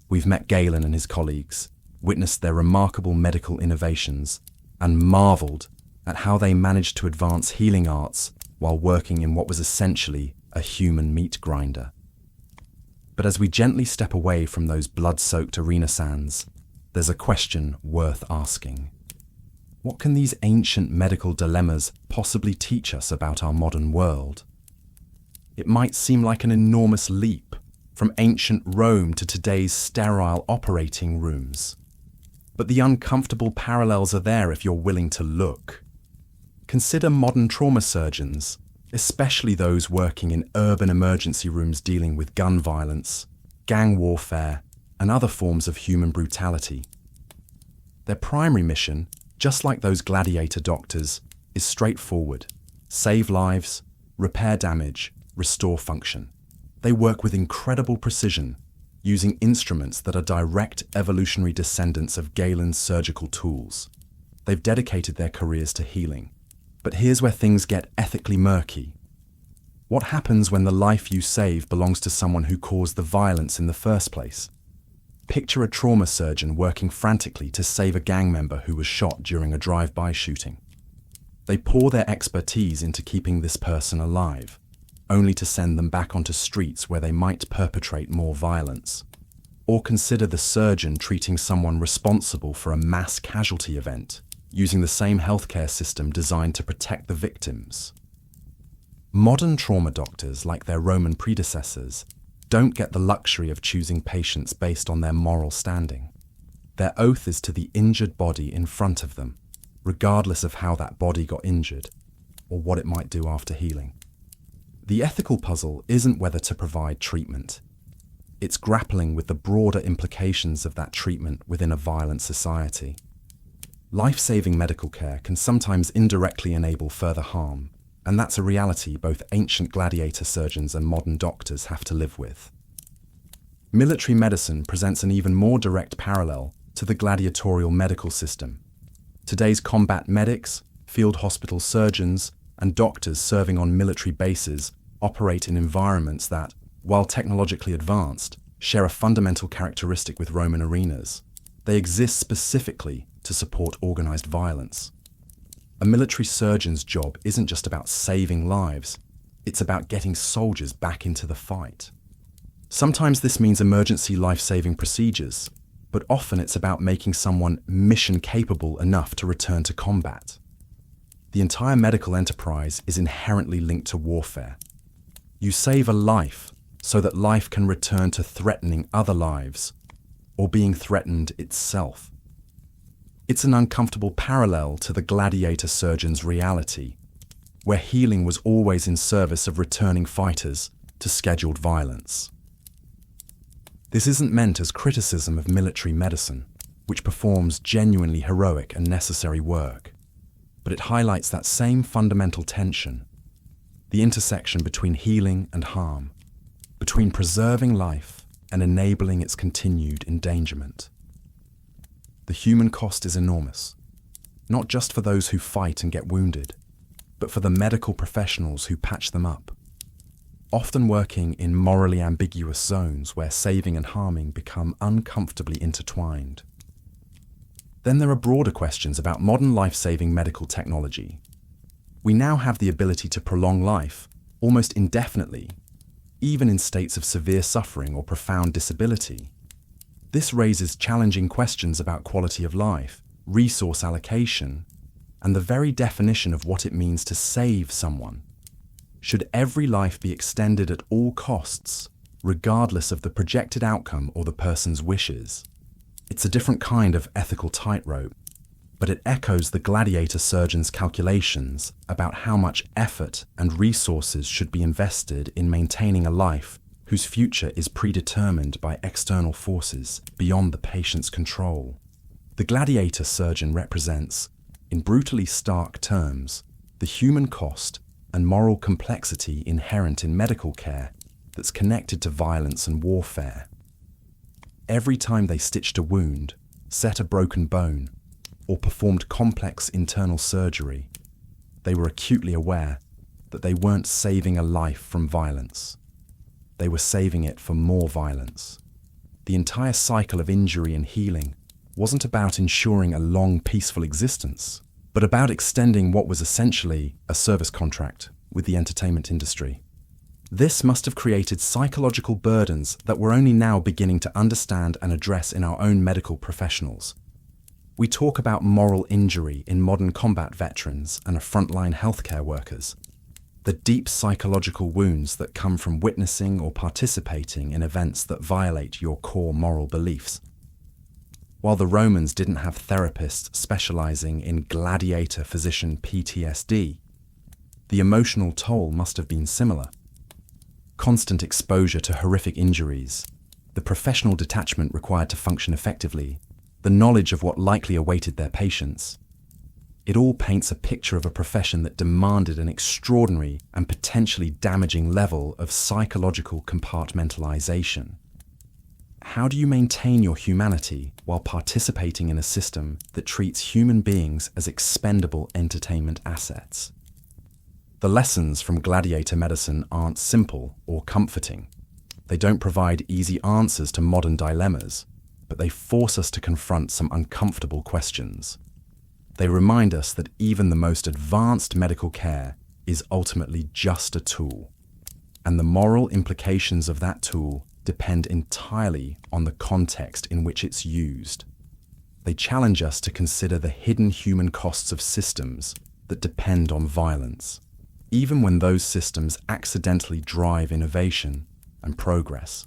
We've met Galen and his colleagues, witnessed their remarkable medical innovations, and marvelled at how they managed to advance healing arts while working in what was essentially a human meat grinder. But as we gently step away from those blood-soaked arena sands, there's a question worth asking. What can these ancient medical dilemmas possibly teach us about our modern world? It might seem like an enormous leap from ancient Rome to today's sterile operating rooms. But the uncomfortable parallels are there if you're willing to look. Consider modern trauma surgeons, especially those working in urban emergency rooms dealing with gun violence, gang warfare, and other forms of human brutality. Their primary mission, just like those gladiator doctors, is straightforward: save lives, repair damage, restore function. They work with incredible precision, using instruments that are direct evolutionary descendants of Galen's surgical tools. They've dedicated their careers to healing. But here's where things get ethically murky. What happens when the life you save belongs to someone who caused the violence in the first place? Picture a trauma surgeon working frantically to save a gang member who was shot during a drive-by shooting. They pour their expertise into keeping this person alive, only to send them back onto streets where they might perpetrate more violence. Or consider the surgeon treating someone responsible for a mass casualty event, using the same healthcare system designed to protect the victims. Modern trauma doctors, like their Roman predecessors, don't get the luxury of choosing patients based on their moral standing. Their oath is to the injured body in front of them, regardless of how that body got injured, or what it might do after healing. The ethical puzzle isn't whether to provide treatment. It's grappling with the broader implications of that treatment within a violent society. Life-saving medical care can sometimes indirectly enable further harm, and that's a reality both ancient gladiator surgeons and modern doctors have to live with. Military medicine presents an even more direct parallel to the gladiatorial medical system. Today's combat medics, field hospital surgeons, and doctors serving on military bases operate in environments that, while technologically advanced, share a fundamental characteristic with Roman arenas. They exist specifically to support organized violence. A military surgeon's job isn't just about saving lives, it's about getting soldiers back into the fight. Sometimes this means emergency life-saving procedures, but often it's about making someone mission-capable enough to return to combat. The entire medical enterprise is inherently linked to warfare. You save a life so that life can return to threatening other lives, or being threatened itself. It's an uncomfortable parallel to the gladiator surgeon's reality, where healing was always in service of returning fighters to scheduled violence. This isn't meant as criticism of military medicine, which performs genuinely heroic and necessary work, but it highlights that same fundamental tension, the intersection between healing and harm, between preserving life and enabling its continued endangerment. The human cost is enormous, not just for those who fight and get wounded, but for the medical professionals who patch them up, often working in morally ambiguous zones where saving and harming become uncomfortably intertwined. Then there are broader questions about modern life-saving medical technology. We now have the ability to prolong life almost indefinitely, even in states of severe suffering or profound disability. This raises challenging questions about quality of life, resource allocation, and the very definition of what it means to save someone. Should every life be extended at all costs, regardless of the projected outcome or the person's wishes? It's a different kind of ethical tightrope, but it echoes the Gladiator surgeon's calculations about how much effort and resources should be invested in maintaining a life whose future is predetermined by external forces beyond the patient's control. The Gladiator surgeon represents, in brutally stark terms, the human cost and moral complexity inherent in medical care that's connected to violence and warfare. Every time they stitched a wound, set a broken bone, or performed complex internal surgery, they were acutely aware that they weren't saving a life from violence. They were saving it from more violence. The entire cycle of injury and healing wasn't about ensuring a long, peaceful existence, but about extending what was essentially a service contract with the entertainment industry. This must have created psychological burdens that we're only now beginning to understand and address in our own medical professionals. We talk about moral injury in modern combat veterans and frontline healthcare workers, the deep psychological wounds that come from witnessing or participating in events that violate your core moral beliefs. While the Romans didn't have therapists specializing in gladiator physician PTSD, the emotional toll must have been similar. Constant exposure to horrific injuries, the professional detachment required to function effectively, the knowledge of what likely awaited their patients. It all paints a picture of a profession that demanded an extraordinary and potentially damaging level of psychological compartmentalization. How do you maintain your humanity while participating in a system that treats human beings as expendable entertainment assets? The lessons from gladiator medicine aren't simple or comforting. They don't provide easy answers to modern dilemmas, but they force us to confront some uncomfortable questions. They remind us that even the most advanced medical care is ultimately just a tool, and the moral implications of that tool depend entirely on the context in which it's used. They challenge us to consider the hidden human costs of systems that depend on violence, even when those systems accidentally drive innovation and progress.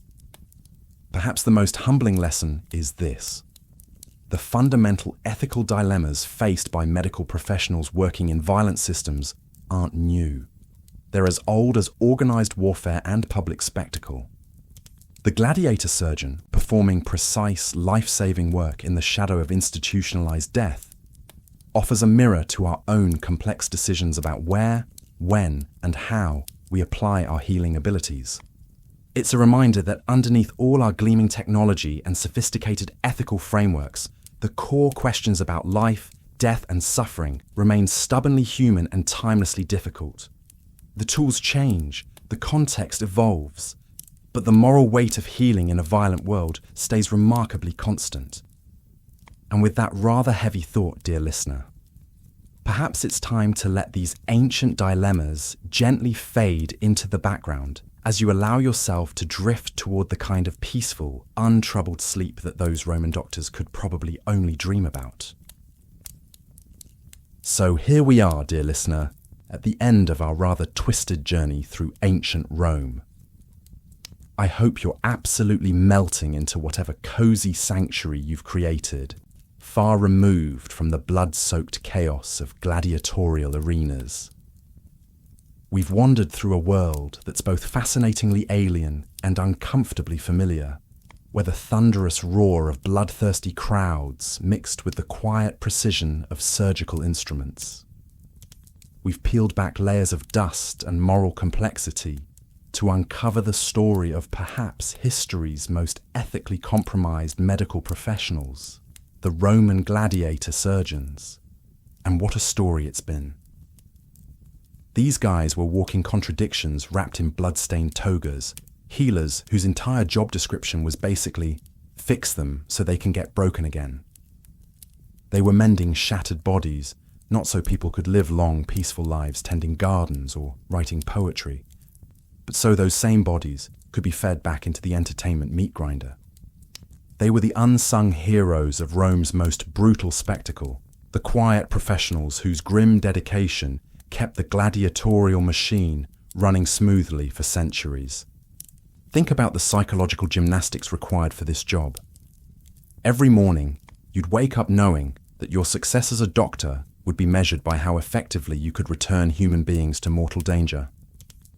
Perhaps the most humbling lesson is this: the fundamental ethical dilemmas faced by medical professionals working in violent systems aren't new. They're as old as organized warfare and public spectacle. The gladiator surgeon, performing precise, life-saving work in the shadow of institutionalized death, offers a mirror to our own complex decisions about where, when, and how we apply our healing abilities. It's a reminder that underneath all our gleaming technology and sophisticated ethical frameworks, the core questions about life, death, and suffering remain stubbornly human and timelessly difficult. The tools change, the context evolves, but the moral weight of healing in a violent world stays remarkably constant. And with that rather heavy thought, dear listener, perhaps it's time to let these ancient dilemmas gently fade into the background as you allow yourself to drift toward the kind of peaceful, untroubled sleep that those Roman doctors could probably only dream about. So here we are, dear listener, at the end of our rather twisted journey through ancient Rome. I hope you're absolutely melting into whatever cozy sanctuary you've created, far removed from the blood-soaked chaos of gladiatorial arenas. We've wandered through a world that's both fascinatingly alien and uncomfortably familiar, where the thunderous roar of bloodthirsty crowds mixed with the quiet precision of surgical instruments. We've peeled back layers of dust and moral complexity to uncover the story of perhaps history's most ethically compromised medical professionals, the Roman gladiator surgeons. And what a story it's been. These guys were walking contradictions wrapped in blood-stained togas, healers whose entire job description was basically, fix them so they can get broken again. They were mending shattered bodies, not so people could live long, peaceful lives tending gardens or writing poetry. but so those same bodies could be fed back into the entertainment meat grinder. They were the unsung heroes of Rome's most brutal spectacle, the quiet professionals whose grim dedication kept the gladiatorial machine running smoothly for centuries. Think about the psychological gymnastics required for this job. Every morning, you'd wake up knowing that your success as a doctor would be measured by how effectively you could return human beings to mortal danger.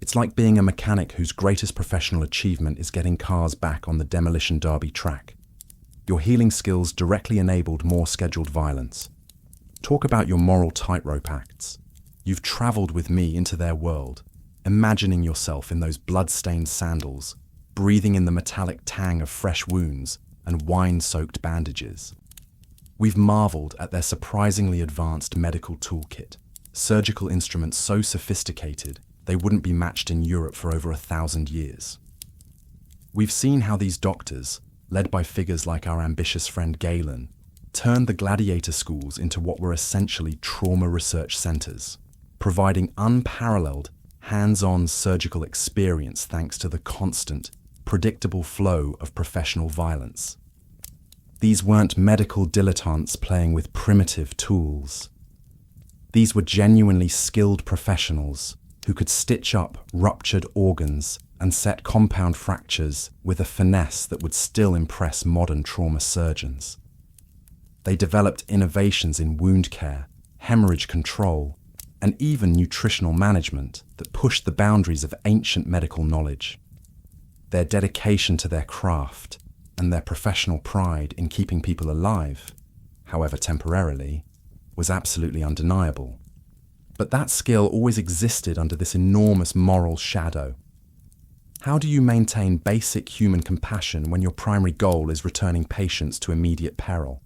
It's like being a mechanic whose greatest professional achievement is getting cars back on the demolition derby track. Your healing skills directly enabled more scheduled violence. Talk about your moral tightrope acts. You've traveled with me into their world, imagining yourself in those blood-stained sandals, breathing in the metallic tang of fresh wounds and wine-soaked bandages. We've marveled at their surprisingly advanced medical toolkit, surgical instruments so sophisticated they wouldn't be matched in Europe for over 1,000 years. We've seen how these doctors, led by figures like our ambitious friend Galen, turned the Gladiator schools into what were essentially trauma research centers, providing unparalleled, hands-on surgical experience thanks to the constant, predictable flow of professional violence. These weren't medical dilettantes playing with primitive tools. These were genuinely skilled professionals who could stitch up ruptured organs and set compound fractures with a finesse that would still impress modern trauma surgeons. They developed innovations in wound care, hemorrhage control, and even nutritional management that pushed the boundaries of ancient medical knowledge. Their dedication to their craft and their professional pride in keeping people alive, however temporarily, was absolutely undeniable. But that skill always existed under this enormous moral shadow. How do you maintain basic human compassion when your primary goal is returning patients to immediate peril?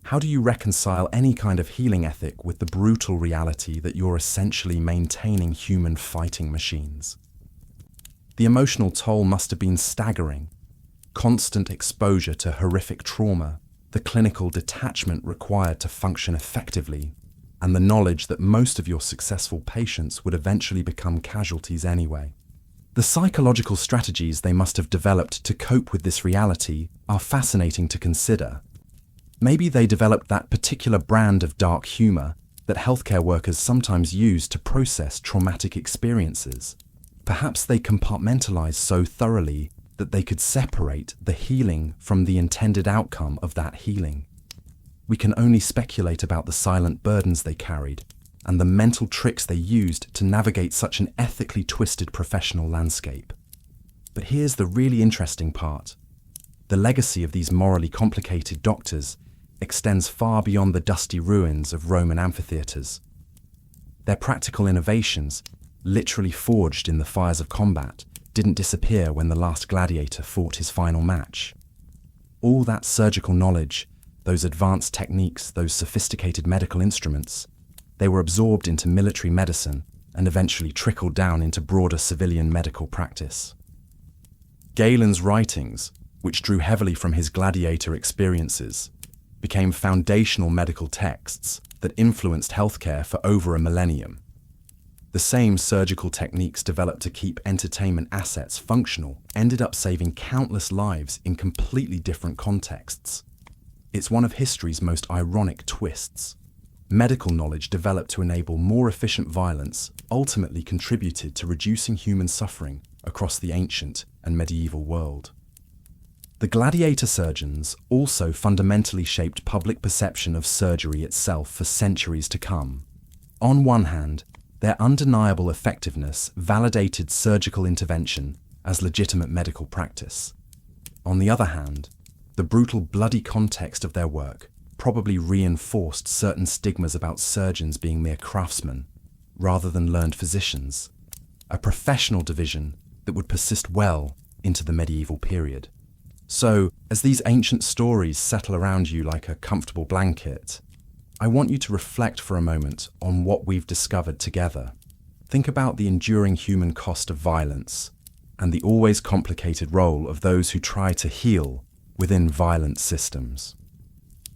How do you reconcile any kind of healing ethic with the brutal reality that you're essentially maintaining human fighting machines? The emotional toll must have been staggering. Constant exposure to horrific trauma, the clinical detachment required to function effectively, and the knowledge that most of your successful patients would eventually become casualties anyway. The psychological strategies they must have developed to cope with this reality are fascinating to consider. Maybe they developed that particular brand of dark humor that healthcare workers sometimes use to process traumatic experiences. Perhaps they compartmentalized so thoroughly that they could separate the healing from the intended outcome of that healing. We can only speculate about the silent burdens they carried and the mental tricks they used to navigate such an ethically twisted professional landscape. But here's the really interesting part. The legacy of these morally complicated doctors extends far beyond the dusty ruins of Roman amphitheaters. Their practical innovations, literally forged in the fires of combat, didn't disappear when the last gladiator fought his final match. All that surgical knowledge, those advanced techniques, those sophisticated medical instruments, they were absorbed into military medicine and eventually trickled down into broader civilian medical practice. Galen's writings, which drew heavily from his gladiator experiences, became foundational medical texts that influenced healthcare for over a millennium. The same surgical techniques developed to keep entertainment assets functional ended up saving countless lives in completely different contexts. It's one of history's most ironic twists. Medical knowledge developed to enable more efficient violence ultimately contributed to reducing human suffering across the ancient and medieval world. The gladiator surgeons also fundamentally shaped public perception of surgery itself for centuries to come. On one hand, their undeniable effectiveness validated surgical intervention as legitimate medical practice. On the other hand, the brutal, bloody context of their work probably reinforced certain stigmas about surgeons being mere craftsmen, rather than learned physicians, a professional division that would persist well into the medieval period. So, as these ancient stories settle around you like a comfortable blanket, I want you to reflect for a moment on what we've discovered together. Think about the enduring human cost of violence and the always complicated role of those who try to heal within violent systems.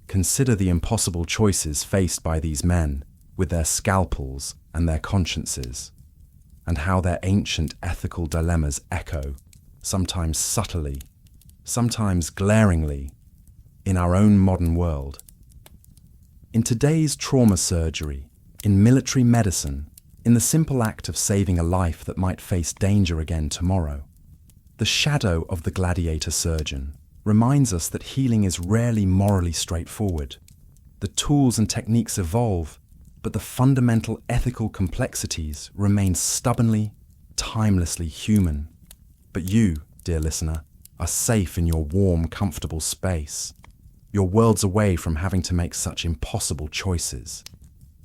Consider the impossible choices faced by these men with their scalpels and their consciences. and how their ancient ethical dilemmas echo, sometimes subtly, sometimes glaringly, in our own modern world. In today's trauma surgery, in military medicine, in the simple act of saving a life that might face danger again tomorrow, the shadow of the gladiator surgeon reminds us that healing is rarely morally straightforward. The tools and techniques evolve, but the fundamental ethical complexities remain stubbornly, timelessly human. But you, dear listener, are safe in your warm, comfortable space. You're worlds away from having to make such impossible choices.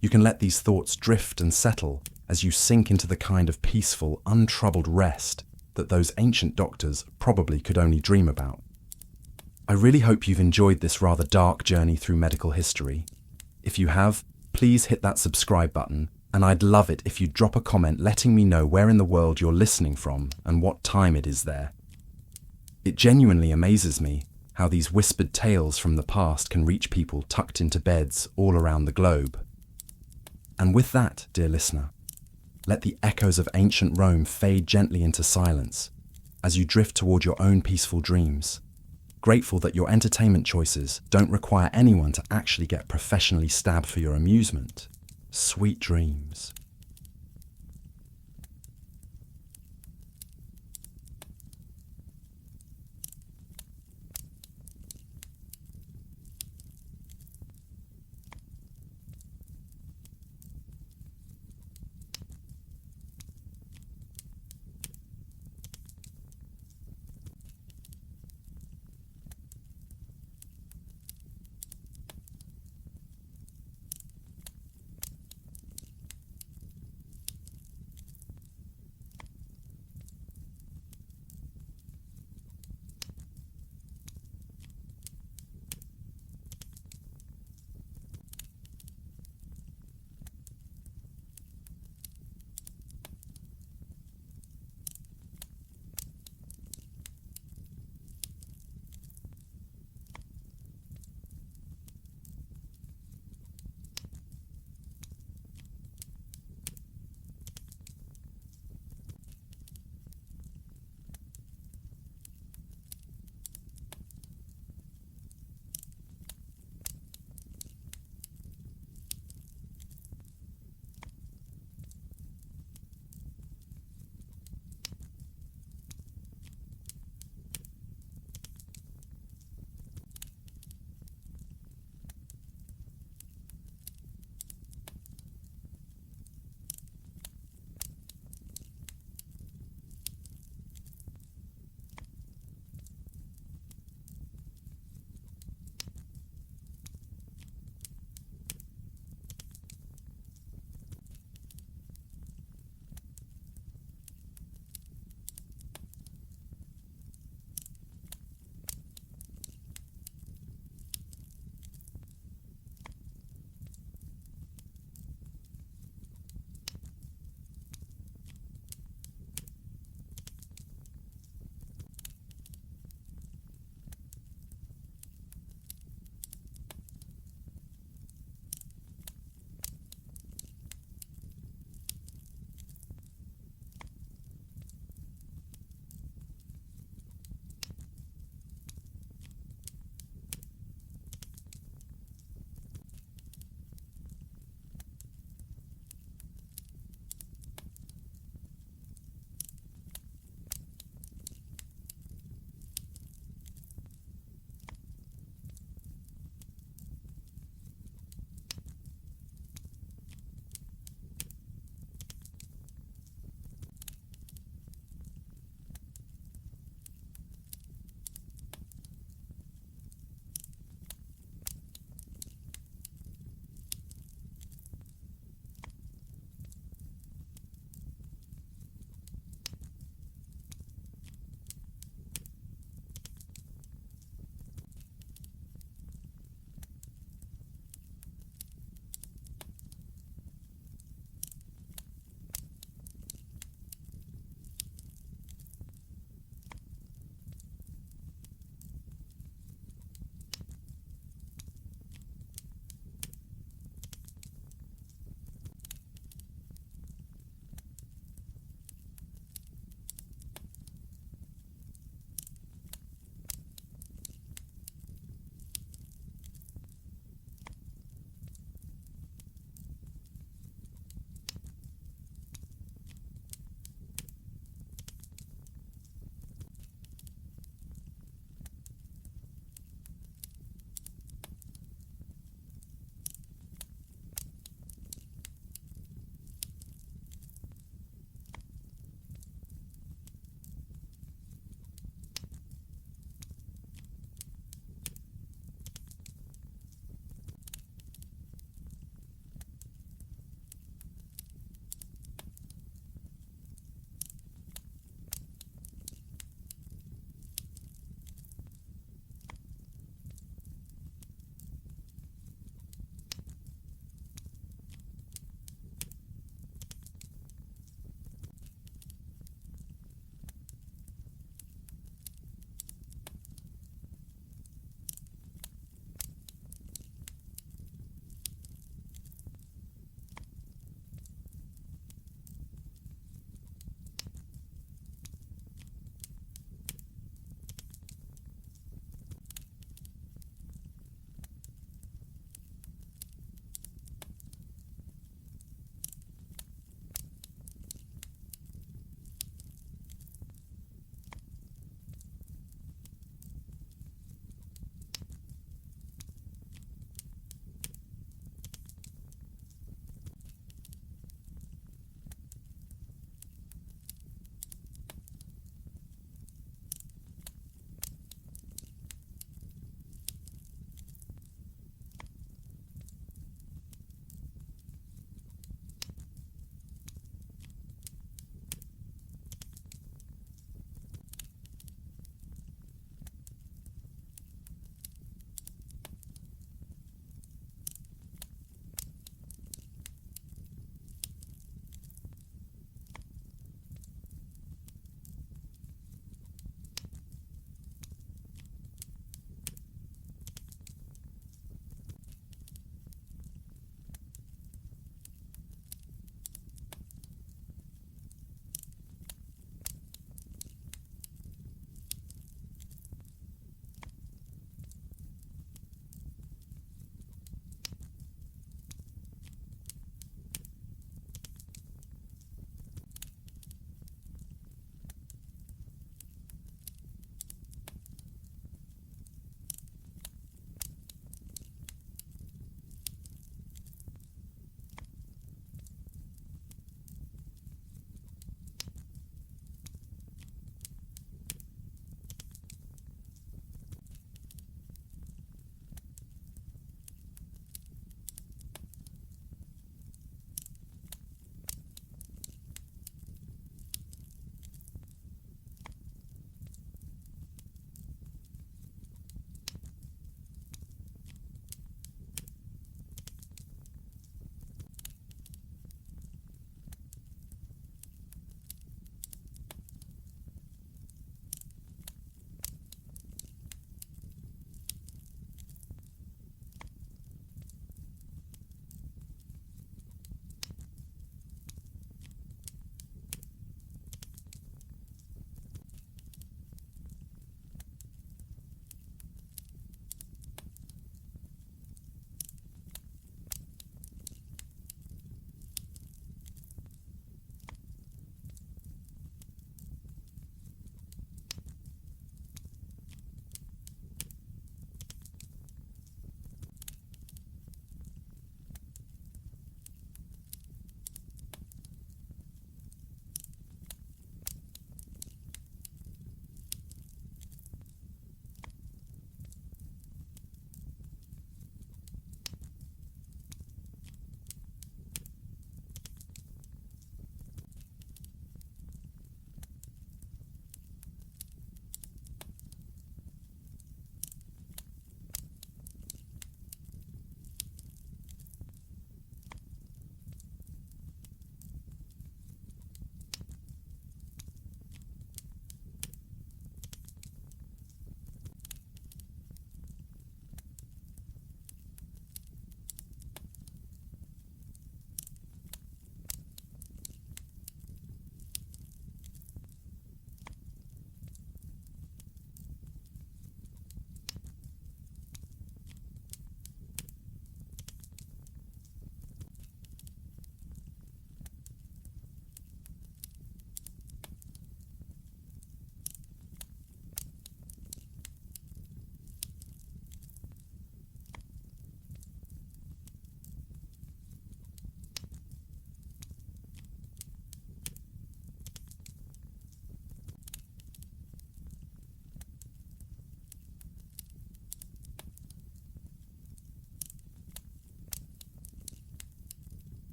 You can let these thoughts drift and settle as you sink into the kind of peaceful, untroubled rest that those ancient doctors probably could only dream about. I really hope you've enjoyed this rather dark journey through medical history. If you have, please hit that subscribe button, and I'd love it if you'd drop a comment letting me know where in the world you're listening from and what time it is there. It genuinely amazes me how these whispered tales from the past can reach people tucked into beds all around the globe. And with that, dear listener, let the echoes of ancient Rome fade gently into silence as you drift toward your own peaceful dreams. Grateful that your entertainment choices don't require anyone to actually get professionally stabbed for your amusement. Sweet dreams.